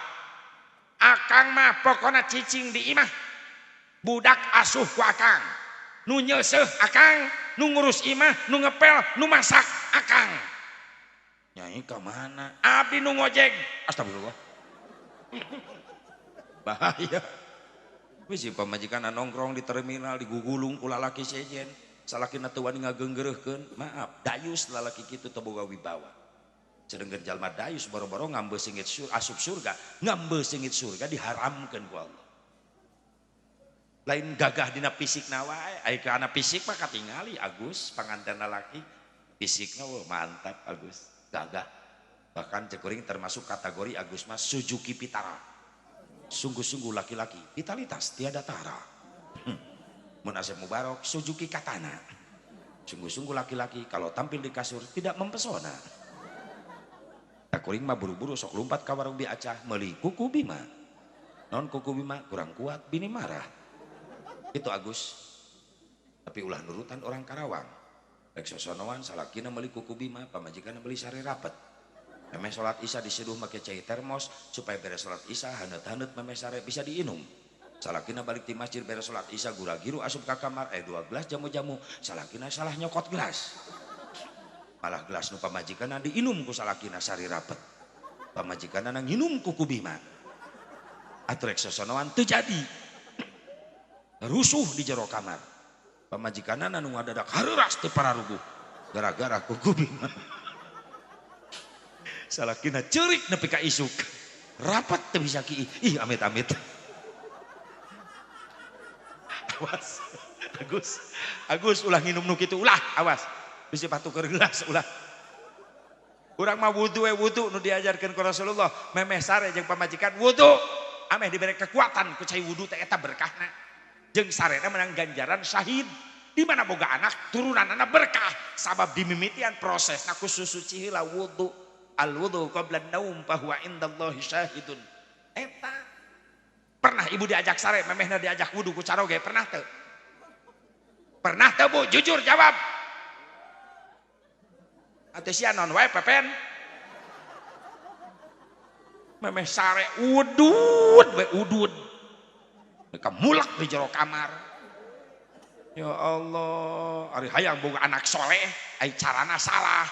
Akang mah pokona cicing di imah. Budak asuh ku akang. Nu nyeuseuh akang, nu ngurus imah, nu ngepel, nu masak akang. Nyai ka mana? Abdi nu ngojek. Astagfirullah. Bahaya. Wis pamajikan nongkrong di terminal digugulung ku lalaki sejen. Salakina teu wani ngageunggeureurkeun. Maaf, dayus lalaki kitu teu boga wibawa. Sedengkeun jalma dayus boro-boro ngambeus singit asup surga, ngambeus singit surga diharamkeun ku Allah. Lain gagah dina fisikna wae, aya kana fisik mah katingali Agus panganten lalaki. Fisikna mantap Agus, gagah. Bahkan cek kuring termasuk kategori Agus mah Suzuki Vitara. Sungguh-sungguh laki-laki, vitalitas tiada tara. Mun Asep Mubarok, Suzuki Katana. Sungguh-sungguh laki-laki kalau tampil di kasur tidak mempesona. Kuring mah buru-buru sok lompat ka warung bi acah meuli kuku bima. Non kuku bima kurang kuat bini marah. Itu Agus. Tapi ulah nurutan orang Karawang. Rek sosonoan salakina meuli kuku bima, pamajikanna meuli sare rapet. Memeh salat Isya diseduh make cai termos supaya beres salat Isya haneut-haneut memeh sare bisa diinum. Salakina balik di masjid beres salat Isya gura-giru asup ka kamar 2 gelas jamu-jamu, salakina salah nyokot gelas. Malah gelas nu pamajikanna diinum ku salakina sari rapet. Pamajikanna nginum ku kubima. Atuh rek sosonoan teu jadi. Rusuh di jero kamar. Pamajikanna nu ngadadak hareuras teu pararuguh gara-gara ku kubima. Salakina ceurik nepi ka isuk. Rapat teu bisa ki. Ih amit-amit. Awas. Agus ulah nginum nu kitu ulah awas. Bisa patukeun gelas ulah. Urang mah wudu nu diajarkeun ku Rasulullah, memeh sare jeung pamajikan wudu. Ameh diberi kekuatan ku cai wudu teh eta berkahna. Jeung sarena menang ganjaran syahid. Di mana boga anak turunanna berkah sabab dimimitian prosesna ku suci heula wudu. Al wudu qabla naum fa huwa indallahi syahidun. Eta pernah ibu diajak sare memehna diajak wudu ku caroge pernah teu? Pernah teu Bu? Jujur jawab. Atuh sia non wae pepen. Memeh sare udud we udud. Mereka mulak di jero kamar. Ya Allah, ari hayang boga anak soleh, ai carana salah.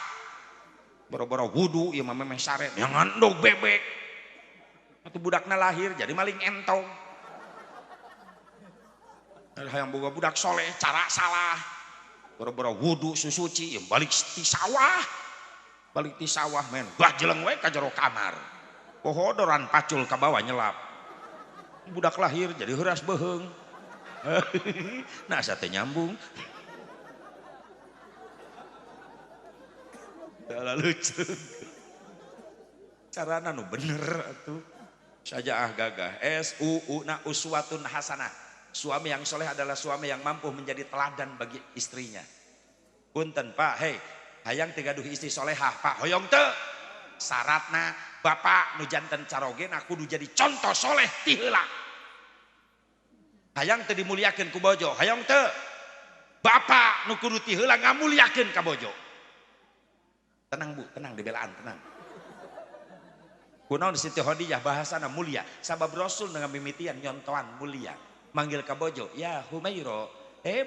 Boro-boro wudu ieu mah memeh sare yang ngandog bebek. Atuh budakna lahir jadi maling entong. Ari hayang boga budak soleh, cara salah. Boro-boro wudu susuci yang balik ti sawah. Balik ti sawah men, gajleng we ka jero kamar. Pohodoran pacul ka bawah nyelap. Budak lahir jadi heuras beheung. Nah asa teh nyambung. Tala lucu. carana nu bener atuh. Saja gagah. Na uswatun hasanah. Suami yang soleh adalah suami yang mampu menjadi teladan bagi istrinya. Punten Pak, hei, hayang tigaduh istri solehah, Pak hoyong teu. Syaratna bapak nu janten carogena kudu jadi contoh soleh ti heula. Hayang teu dimuliakeun ku bojo, hayang teu. Bapak nu kudu ti heula ngamuliakeun ka bojo. Tenang Bu, tenang dibelaan, tenang. Kunaon Siti Khadijah bahasana mulia, sabab Rasul dengan mimitian nyontoan mulia. Manggil ka bojo, ya Humairo,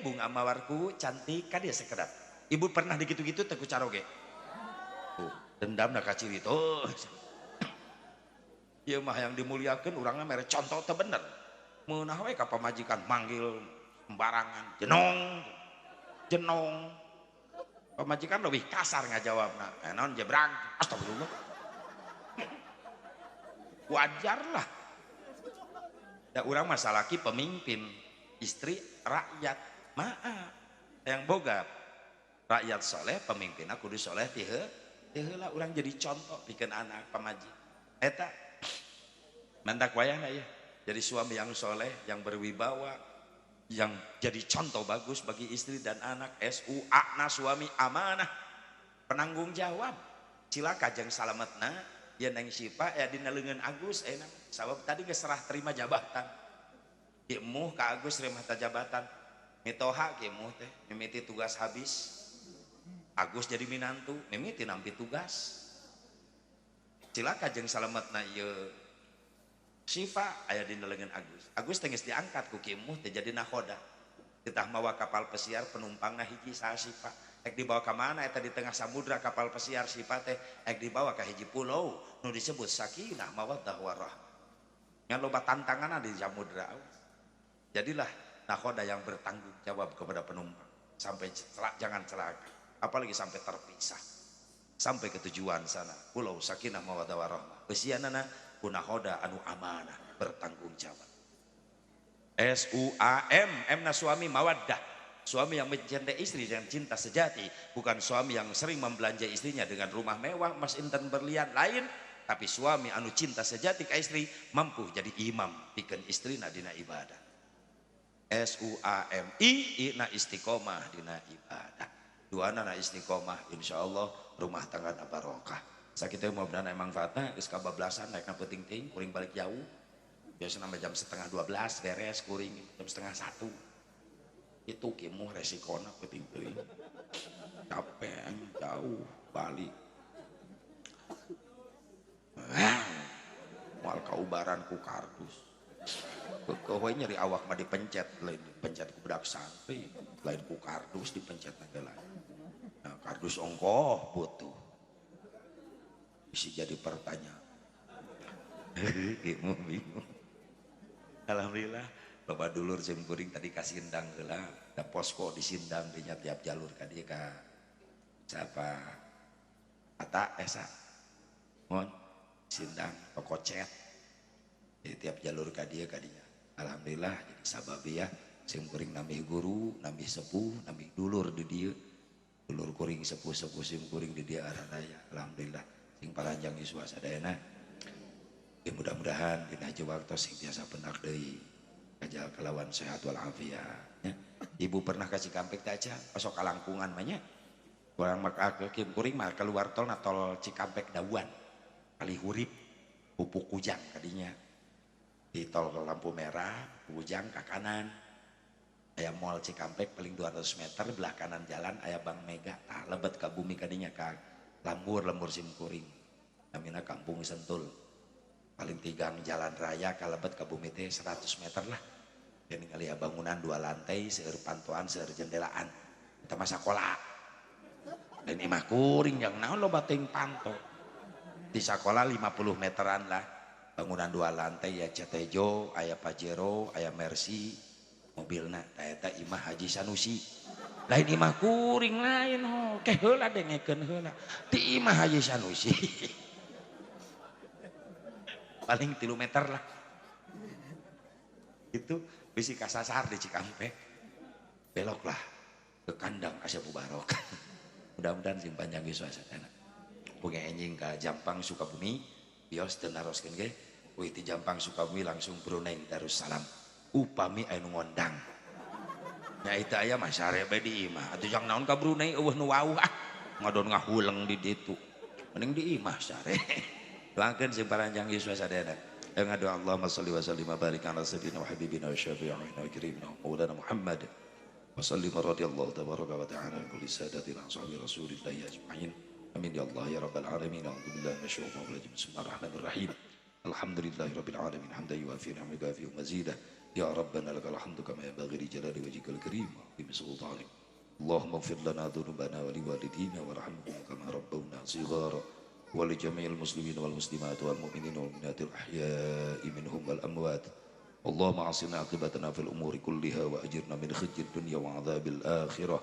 bunga mawarku cantik ka dia sekedap. Ibu pernah digitu-gitu teu ku caroge. Dendam na ka ciri tuh. Ieu mah yang dimuliakeun urangna mere contoh teu bener. Meunah we ka pamajikan manggil sembarangan, jenong. Pamajikan lebih kasar ngajawabna. Naon jebrang, astagfirullah. Wajar lah. Da urang mah salaki pemimpin, istri rakyat. Maaf. Yang boga rakyat soleh, pemimpinna kudu soleh ti heula urang jadi contoh pikeun anak pamaji. Eta mandak wayahna ya. Jadi suami yang soleh, yang berwibawa, yang jadi contoh bagus bagi istri dan anak. SUA suami amanah, penanggung jawab. Cilaka jeung salametna ya neng Sipa ya dina leungeun Agus enak. Sabab tadi geus serah terima jabatan. Ki emuh ka Agus terima jabatan. Mitoha ki emuh teh mimiti tugas habis. Agus jadi minantu, mimiti nampi tugas. Cilaka jeung salametna ieu Sifa aya dina leungeun Agus. Agus teh geus diangkat ku ki emuh teh jadi nakhoda. Ditah mawa kapal pesiar penumpangna hiji saha Sifa. Ek dibawa ke mana eta di tengah samudra kapal pesiar Sifa teh ek dibawa ke hiji pulau nu disebut Sakinah Mawaddah Warahmah. Ngan loba tantanganna di samudra. Jadilah nakhoda yang bertanggung jawab kepada penumpang sampai jangan celaka, apalagi sampai terpisah. Sampai ke tujuan sana, pulau Sakinah Mawaddah Warahmah. Besianana ku nakhoda anu amanah, bertanggung jawab. SUAM, emna suami mawaddah. Suami yang mencintai istri dengan cinta sejati, bukan suami yang sering membelanja istrinya dengan rumah mewah, emas intan berlian lain, tapi suami anu cinta sejati ke istri, mampu jadi imam pikeun istrina dina ibadah. SUAMI na istiqomah dina ibadah. Duana na istiqomah, insyaallah rumah tangga na barokah. Sakitu mudah-mudahan emang fatna geus kabablasan naik na peuting ting, kuring balik jauh. Biasana jam 11:30 beres, kuring jam 12:30. Itu kimuh resikona peuting teuing. Capek jauh balik. Moal kaubaran ku kardus. Keueuh nyeri awak mah dipencet, lain dipencet ku budak santri, lain ku kardus dipencet na lain. Nah, kardus ongkoh butuh. Bisa jadi pertanyaan. Kimuh bingung. Alhamdulillah loba dulur jeung kuring tadi ka Sindang heula, da posko di Sindang di tiap jalur ka dieu ka siapa? Ata esa. Mun Sindang toko cet. Di tiap jalur ka dieu ka dinya. Alhamdulillah jadi sababiyah jeung kuring nambih guru, nambih sepuh, nambih dulur di dieu. Dulur kuring sepuh-sepuh jeung kuring di dieu aranaya. Alhamdulillah sing paranjang yuswa sadayana. Ya mudah-mudahan dina hiji waktu sing biasa benak deui. Kajal kelawan sehat walafiat ya. Ibu pernah kasih Cikampek teh aja pasok kalangkungan mah nya. Urang maka ke kuring mah keluar tol na tol Cikampek Dawan. Kali hurip pupuk kujang kadinya. Di tol lampu merah, kujang ke kanan. Aya mall Cikampek paling 200 meter belah kanan jalan aya Bank Mega. Tah lebet ka bumi kadinya ka lembur sim kuring. Namina Kampung Sentul. Paling tigang jalan raya kalebet ke bumi teh 100 meter lah. Dan ningali bangunan 2 lantai, seueur pantuan, seueur jendelaan. Eta mah sakola. Dan imah kuring yang naon loba teuing panto. Di sakola 50 meteran lah. Bangunan 2 lantai ya Cetejo, aya Pajero, aya Mercy, mobilna. Eta imah Haji Sanusi. Lain imah kuring lain ho. Ke heula dengekeun heula. Di imah Haji Sanusi. Paling 3 meter lah. Itu bisi kasasar di Cikampek. Beloklah ke kandang Asyabu Barok. Mudah-mudahan sing panjang suasana. Boga enjing ka Jampang Sukabumi. bios teu naroskeun ge wih ti Jampang Sukabumi langsung Brunei Darussalam upami anu ngondang nya itu aya mah sare bae di imah atuh jang naon ka Brunei eueuh nu wauh ngadon ngahuleng di ditu mending di imah sare langkeun sing paranjang Yesus sadayana yang ngadu Allahumma shalli wa sallim wa barik ala sayyidina wa habibina wa syafi'ina wa karimina maulana Muhammad wa sallim radhiyallahu tabaraka wa ta'ala kulli sadatina ashabi rasulillah ajma'in amin ya Allah ya rabbal alamin a'udzubillahi minasyaitonir rajim bismillahirrahmanirrahim alhamdulillahi rabbil alamin hamdan yuwafi ni'maka wa mazidah ya rabbana lakal hamdu kama yanbaghi li jalali wajhikal karim bi sultanik Allahumma ighfir lana dhunubana wa liwalidina warhamhum kama rabbawna shighara wa li jami'il muslimin wal muslimat wal mu'minin wal mu'minatil ahya'i minhum wal amwat Allahumma asina aqibatana fil umuri kulliha wa ajirna min khizyid dunya wa 'adzabil akhirah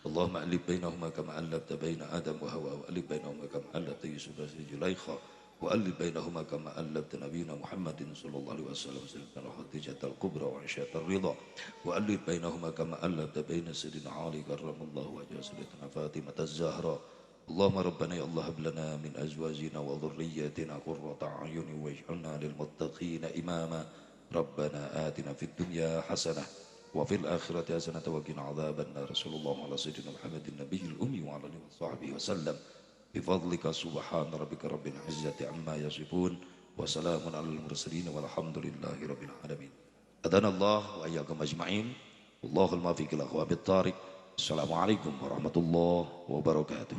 Allahumma alif bainahuma kama allafta baina Adam wa Hawa wa alif bainahuma kama allafta Yusuf wa Zulaikha wa alif bainahuma kama allafta nabiyina Muhammadin sallallahu alaihi wasallam sayyidina Khadijatul Kubra wa Aisyatul Ridha wa alif bainahuma kama allafta baina Sayyidina Ali karramallahu wajhahu Sayyidatina Fatimah Az-Zahra Allahumma rabbana ya Allah hab lana min azwajina wa dhurriyyatina qurrata a'yunin waj'alna lil muttaqina imama Rabbana atina fid dunya hasanah وفي الآخرة حسنة وقنا عذاب النار صلى الله على سيدنا محمد النبي الأمي وعلى آله وصحبه وسلم بفضلك سبحان ربك رب العزة عما يصفون وسلام على المرسلين والحمد لله رب العالمين أذن الله وإياكم أجمعين والله الموفق الأخوة بالطارق السلام عليكم ورحمة الله وبركاته